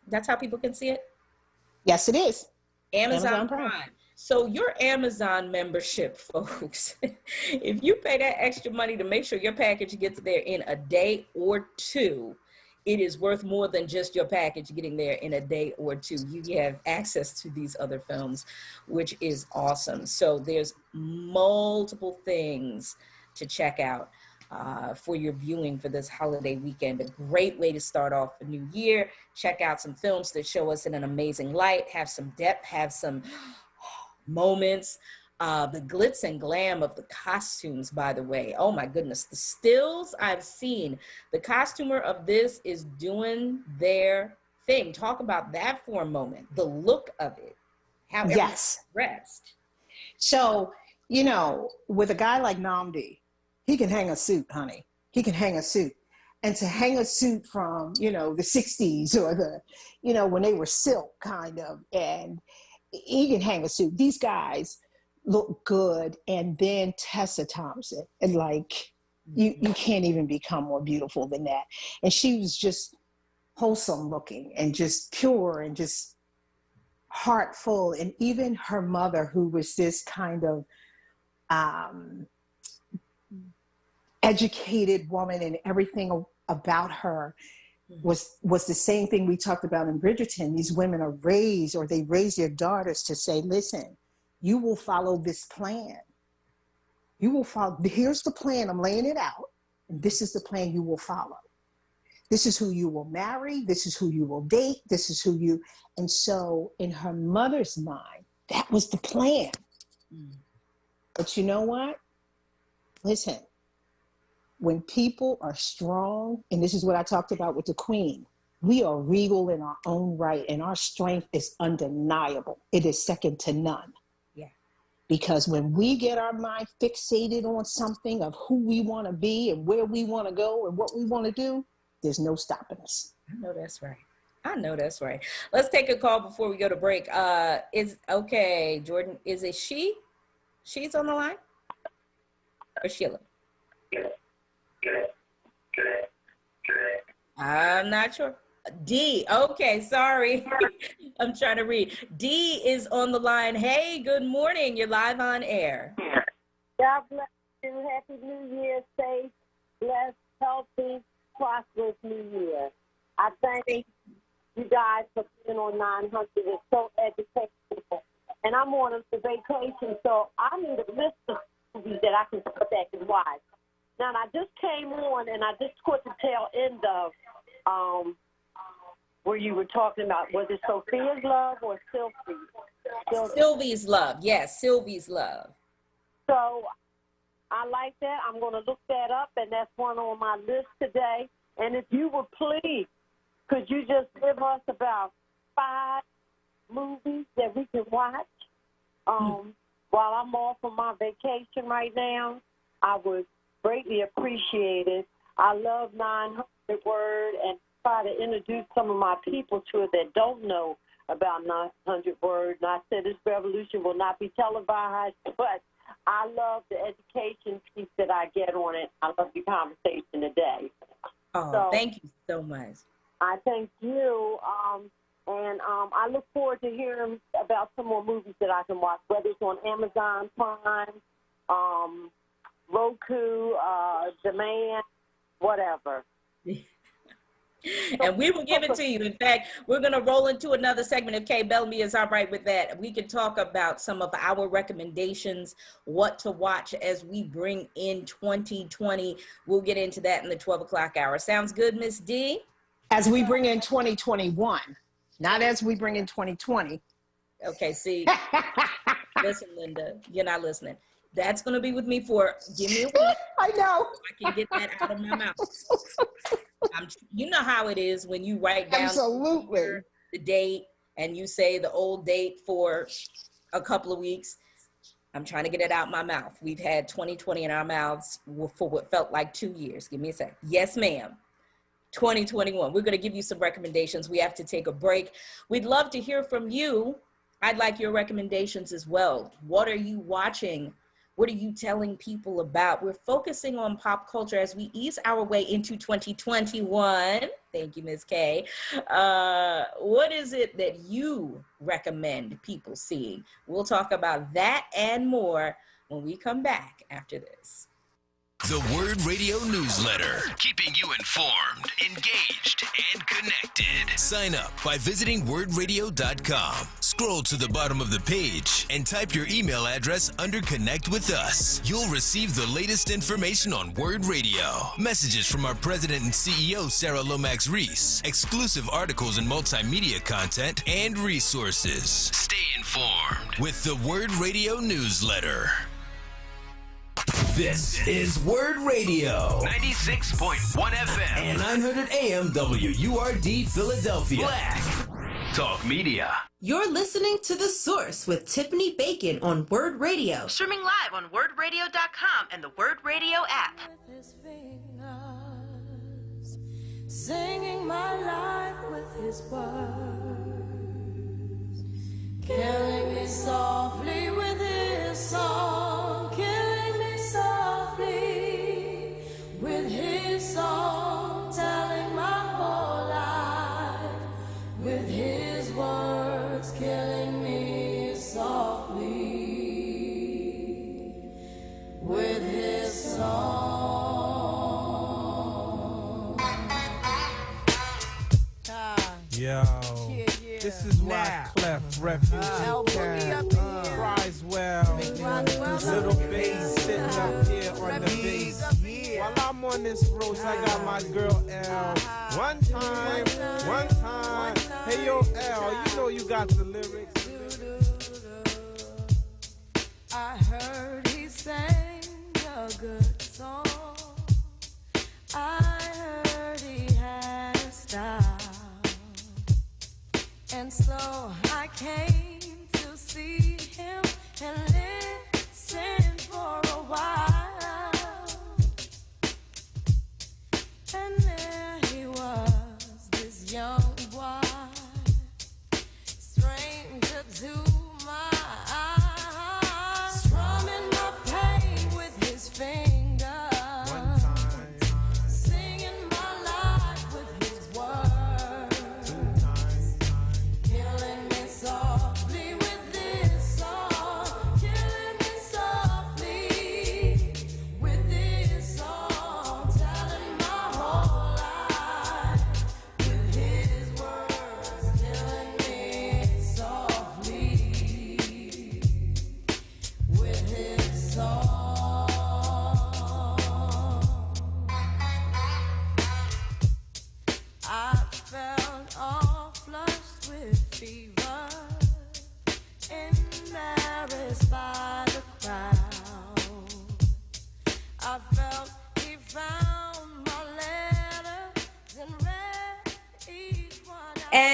That's how people can see it? Yes, it is. Amazon Prime. So your Amazon membership, folks, if you pay that extra money to make sure your package gets there in a day or two, it is worth more than just your package getting there in a day or two. You have access to these other films, which is awesome. So there's multiple things to check out for your viewing for this holiday weekend. A great way to start off the new year. Check out some films that show us in an amazing light, have some depth, have some moments. The glitz and glam of the costumes, by the way. Oh my goodness. The stills I've seen. The costumer of this is doing their thing. Talk about that for a moment. The look of it. How everyone's dressed. So, with a guy like Namdi, he can hang a suit, honey. He can hang a suit. And to hang a suit from, the 60s or when they were silk kind of, and he can hang a suit. These guys look good. And then Tessa Thompson, and like, you can't even become more beautiful than that. And she was just wholesome looking and just pure and just heartful. And even her mother, who was this kind of educated woman, and everything about her was the same thing we talked about in Bridgerton. These women are raised, or they raise their daughters to say, listen, you will follow this plan. You will follow, here's the plan, I'm laying it out, and this is the plan you will follow. This is who you will marry, this is who you will date, this is who you, and so in her mother's mind, that was the plan. But you know what? Listen, when people are strong, and this is what I talked about with the Queen, we are regal in our own right, and our strength is undeniable. It is second to none. Yeah. Because when we get our mind fixated on something of who we want to be and where we want to go and what we want to do, there's no stopping us. I know that's right. Let's take a call before we go to break. Jordan, is it she? She's on the line? Or Sheila? I'm not sure. D. Okay, sorry. I'm trying to read. D is on the line. Hey, good morning. You're live on air. God bless you. Happy New Year. Safe, blessed, healthy, prosperous New Year. I thank you guys for being on 900. It's so educational. And I'm on a vacation, so I need a list of movies that I can sit back and watch. Now, I just came on, and I just caught the tail end of where you were talking about, was it Sophia's Love or Sylvie's? Sylvie's Love. Yes, Sylvie's Love. So I like that. I'm going to look that up, and that's one on my list today. And if you would please, could you just give us about 5 movies that we can watch while I'm off on my vacation right now? I would greatly appreciate it. I love 900 WURD and try to introduce some of my people to it that don't know about 900 WURD. And I said this revolution will not be televised, but I love the education piece that I get on it. I love your conversation today. Oh, so, thank you so much. I thank you. And I look forward to hearing about some more movies that I can watch, whether it's on Amazon Prime, Roku, Demand, whatever. And we will give it to you. In fact, we're going to roll into another segment. If Kay Bellamy is all right with that, we can talk about some of our recommendations, what to watch as we bring in 2020. We'll get into that in the 12 o'clock hour. Sounds good, Miss D? As we bring in 2021, not as we bring in 2020. Okay, see, listen, Linda, you're not listening. That's going to be with me for, give me a week. I know. So I can get that out of my mouth. You know how it is when you write down absolutely the date and you say the old date for a couple of weeks. I'm trying to get it out my mouth. We've had 2020 in our mouths for what felt like 2 years. Give me a sec. Yes, ma'am. 2021. We're going to give you some recommendations. We have to take a break. We'd love to hear from you. I'd like your recommendations as well. What are you watching? What are you telling people about? We're focusing on pop culture as we ease our way into 2021. Thank you, Ms. K. What is it that you recommend people seeing? We'll talk about that and more when we come back after this. The WURD Radio Newsletter, keeping you informed, engaged, and connected. Sign up by visiting WURDradio.com. Scroll to the bottom of the page and type your email address under Connect with Us. You'll receive the latest information on WURD Radio, messages from our president and CEO, Sarah Lomax Reese, exclusive articles and multimedia content, and resources. Stay informed with the WURD Radio Newsletter. This is WURD Radio, 96.1 FM and 900 AM WURD Philadelphia. Black Talk Media. You're listening to The Source with Tiffany Bacon on WURD Radio. Streaming live on WURDradio.com and the WURD Radio app. Singing my life with his words, killing me softly with his song, killing me softly with his song, telling my whole life with his words, killing me softly with his song. Yo, this is why Clef Refugee cries well. Little bass sitting up here on the bass. While I'm on this road, I got my girl L. One time. Hey yo L, you know you got the lyrics. I heard he sang a good song. I heard he had a style. And so I came to see him and listen for a while. And there he was, this young boy, stranger to my eyes, strumming my pain with his fingers, singing my life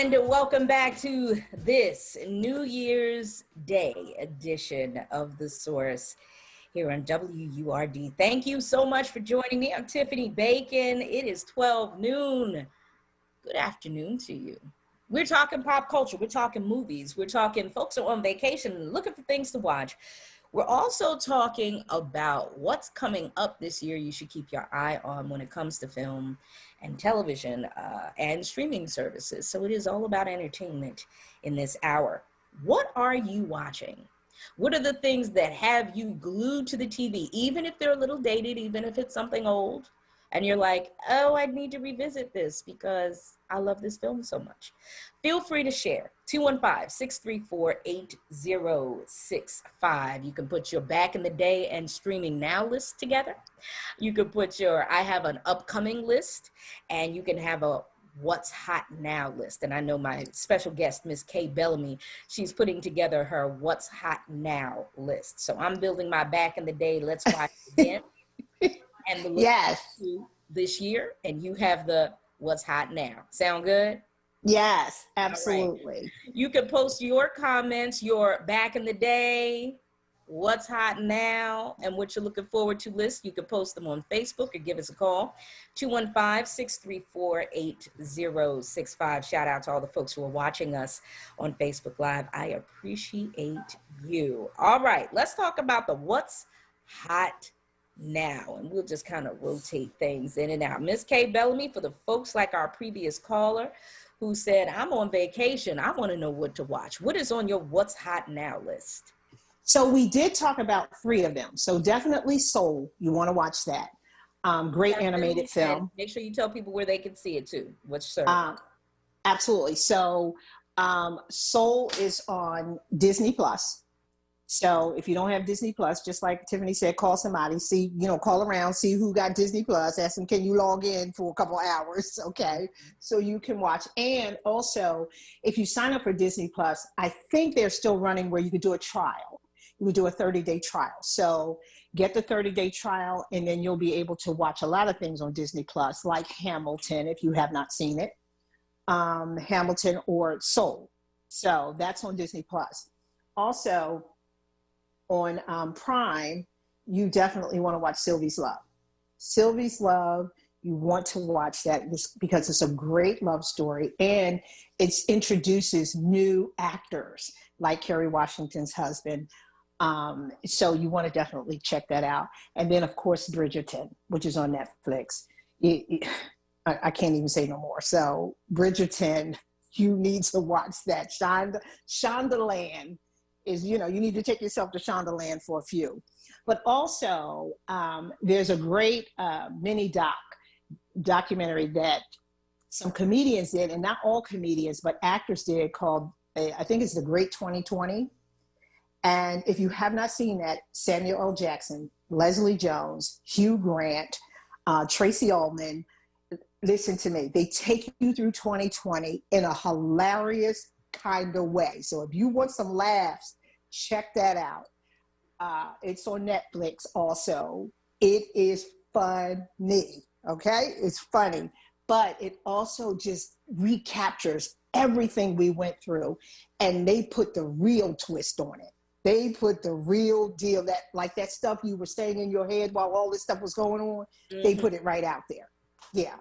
And welcome back to this New Year's Day edition of The Source here on WURD. Thank you so much for joining me. I'm Tiffany Bacon. It is 12 noon. Good afternoon to you. We're talking pop culture. We're talking movies. We're talking folks are on vacation looking for things to watch. We're also talking about what's coming up this year you should keep your eye on when it comes to film and television and streaming services. So it is all about entertainment in this hour. What are you watching? What are the things that have you glued to the TV, even if they're a little dated, even if it's something old, and you're like, oh, I need to revisit this because I love this film so much? Feel free to share. 215-634-8065. You can put your back in the day and streaming now list together. You can put your I have an upcoming list, and you can have a what's hot now list. And I know my special guest, Miss Kay Bellamy, she's putting together her what's hot now list. So I'm building my back in the day, let's watch again. And the list to this year, and you have the what's hot now. Sound good? Yes, absolutely. Right. You can post your comments, your back in the day, what's hot now, and what you're looking forward to list. You can post them on Facebook or give us a call, 215-634-8065. Shout out to all the folks who are watching us on Facebook Live. I appreciate you. All right, let's talk about the what's hot now, and we'll just kind of rotate things in and out. Miss Kay Bellamy, for the folks like our previous caller who said, I'm on vacation, I want to know what to watch. What is on your what's hot now list? So we did talk about 3 of them. So definitely Soul, you want to watch that. Great animated film. Make sure you tell people where they can see it too. What's serving? Absolutely. So Soul is on Disney Plus. So if you don't have Disney Plus, just like Tiffany said, call somebody, see, call around, see who got Disney Plus, ask them, can you log in for a couple hours? Okay. So you can watch. And also, if you sign up for Disney Plus, I think they're still running where you could do a trial. You would do a 30-day trial. So get the 30-day trial, and then you'll be able to watch a lot of things on Disney Plus, like Hamilton, if you have not seen it, Hamilton or Soul. So that's on Disney Plus. Also, on Prime, you definitely want to watch Sylvie's Love. Sylvie's Love, you want to watch that because it's a great love story, and it introduces new actors like Kerry Washington's husband. So you want to definitely check that out. And then, of course, Bridgerton, which is on Netflix. I can't even say no more. So Bridgerton, you need to watch that. Shondaland is, you need to take yourself to Shondaland for a few. But also, there's a great mini documentary that some comedians did, and not all comedians, but actors did, called, I think it's The Great 2020. And if you have not seen that, Samuel L. Jackson, Leslie Jones, Hugh Grant, Tracy Ullman, listen to me, they take you through 2020 in a hilarious kind of way. So if you want some laughs, check that out. It's on Netflix also. It is funny, okay? It's funny, but it also just recaptures everything we went through, and they put the real twist on it. They put the real deal, that like that stuff you were saying in your head while all this stuff was going on, they put it right out there. Yeah.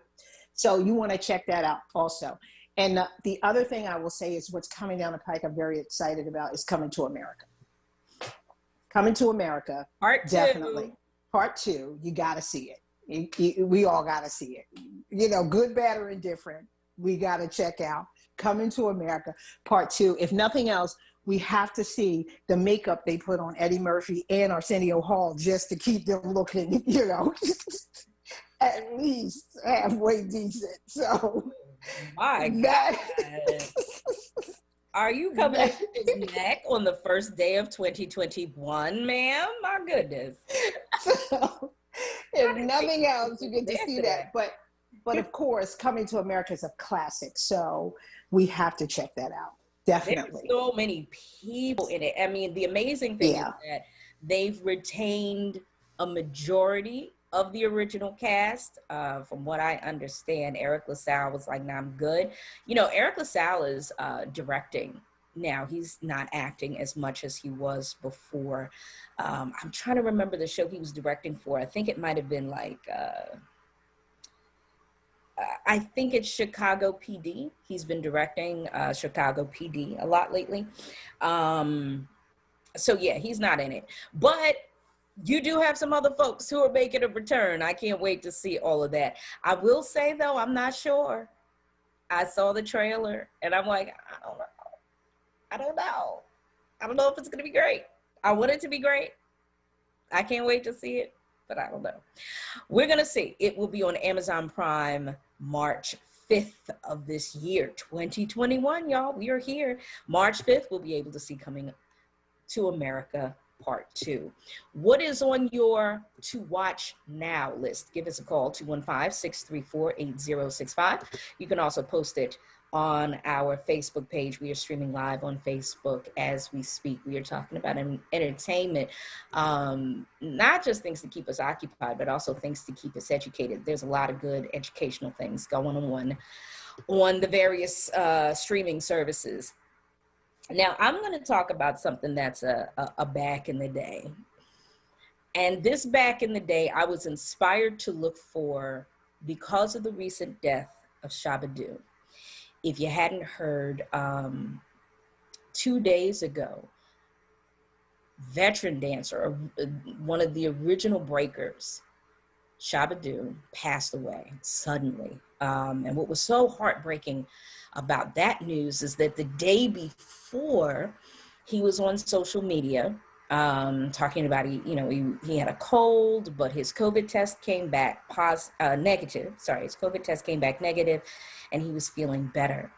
So you want to check that out also. And the other thing I will say is what's coming down the pike I'm very excited about is Coming to America. Coming to America. Part 2. Definitely. Part 2. You got to see it. We all got to see it. Good, bad, or indifferent. We got to check out Coming to America Part 2. If nothing else, we have to see the makeup they put on Eddie Murphy and Arsenio Hall just to keep them looking, at least halfway decent. So my God. Are you coming to his neck on the first day of 2021, ma'am? My goodness. So, if nothing else, you get to see that. But of course, Coming to America is a classic, so we have to check that out. Definitely. There's so many people in it. I mean, the amazing thing is that they've retained a majority of the original cast. From what I understand, Eric LaSalle was like, nah, I'm good. You know, Eric LaSalle is directing now. He's not acting as much as he was before. I'm trying to remember the show he was directing for. I think it might have been like, I think it's Chicago PD. He's been directing Chicago PD a lot lately. So yeah, he's not in it. But you do have some other folks who are making a return. I can't wait to see all of that. I will say, though, I'm not sure. I saw the trailer, and I'm like, I don't know. I don't know if it's going to be great. I want it to be great. I can't wait to see it, but I don't know. We're going to see. It will be on Amazon Prime March 5th of this year, 2021, y'all. We are here. March 5th, we'll be able to see Coming to America Part 2. What is on your to watch now list? Give us a call, 215-634-8065. You can also post it on our Facebook page. We are streaming live on Facebook as we speak. We are talking about entertainment, not just things to keep us occupied, but also things to keep us educated. There's a lot of good educational things going on the various streaming services. Now, I'm going to talk about something that's a back in the day. And this back in the day, I was inspired to look for because of the recent death of Shabba-Do. If you hadn't heard, 2 days ago, veteran dancer, one of the original breakers, Shabba-Do, passed away suddenly. And what was so heartbreaking about that news is that the day before, he was on social media talking about, he had a cold, but his COVID test came back negative. Sorry, his COVID test came back negative, and he was feeling better.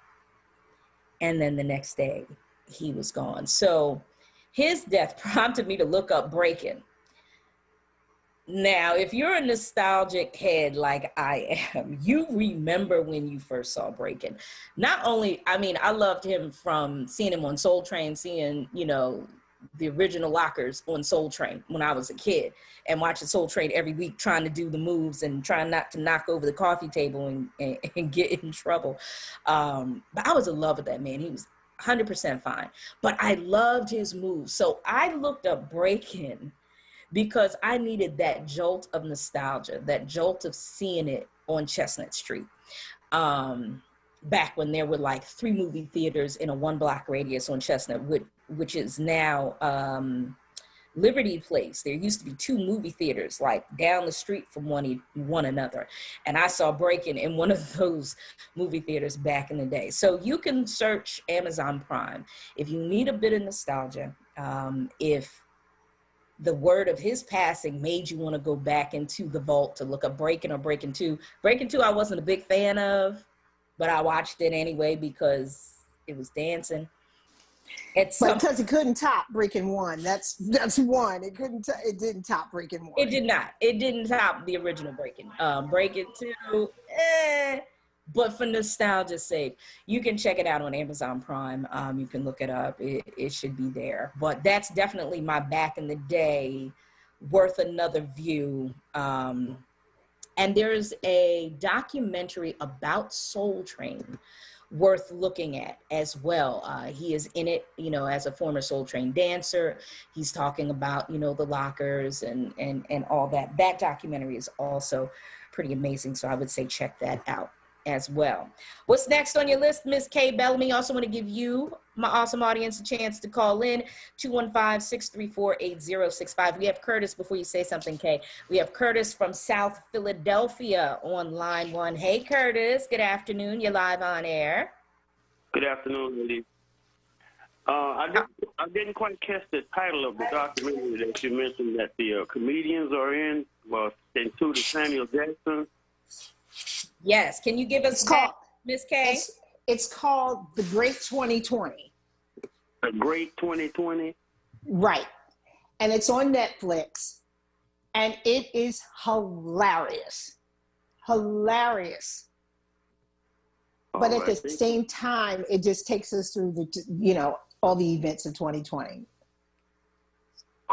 And then the next day, he was gone. So his death prompted me to look up Breakin'. Now, if you're a nostalgic head like I am, you remember when you first saw Breakin'. Not only, I loved him from seeing him on Soul Train, seeing, the original lockers on Soul Train when I was a kid, and watching Soul Train every week, trying to do the moves and trying not to knock over the coffee table and get in trouble. But I was in love with that man. He was 100% fine. But I loved his moves. So I looked up Breakin' because I needed that jolt of nostalgia, that jolt of seeing it on Chestnut Street. Back when there were like 3 movie theaters in a 1-block radius on Chestnut, which is now Liberty Place. There used to be 2 movie theaters like down the street from one another. And I saw Breakin' in one of those movie theaters back in the day. So you can search Amazon Prime if you need a bit of nostalgia. If the word of his passing made you want to go back into the vault to look up Breakin' or Breakin' 2. Breakin' 2 I wasn't a big fan of, but I watched it anyway because it was dancing. Because it couldn't top Breakin' 1. That's one. It didn't top Breakin' 1. It did not. It didn't top the original Breakin'. Breakin' 2, but for nostalgia's sake, you can check it out on Amazon Prime. You can look it up. It should be there. But that's definitely my back in the day, worth another view. And there's a documentary about Soul Train worth looking at as well. He is in it, as a former Soul Train dancer. He's talking about, the lockers and all that. That documentary is also pretty amazing. So I would say check that out as well. What's next on your list, Ms. Kay Bellamy? Also want to give you, my awesome audience, a chance to call in, 215-634-8065. We have Curtis, before you say something, Kay. We have Curtis from South Philadelphia on line 1. Hey, Curtis, good afternoon. You're live on air. Good afternoon, lady. I didn't quite catch the title of the documentary that you mentioned that the comedians are in, including Samuel Jackson. Yes. Can you give us Ms. K? It's called The Great 2020. The Great 2020? Right. And it's on Netflix. And it is hilarious. Hilarious. But at the same time, it just takes us through all the events of 2020.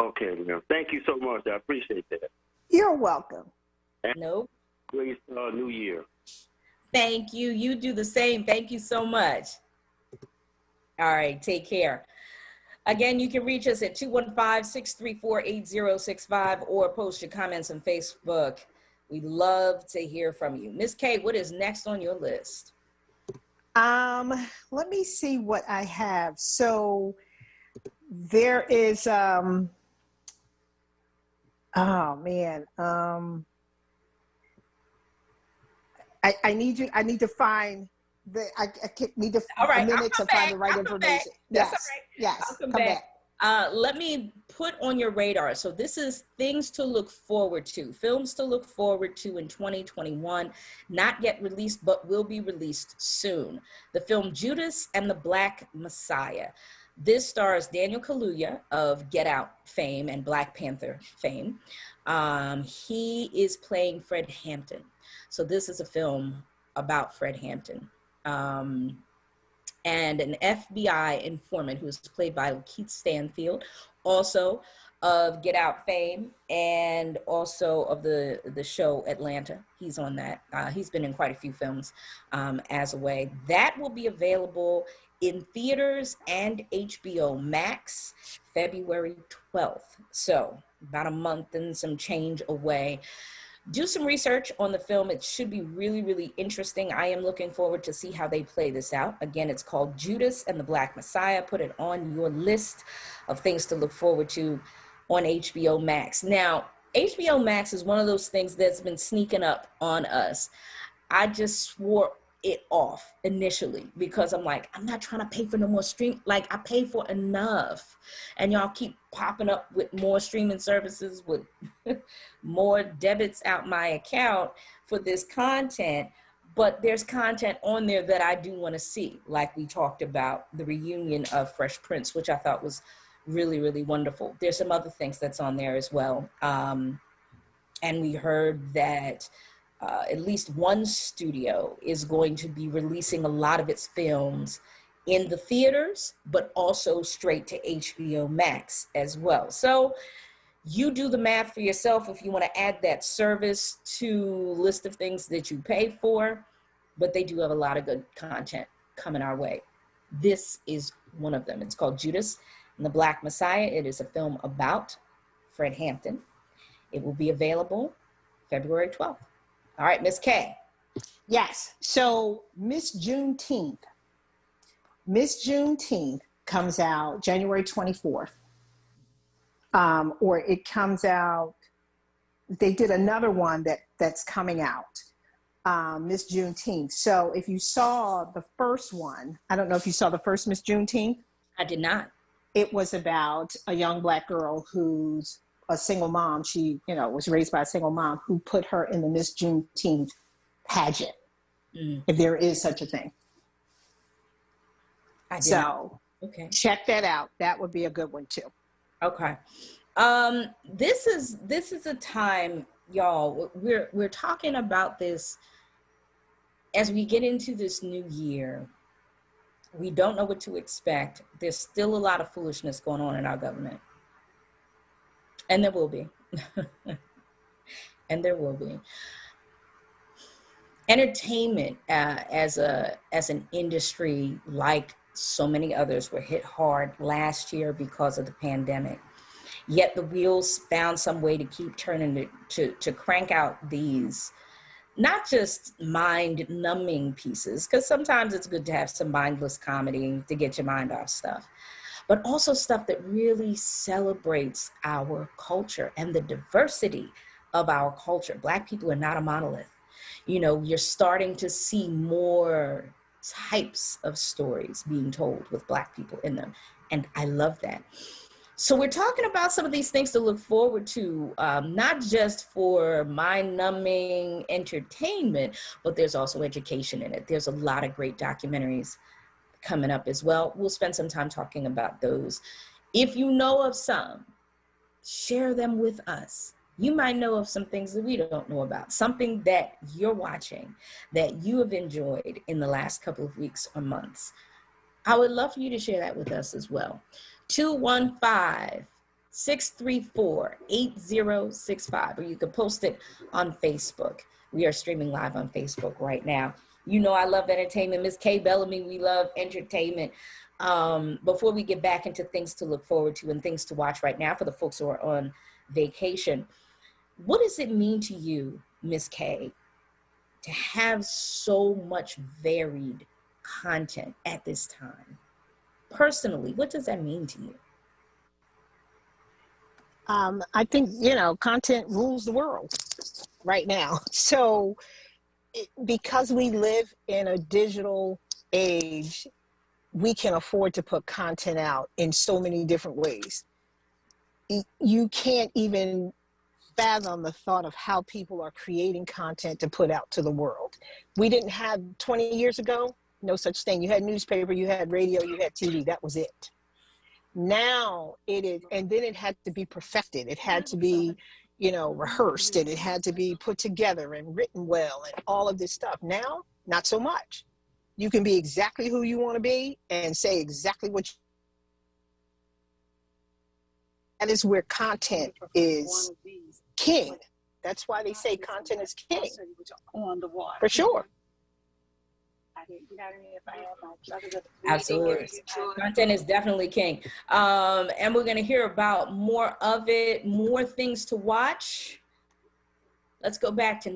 Okay, ma'am. Thank you so much. I appreciate that. You're welcome. Nope. Great New Year. Thank you. You do the same. Thank you so much. All right, take care. Again, you can reach us at 215-634-8065 or post your comments on Facebook. We love to hear from you. Miss K, what is next on your list? Let me see what I have. So there is oh man. I need to find I need to a minute to find the right information. That's Yes. all right. Yes. I'll come back. Let me put on your radar. So this is things to look forward to, films to look forward to in 2021, not yet released, but will be released soon. The film Judas and the Black Messiah. This stars Daniel Kaluuya of Get Out fame and Black Panther fame. He is playing Fred Hampton. So this is a film about Fred Hampton. And an FBI informant who is played by Keith Stanfield, also of Get Out fame and also of the show Atlanta. He's on that. He's been in quite a few films as a way. That will be available in theaters and HBO Max February 12th. So about a month and some change away. Do some research on the film. It should be really, really interesting. I am looking forward to see how they play this out. Again, it's called Judas and the Black Messiah. Put it on your list of things to look forward to on HBO Max. Now, HBO Max is one of those things that's been sneaking up on us. I just swore it off initially because I'm like, I'm not trying to pay for no more stream. Like, I pay for enough, and y'all keep popping up with more streaming services with more debits out my account for this content. But there's content on there that I do want to see, like we talked about the reunion of Fresh Prince, which I thought was really, really wonderful. There's some other things that's on there as well. And we heard that at least one studio is going to be releasing a lot of its films in the theaters, but also straight to HBO Max as well. So you do the math for yourself if you want to add that service to list of things that you pay for, but they do have a lot of good content coming our way. This is one of them. It's called Judas and the Black Messiah. It is a film about Fred Hampton. It will be available February 12th. All right, Miss K. Yes. So Miss Juneteenth comes out January 24th. Or it comes out, they did another one that's coming out, Miss Juneteenth. So if you saw the first one, I don't know if you saw the first Miss Juneteenth. I did not. It was about a young Black girl who's a single mom. She, was raised by a single mom who put her in the Miss Juneteenth pageant, if there is such a thing. Okay. Check that out. That would be a good one too. Okay. This is a time, y'all, we're talking about this as we get into this new year. We don't know what to expect. There's still a lot of foolishness going on in our government. And there will be. And there will be. Entertainment as an industry, like so many others, were hit hard last year because of the pandemic. Yet the wheels found some way to keep turning to crank out these, not just mind-numbing pieces, because sometimes it's good to have some mindless comedy to get your mind off stuff, but also stuff that really celebrates our culture and the diversity of our culture. Black people are not a monolith. You're starting to see more types of stories being told with Black people in them. And I love that. So we're talking about some of these things to look forward to, not just for mind-numbing entertainment, but there's also education in it. There's a lot of great documentaries coming up as well. We'll spend some time talking about those. If you know of some, share them with us. You might know of some things that we don't know about, something that you're watching that you have enjoyed in the last couple of weeks or months. I would love for you to share that with us as well. 634-8065, or you can post it on Facebook. We are streaming live on Facebook right now. You know I love entertainment. Miss Kay Bellamy, we love entertainment. Before we get back into things to look forward to and things to watch right now for the folks who are on vacation, what does it mean to you, Miss Kay, to have so much varied content at this time? Personally, what does that mean to you? I think, content rules the world right now. So because we live in a digital age, we can afford to put content out in so many different ways. You can't even fathom the thought of how people are creating content to put out to the world. We didn't have 20 years ago, no such thing. You had newspaper, you had radio, you had TV, that was it. Now it is, and then it had to be perfected. It had to be, rehearsed, and it had to be put together and written well and all of this stuff. Now, not so much. You can be exactly who you want to be and say exactly what that is where content is king. That's why they say content is king. For sure. Absolutely. Content is definitely king. And we're going to hear about more of it, more things to watch. Let's go back to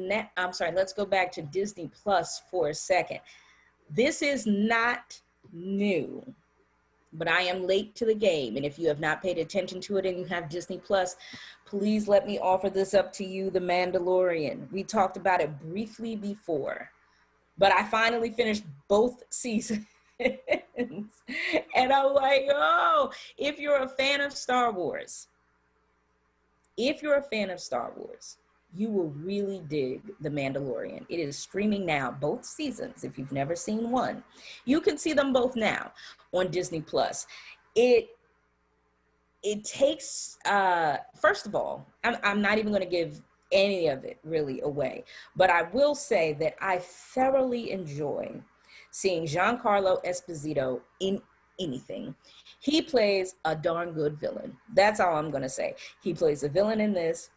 let's go back to Disney Plus for a second. This is not new, but I am late to the game. And if you have not paid attention to it and you have Disney Plus, please let me offer this up to you, The Mandalorian. We talked about it briefly before, but I finally finished both seasons. And I'm like, oh, if you're a fan of Star Wars, you will really dig The Mandalorian. It is streaming now, both seasons. If you've never seen one, you can see them both now on Disney Plus. It takes, first of all, I'm not even going to give any of it really away, but I will say that I thoroughly enjoy seeing Giancarlo Esposito in anything. He plays a darn good villain. That's all I'm going to say. He plays a villain in this.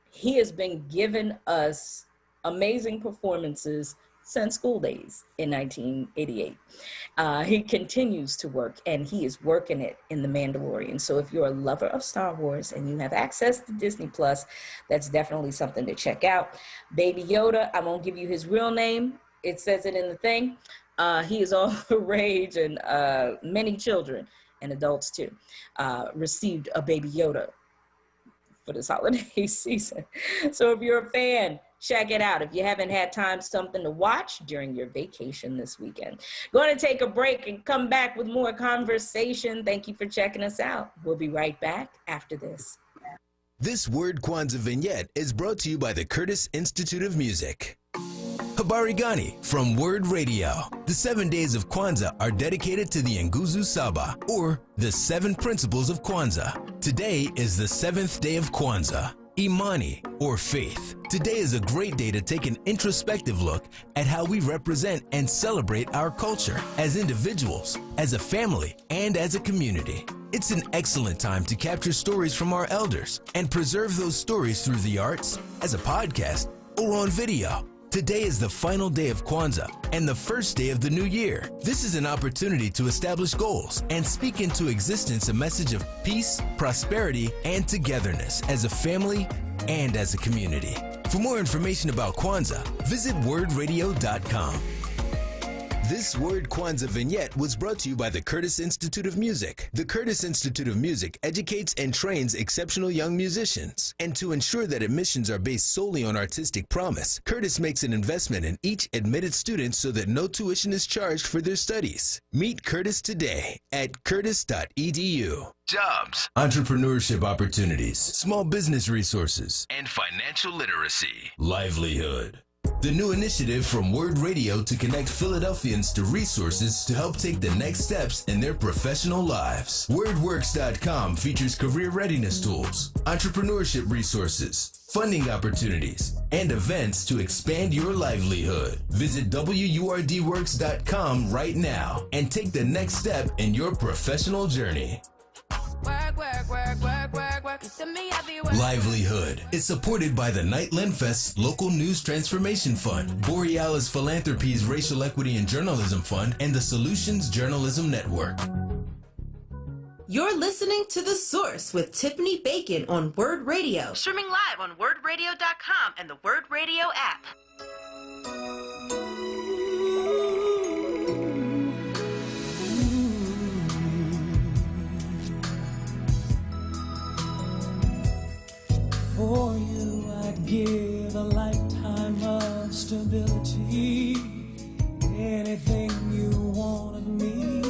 He has been giving us amazing performances since School Days in 1988. He continues to work, and he is working it in The Mandalorian. So if you're a lover of Star Wars and you have access to Disney Plus, that's definitely something to check out. Baby Yoda, I won't give you his real name. It says it in the thing. He is all the rage, and many children and adults too received a Baby Yoda for this holiday season. So if you're a fan, check it out. If you haven't had time, something to watch during your vacation this weekend. Going to take a break and come back with more conversation. Thank you for checking us out. We'll be right back after this. This Word Kwanzaa vignette is brought to you by the Curtis Institute of Music. Habari Gani from WURD Radio. The 7 days of Kwanzaa are dedicated to the Nguzo Saba, or the 7 principles of Kwanzaa. Today is the 7th day of Kwanzaa, Imani, or faith. Today is a great day to take an introspective look at how we represent and celebrate our culture as individuals, as a family, and as a community. It's an excellent time to capture stories from our elders and preserve those stories through the arts, as a podcast, or on video. Today is the final day of Kwanzaa and the first day of the new year. This is an opportunity to establish goals and speak into existence a message of peace, prosperity, and togetherness as a family and as a community. For more information about Kwanzaa, visit wordradio.com. This Word Kwanzaa vignette was brought to you by the Curtis Institute of Music. The Curtis Institute of Music educates and trains exceptional young musicians. And to ensure that admissions are based solely on artistic promise, Curtis makes an investment in each admitted student so that no tuition is charged for their studies. Meet Curtis today at curtis.edu. Jobs, entrepreneurship opportunities, small business resources, and financial literacy. Livelihood. The new initiative from WURD Radio to connect Philadelphians to resources to help take the next steps in their professional lives. WordWorks.com features career readiness tools, entrepreneurship resources, funding opportunities, and events to expand your livelihood. Visit WURDworks.com right now and take the next step in your professional journey. Work, work, work. Livelihood is supported by the Nightland Fest's Local News Transformation Fund, Borealis Philanthropies Racial Equity and Journalism Fund, and the Solutions Journalism Network. You're listening to The Source with Tiffany Bacon on WURD Radio. Streaming live on WURDradio.com and the WURD Radio app. For you, I'd give a lifetime of stability. Anything you want of me.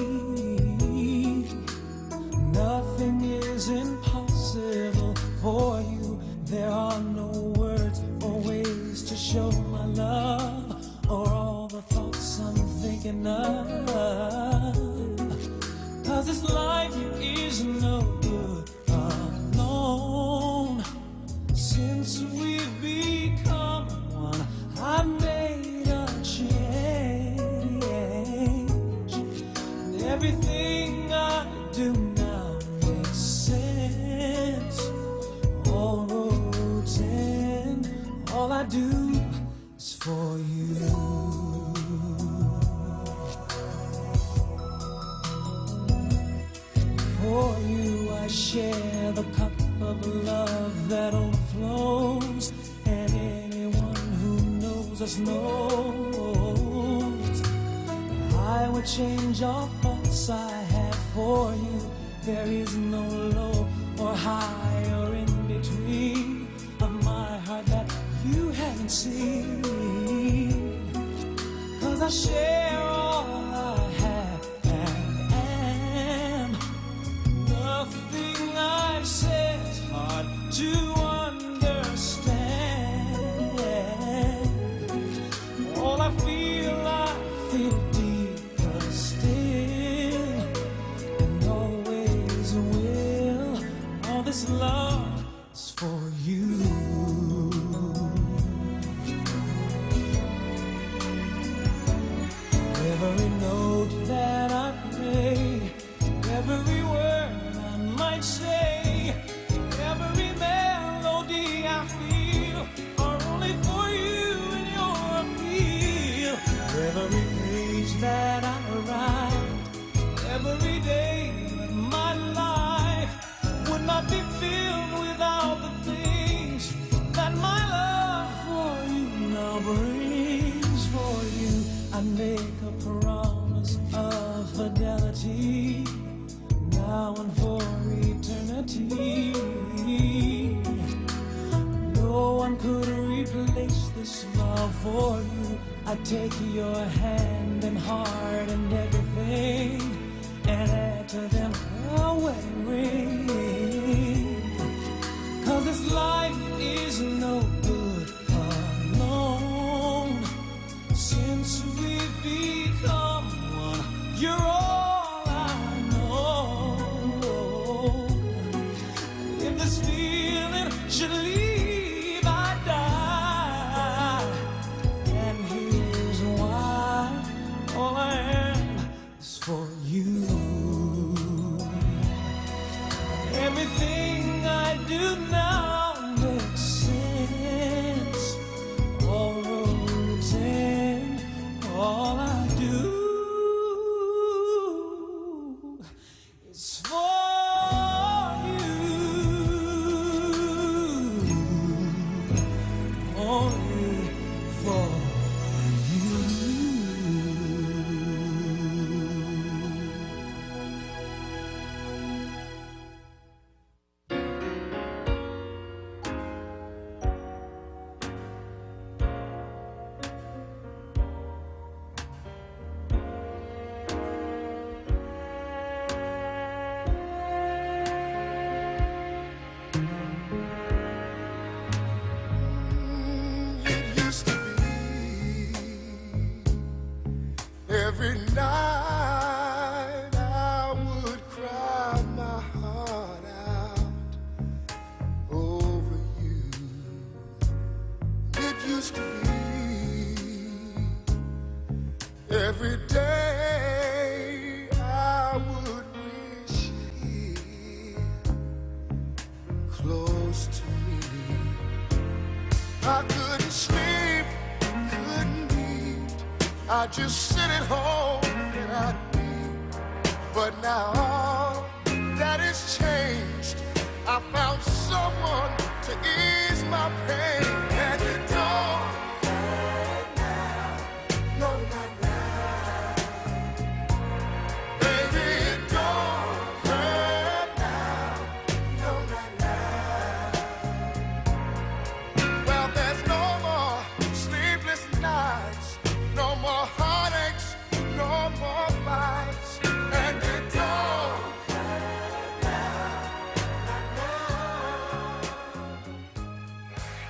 Nothing is impossible for you. There are no words or ways to show my love, or all the thoughts I'm thinking of. 'Cause this life is no good alone. Since we've become one, I've made a change. And everything I do now makes sense. All roads end, all I do is for you. For you I share the cup of love that overflows, and anyone who knows us knows I would change all thoughts I have for you. There is no low or high or in between of my heart that you haven't seen. 'Cause I share all I have and am. Nothing I've said is hard to understand. All I feel deeper still, and always will. All this love is for you. Every note that I play, every word I might say, every melody I feel are only for you and your appeal. Every page that I write, every day of my life would not be filled without the things that my love for you now brings. For you, I make a promise of fidelity, now and for eternity. No one could replace this love for you. I take your hand and heart and everything, and add to them a wedding ring. 'Cause this life is no good alone. Since we've become one, you're all I know. If this feeling should leave, I die. And here's why: all I am is for you. Everything I do now makes sense. All roads end, all I do is for you. Only for you. Every night I would cry my heart out over you. It used to be every day I would wish here close to me. I couldn't sleep, couldn't eat. I just sit at home and I'd weep. But now all that is changed. I found someone to ease my pain. And it don't hurt now, no, not now. Baby, it don't hurt now, no, not now. Well, there's no more sleepless nights, no more heartaches, no more fights. And it don't hurt now.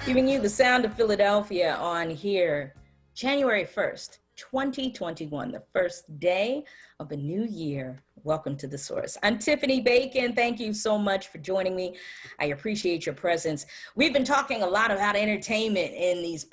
Giving you the sound of Philadelphia on here, January 1st, 2021, the first day of a new year. Welcome to The Source. I'm Tiffany Bacon. Thank you so much for joining me. I appreciate your presence. We've been talking a lot about entertainment in this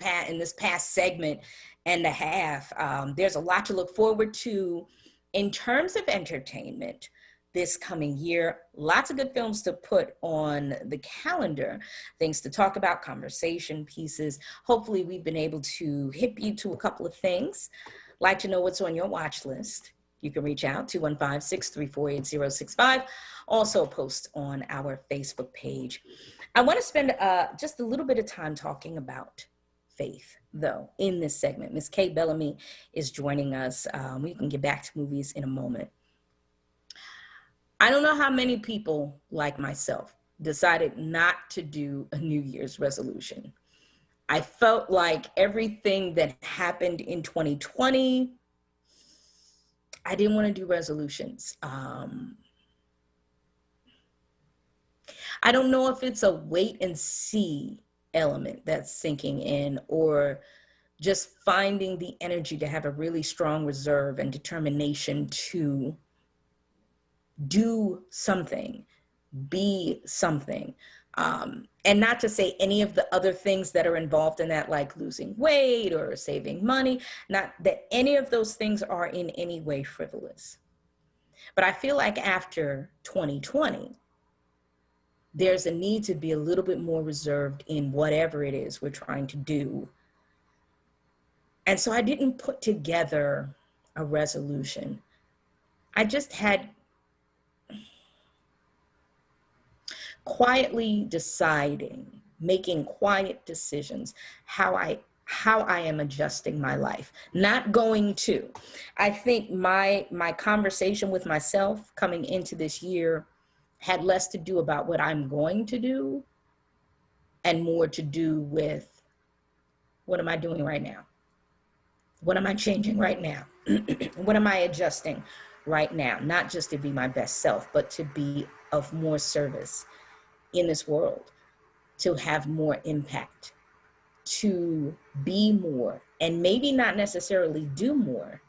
past segment and a half. There's a lot to look forward to in terms of entertainment this coming year. Lots of good films to put on the calendar, things to talk about, conversation pieces. Hopefully we've been able to hip you to a couple of things. Like to know what's on your watch list. You can reach out, 215-634-8065. Also post on our Facebook page. I want to spend just a little bit of time talking about faith, though, in this segment. Ms. Kay Bellamy is joining us. We can get back to movies in a moment. I don't know how many people like myself decided not to do a New Year's resolution. I felt like everything that happened in 2020, I didn't want to do resolutions. I don't know if it's a wait and see element that's sinking in, or just finding the energy to have a really strong reserve and determination to do something, be something. And not to say any of the other things that are involved in that, like losing weight or saving money, not that any of those things are in any way frivolous. But I feel like after 2020, there's a need to be a little bit more reserved in whatever it is we're trying to do. And so I didn't put together a resolution. I just had quietly deciding, making quiet decisions, how I am adjusting my life. Not going to. I think my conversation with myself coming into this year had less to do about what I'm going to do and more to do with what am I doing right now? What am I changing right now? What am I adjusting right now? Not just to be my best self, but to be of more service in this world, to have more impact, to be more, and maybe not necessarily do more,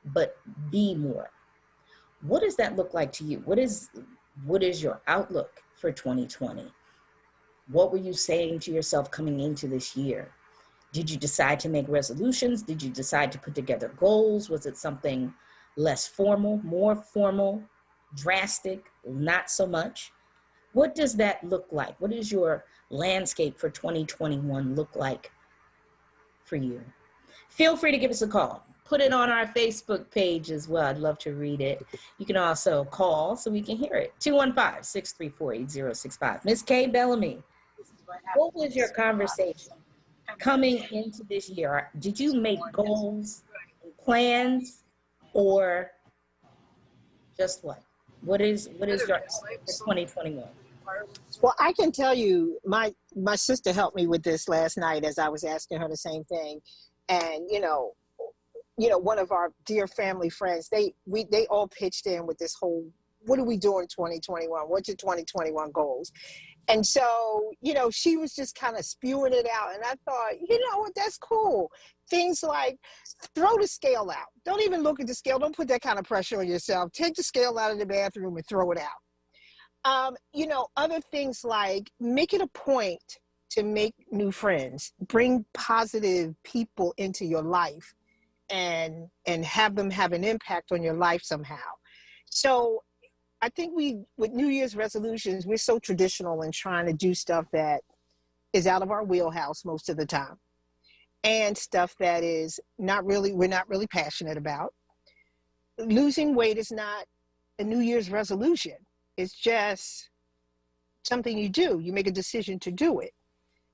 but be more. What does that look like to you? What is your outlook for 2020? What were you saying to yourself coming into this year? Did you decide to make resolutions? Did you decide to put together goals? Was it something less formal, more formal, drastic, not so much? What does that look like? What does your landscape for 2021 look like for you? Feel free to give us a call. Put it on our Facebook page as well. I'd love to read it. You can also call so we can hear it. 215-634-8065. Ms. Kay Bellamy, what was your conversation coming into this year? Did you make goals and plans, or just what? What is your for 2021? Well, I can tell you, my sister helped me with this last night as I was asking her the same thing. And, one of our dear family friends, they all pitched in with this whole, what are we doing in 2021? What's your 2021 goals? And so, she was just kind of spewing it out. And I thought, what, that's cool. Things like throw the scale out. Don't even look at the scale. Don't put that kind of pressure on yourself. Take the scale out of the bathroom and throw it out. Other things like make it a point to make new friends, bring positive people into your life and have them have an impact on your life somehow. So I think with New Year's resolutions, we're so traditional in trying to do stuff that is out of our wheelhouse most of the time, and stuff that is we're not really passionate about. Losing weight is not a New Year's resolution. It's just something you do. You make a decision to do it.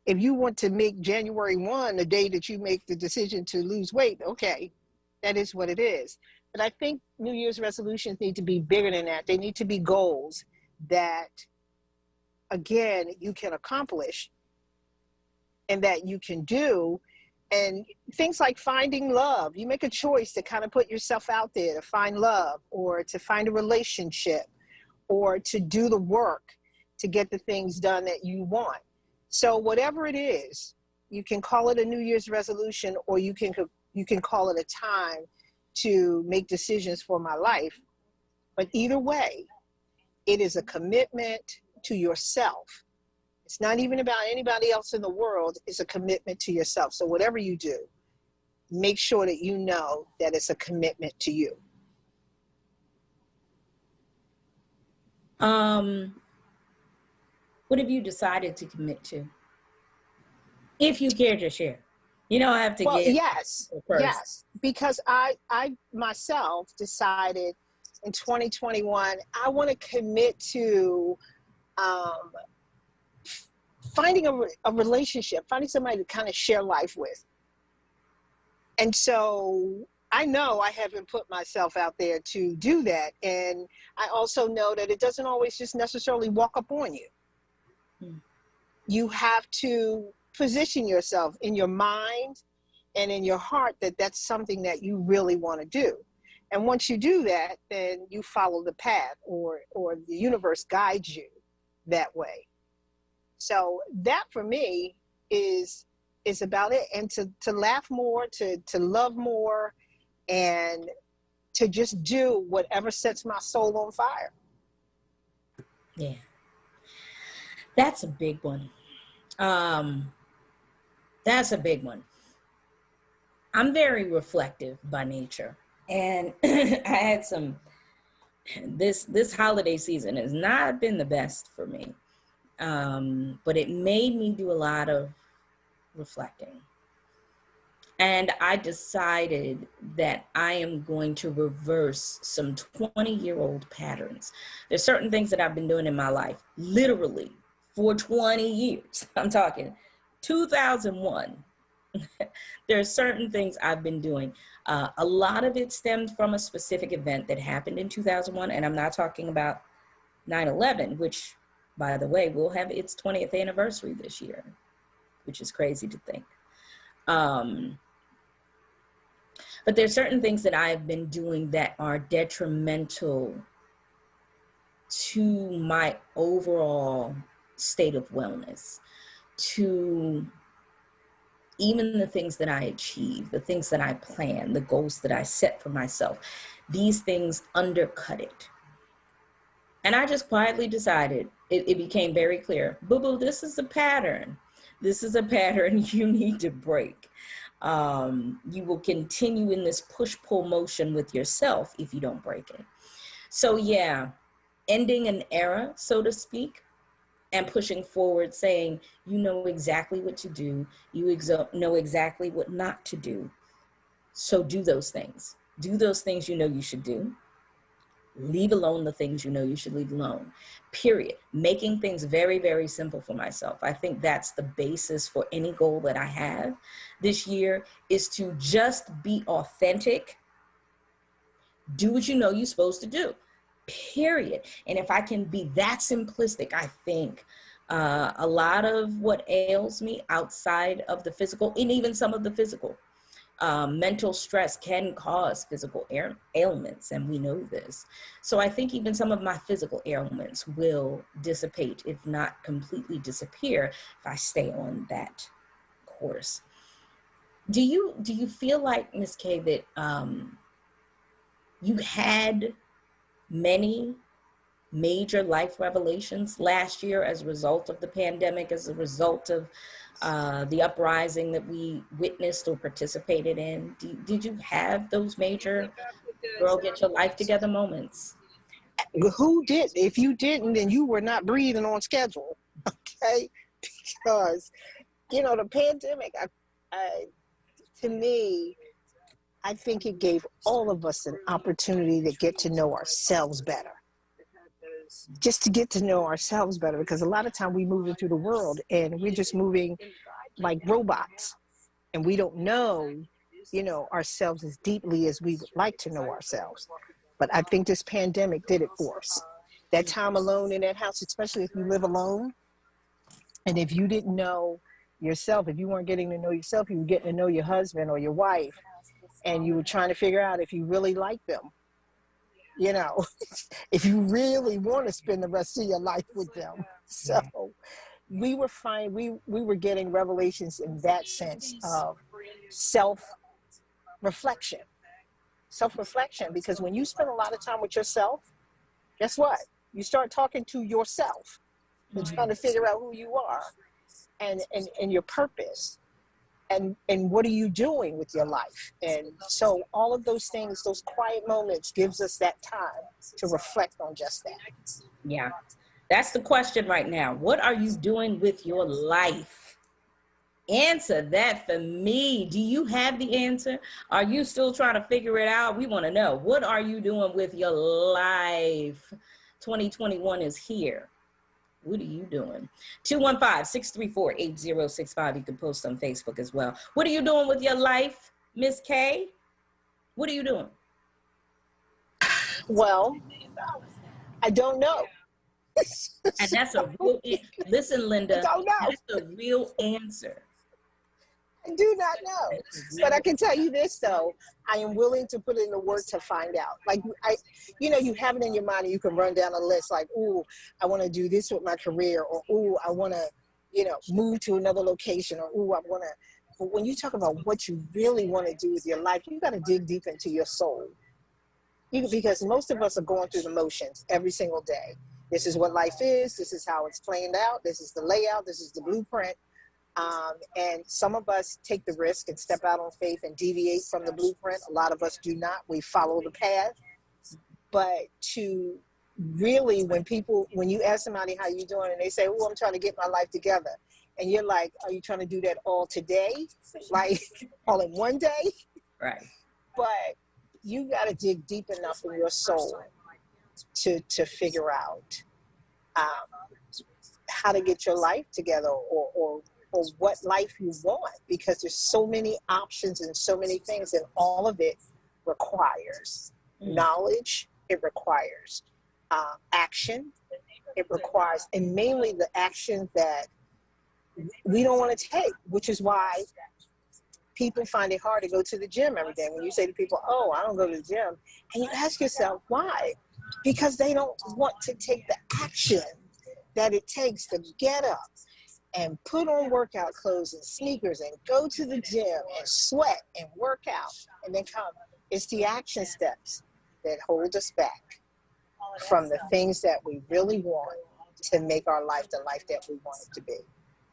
If you want to make January 1 the day that you make the decision to lose weight, okay, that is what it is. But I think New Year's resolutions need to be bigger than that. They need to be goals that, again, you can accomplish and that you can do. And things like finding love. You make a choice to kind of put yourself out there to find love, or to find a relationship, or to do the work to get the things done that you want. So whatever it is, you can call it a New Year's resolution, or you can call it a time to make decisions for my life. But either way, it is a commitment to yourself. It's not even about anybody else in the world. It's a commitment to yourself. So whatever you do, make sure that you know that it's a commitment to you. What have you decided to commit to? If you care to share. You don't have to get yes, because I myself decided in 2021, I want to commit to finding a relationship, finding somebody to kind of share life with. And so I know I haven't put myself out there to do that. And I also know that it doesn't always just necessarily walk up on you. You have to position yourself in your mind and in your heart that that's something that you really want to do. And once you do that, then you follow the path, or the universe guides you that way. So that for me is about it. And to laugh more, to love more, and to just do whatever sets my soul on fire. Yeah. That's a big one. That's a big one. I'm very reflective by nature. And I had this holiday season has not been the best for me. But it made me do a lot of reflecting. And I decided that I am going to reverse some 20-year-old patterns. There's certain things that I've been doing in my life, literally for 20 years. I'm talking 2001. There are certain things I've been doing. A lot of it stemmed from a specific event that happened in 2001. And I'm not talking about 9/11, which, by the way, will have its 20th anniversary this year, which is crazy to think. But there's certain things that I've been doing that are detrimental to my overall state of wellness, to even the things that I achieve, the things that I plan, the goals that I set for myself. These things undercut it. And I just quietly decided, it became very clear, boo-boo, this is a pattern. This is a pattern you need to break. You will continue in this push-pull motion with yourself if you don't break it. So yeah, ending an era, so to speak, and pushing forward, saying, you know exactly what to do. You know exactly what not to do. So do those things. Do those things you know you should do. Leave alone the things you know you should leave alone, period. Making things very, very simple for myself. I think that's the basis for any goal that I have this year, is to just be authentic. Do what you know you're supposed to do, period. And if I can be that simplistic, I think a lot of what ails me outside of the physical, and even some of the physical, mental stress can cause physical ailments, and we know this. So I think even some of my physical ailments will dissipate, if not completely disappear, if I stay on that course. Do you feel like, Ms. K, that you had many major life revelations last year as a result of the pandemic, as a result of the uprising that we witnessed or participated in? Did you have those major girl get your life together moments? Who did? If you didn't, then you were not breathing on schedule. Okay, because the pandemic. To me, I think it gave all of us an opportunity to get to know ourselves better. Just to get to know ourselves better, because a lot of time we move into the world and we're just moving like robots, and we don't know, ourselves as deeply as we would like to know ourselves. But I think this pandemic did it for us. That time alone in that house, especially if you live alone, and if you didn't know yourself, if you weren't getting to know yourself, you were getting to know your husband or your wife, and you were trying to figure out if you really like them. If you really want to spend the rest of your life with them. So we were fine. We were getting revelations in that sense of self-reflection, because when you spend a lot of time with yourself, guess what? You start talking to yourself and trying to figure out who you are and your purpose. And what are you doing with your life? And so all of those things, those quiet moments gives us that time to reflect on just that. Yeah, that's the question right now. What are you doing with your life? Answer that for me. Do you have the answer? Are you still trying to figure it out? We want to know. What are you doing with your life? 2021 is here. What are you doing? 215-634-8065. You can post on Facebook as well. What are you doing with your life, Miss K? What are you doing? Well, I don't know. And that's a real, listen, Linda, I don't know. That's the real answer. I do not know. But I can tell you this, though. I am willing to put in the work to find out. Like, you have it in your mind and you can run down a list like, ooh, I want to do this with my career, or ooh, I want to, move to another location, or ooh, I want to. But when you talk about what you really want to do with your life, you got to dig deep into your soul. Because most of us are going through the motions every single day. This is what life is. This is how it's planned out. This is the layout. This is the blueprint. And some of us take the risk and step out on faith and deviate from the blueprint. A lot of us do not. We follow the path. But to really, when you ask somebody how you doing and they say, oh, I'm trying to get my life together. And you're like, are you trying to do that all today? Like all in one day? Right. But you got to dig deep enough in your soul to figure out how to get your life together, or what life you want, because there's so many options and so many things, and all of it requires knowledge. It requires action. It requires, and mainly the action that we don't want to take, which is why people find it hard to go to the gym every day. When you say to people, oh, I don't go to the gym, and you ask yourself why, because they don't want to take the action that it takes to get up and put on workout clothes and sneakers and go to the gym and sweat and work out and then come. It's the action steps that hold us back from the things that we really want to make our life the life that we want it to be.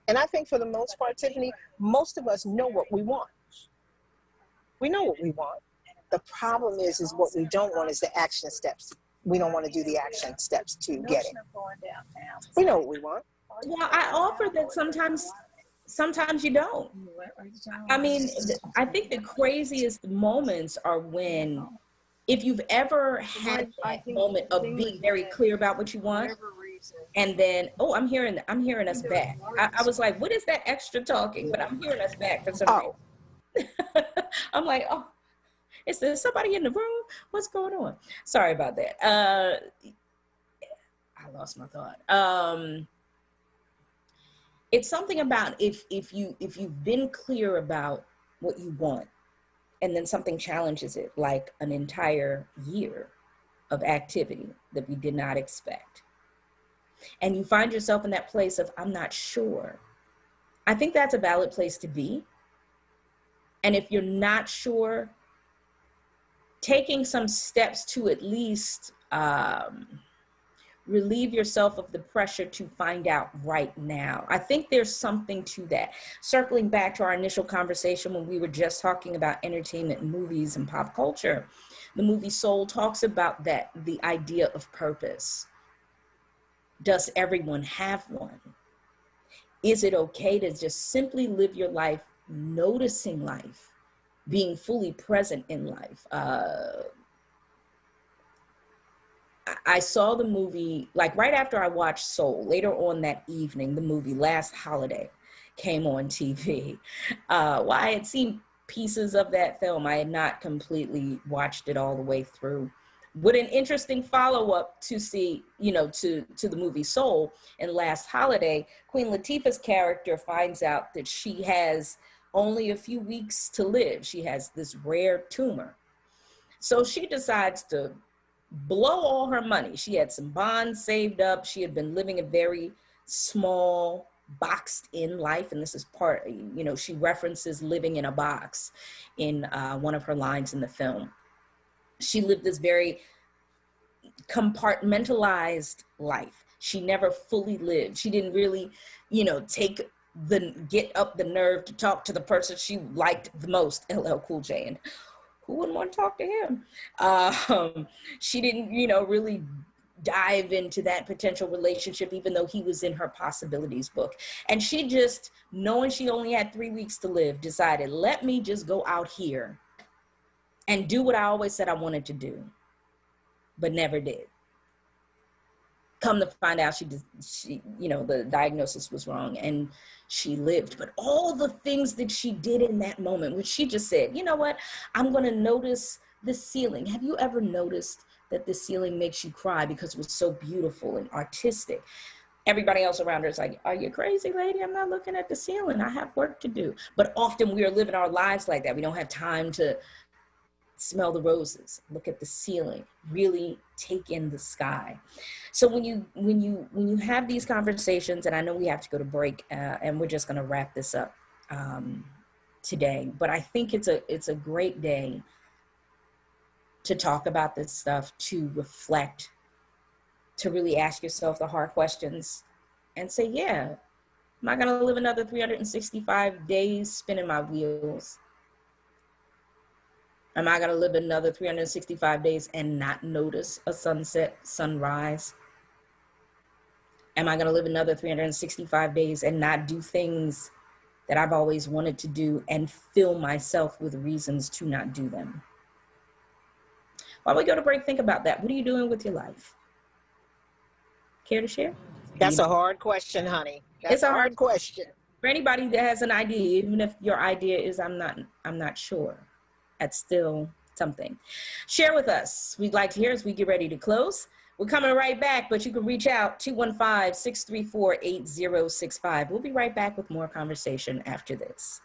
And I think for the most part, Tiffany, most of us know what we want. We know what we want. The problem is what we don't want is the action steps. We don't want to do the action steps to get it. We know what we want. Well, I offer that sometimes you don't. I mean, I think the craziest moments are when, if you've ever had that moment of being very clear about what you want, and then, oh, I'm hearing us back. I was like, what is that extra talking? But I'm hearing us back for some reason. I'm like, oh, is there somebody in the room? What's going on? Sorry about that. I lost my thought. It's something about if you've been clear about what you want, and then something challenges it, like an entire year of activity that we did not expect, and you find yourself in that place of, I'm not sure. I think that's a valid place to be. And if you're not sure, taking some steps to at least relieve yourself of the pressure to find out right now. I think there's something to that. Circling back to our initial conversation when we were just talking about entertainment, movies, and pop culture, the movie Soul talks about that, the idea of purpose. Does everyone have one? Is it okay to just simply live your life, noticing life, being fully present in life? I saw the movie, like right after I watched Soul, later on that evening, the movie Last Holiday came on TV. Well, I had seen pieces of that film. I had not completely watched it all the way through. With an interesting follow-up to see, to the movie Soul and Last Holiday, Queen Latifah's character finds out that she has only a few weeks to live. She has this rare tumor. So she decides to blow all her money. She had some bonds saved up. She had been living a very small, boxed in life. And this is part, she references living in a box in one of her lines in the film. She lived this very compartmentalized life. She never fully lived. She didn't really, get up the nerve to talk to the person she liked the most, LL Cool J. And who wouldn't want to talk to him? She didn't, really dive into that potential relationship, even though he was in her possibilities book. And she just, knowing she only had 3 weeks to live, decided, let me just go out here and do what I always said I wanted to do, but never did. Come to find out, the diagnosis was wrong and she lived. But all the things that she did in that moment, which she just said, you know what, I'm gonna notice the ceiling. Have you ever noticed that the ceiling makes you cry because it was so beautiful and artistic? Everybody else around her is like, are you crazy, lady? I'm not looking at the ceiling. I have work to do. But often we are living our lives like that. We don't have time to smell the roses, look at the ceiling, really take in the sky. So when you have these conversations, and I know we have to go to break, and we're just going to wrap this up today, but I think it's a great day to talk about this stuff, to reflect, to really ask yourself the hard questions and say, yeah, am I going to live another 365 days spinning my wheels? Am I going to live another 365 days and not notice a sunset, sunrise? Am I going to live another 365 days and not do things that I've always wanted to do and fill myself with reasons to not do them? While we go to break, think about that. What are you doing with your life? Care to share? That's a hard question, honey. It's a hard question. For anybody that has an idea, even if your idea is I'm not sure, that's still something. Share with us. We'd like to hear as we get ready to close. We're coming right back, but you can reach out 215-634-8065. We'll be right back with more conversation after this.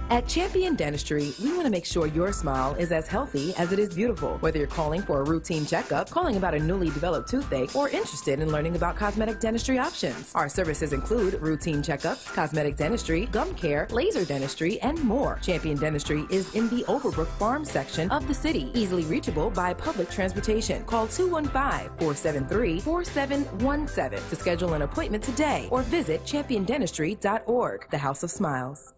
At Champion Dentistry, we want to make sure your smile is as healthy as it is beautiful. Whether you're calling for a routine checkup, calling about a newly developed toothache, or interested in learning about cosmetic dentistry options. Our services include routine checkups, cosmetic dentistry, gum care, laser dentistry, and more. Champion Dentistry is in the Overbrook Farm section of the city, easily reachable by public transportation. Call 215-473-4717 to schedule an appointment today or visit championdentistry.org, the House of Smiles.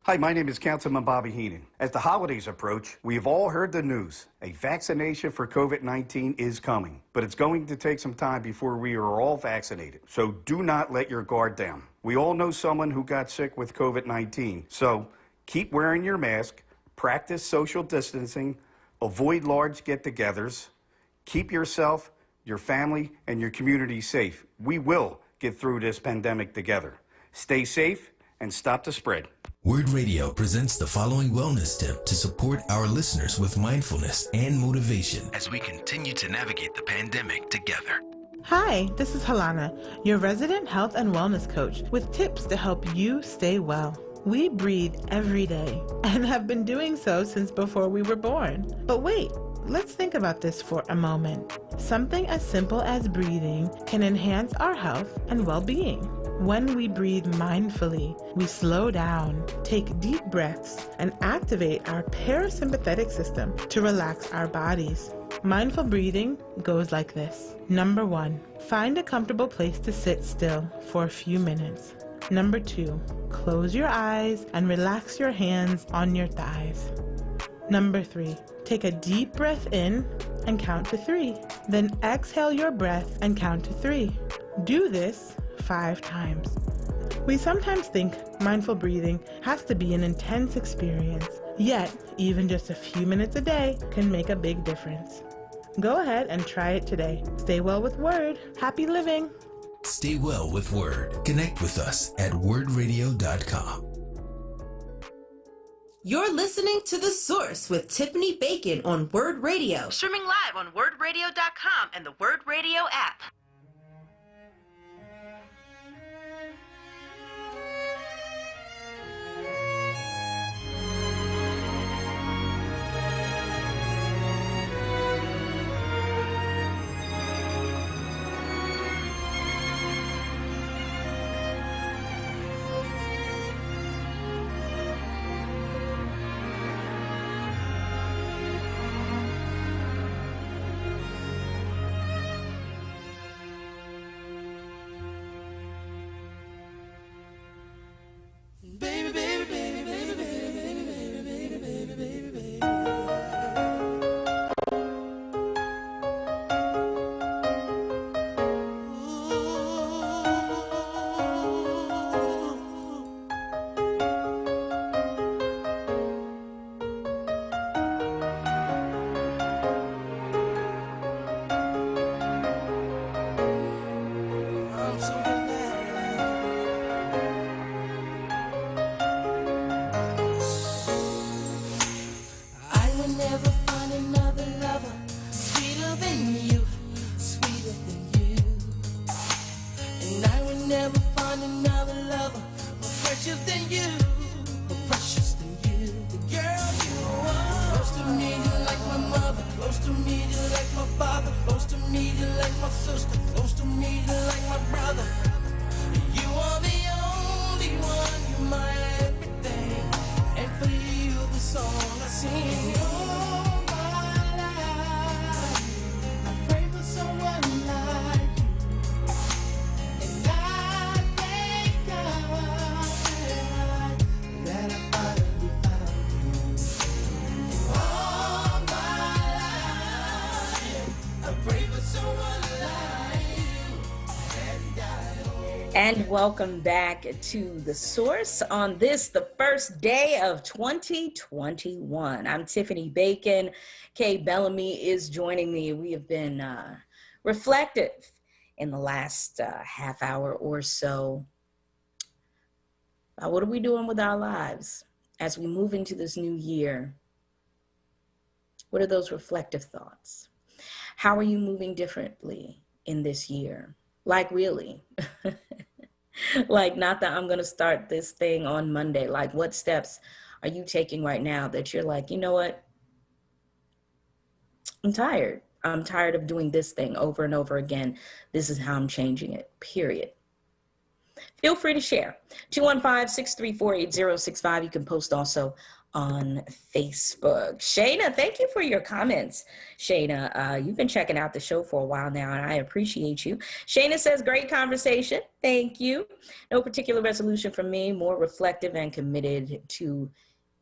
Hi, my name is Councilman Bobby Heenan. As the holidays approach, we have all heard the news. A vaccination for COVID-19 is coming, but it's going to take some time before we are all vaccinated. So do not let your guard down. We all know someone who got sick with COVID-19. So keep wearing your mask, practice social distancing, avoid large get-togethers, keep yourself, your family, and your community safe. We will get through this pandemic together. Stay safe and stop the spread. WURD Radio presents the following wellness tip to support our listeners with mindfulness and motivation as we continue to navigate the pandemic together. Hi, this is Halana, your resident health and wellness coach with tips to help you stay well. We breathe every day and have been doing so since before we were born. But wait, let's think about this for a moment. Something as simple as breathing can enhance our health and well-being. When we breathe mindfully, we slow down, take deep breaths, and activate our parasympathetic system to relax our bodies. Mindful breathing goes like this. Number 1, find a comfortable place to sit still for a few minutes. Number 2, close your eyes and relax your hands on your thighs. Number 3, take a deep breath in and count to 3. Then exhale your breath and count to 3. Do this 5 times. We sometimes think mindful breathing has to be an intense experience, yet even just a few minutes a day can make a big difference. Go ahead and try it today. Stay well with WURD. Happy living. Stay well with WURD. Connect with us at wordradio.com. You're listening to The Source with Tiffany Bacon on WURD Radio. Streaming live on WURDradio.com and the WURD Radio app. And welcome back to The Source on this, the first day of 2021. I'm Tiffany Bacon. Kay Bellamy is joining me. We have been reflective in the last half hour or so. What are we doing with our lives as we move into this new year? What are those reflective thoughts? How are you moving differently in this year? Like really? Like, not that I'm going to start this thing on Monday. Like, what steps are you taking right now that you're like, you know what? I'm tired. I'm tired of doing this thing over and over again. This is how I'm changing it, period. Feel free to share. 215-634-8065. You can post also on Facebook. Shayna, thank you for your comments. Shayna, you've been checking out the show for a while now, and I appreciate you. Shayna says, great conversation. Thank you. No particular resolution from me, more reflective and committed to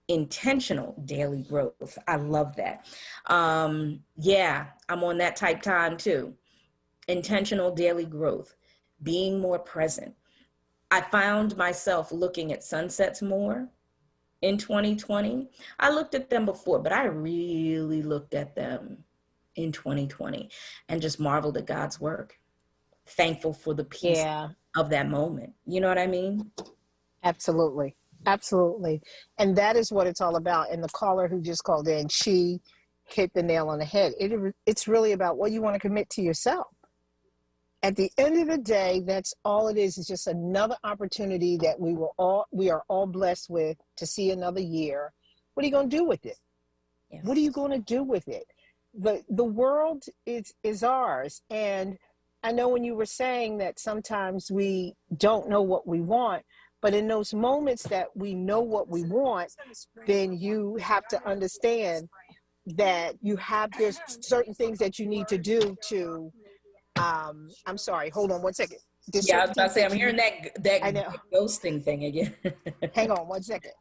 intentional daily growth. I love that. Yeah, I'm on that type time too. Intentional daily growth, being more present. I found myself looking at sunsets more in 2020. I looked at them before, but I really looked at them in 2020 and just marveled at God's work. Thankful for the peace of that moment. You know what I mean? Absolutely. Absolutely. And that is what it's all about. And the caller who just called in, she hit the nail on the head. It's really about what you want to commit to yourself. At the end of the day, that's all it is just another opportunity that we are all blessed with to see another year. What are you going to do with it? Yes. What are you going to do with it? The world is ours. And I know when you were saying that sometimes we don't know what we want, but in those moments that we know what we want, then you have to understand that there's certain things that you need to do to, I'm sorry, hold on one second. Yeah, I was about to say, I'm hearing that ghosting thing again. Hang on one second.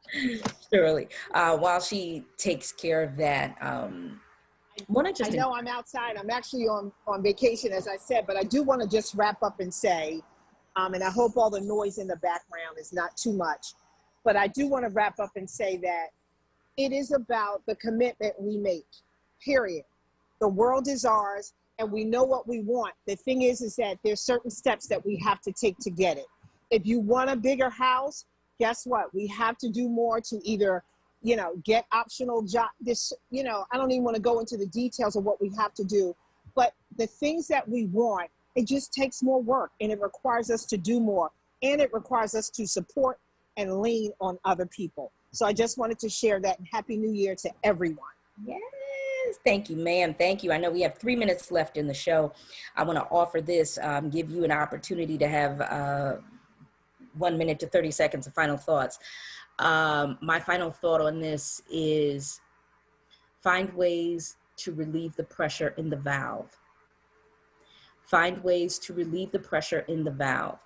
Surely. While she takes care of that, I know I'm outside. I'm actually on vacation, as I said, but I do want to just wrap up and say, and I hope all the noise in the background is not too much, but I do want to wrap up and say that it is about the commitment we make, period. The world is ours, and we know what we want. The thing is that there's certain steps that we have to take to get it. If you want a bigger house, guess what? We have to do more to either, get optional job. I don't even want to go into the details of what we have to do, but the things that we want, it just takes more work, and it requires us to do more, and it requires us to support and lean on other people. So I just wanted to share that, and Happy New Year to everyone. Yes, thank you, ma'am. Thank you. I know we have 3 minutes left in the show. I want to offer this, give you an opportunity to have 1 minute to 30 seconds of final thoughts. My final thought on this is find ways to relieve the pressure in the valve. Find ways to relieve the pressure in the valve.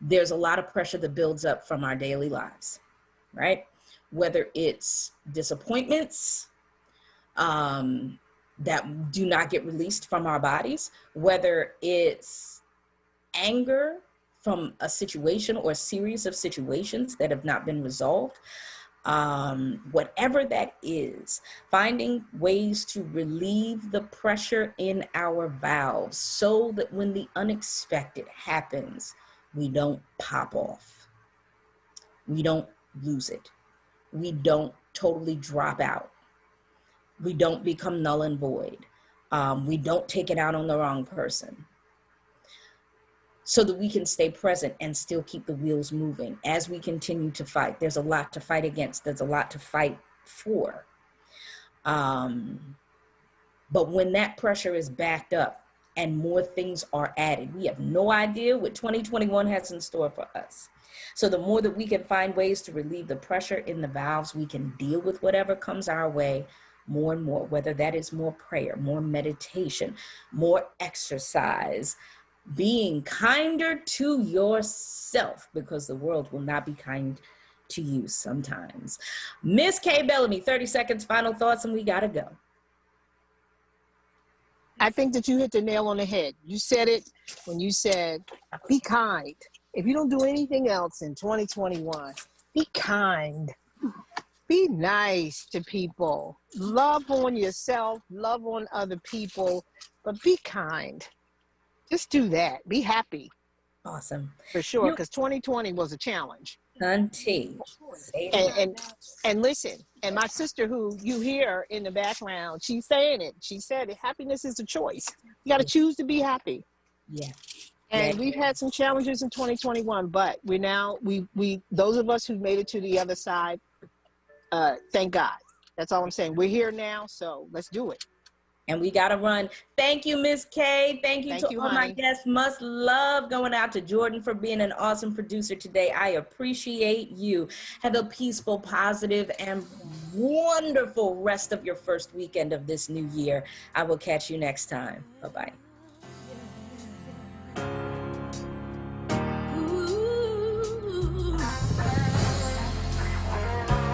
There's a lot of pressure that builds up from our daily lives, right? Whether it's disappointments that do not get released from our bodies, whether it's anger from a situation or a series of situations that have not been resolved, whatever that is, finding ways to relieve the pressure in our valves so that when the unexpected happens, we don't pop off. We don't lose it. We don't totally drop out. We don't become null and void. We don't take it out on the wrong person. So that we can stay present and still keep the wheels moving as we continue to fight. There's a lot to fight against. There's a lot to fight for. But when that pressure is backed up and more things are added, we have no idea what 2021 has in store for us. So the more that we can find ways to relieve the pressure in the valves, we can deal with whatever comes our way more and more, whether that is more prayer, more meditation, more exercise, being kinder to yourself, because the world will not be kind to you sometimes. Miss Kay Bellamy, 30 seconds, final thoughts, and we gotta go. I think that you hit the nail on the head. You said it when you said, be kind. If you don't do anything else in 2021, be kind. Be nice to people. Love on yourself, love on other people, but be kind. Just do that. Be happy. Awesome. For sure, because 2020 was a challenge. Auntie. And listen, and my sister who you hear in the background, she's saying it. She said happiness is a choice. You got to choose to be happy. Yeah. And we've had some challenges in 2021, but we those of us who made it to the other side, thank God. That's all I'm saying. We're here now, so let's do it. And we got to run. Thank you, Miss Kay. Thank you to all my guests. Much love going out to Jordan for being an awesome producer today. I appreciate you. Have a peaceful, positive, and wonderful rest of your first weekend of this new year. I will catch you next time. Bye-bye.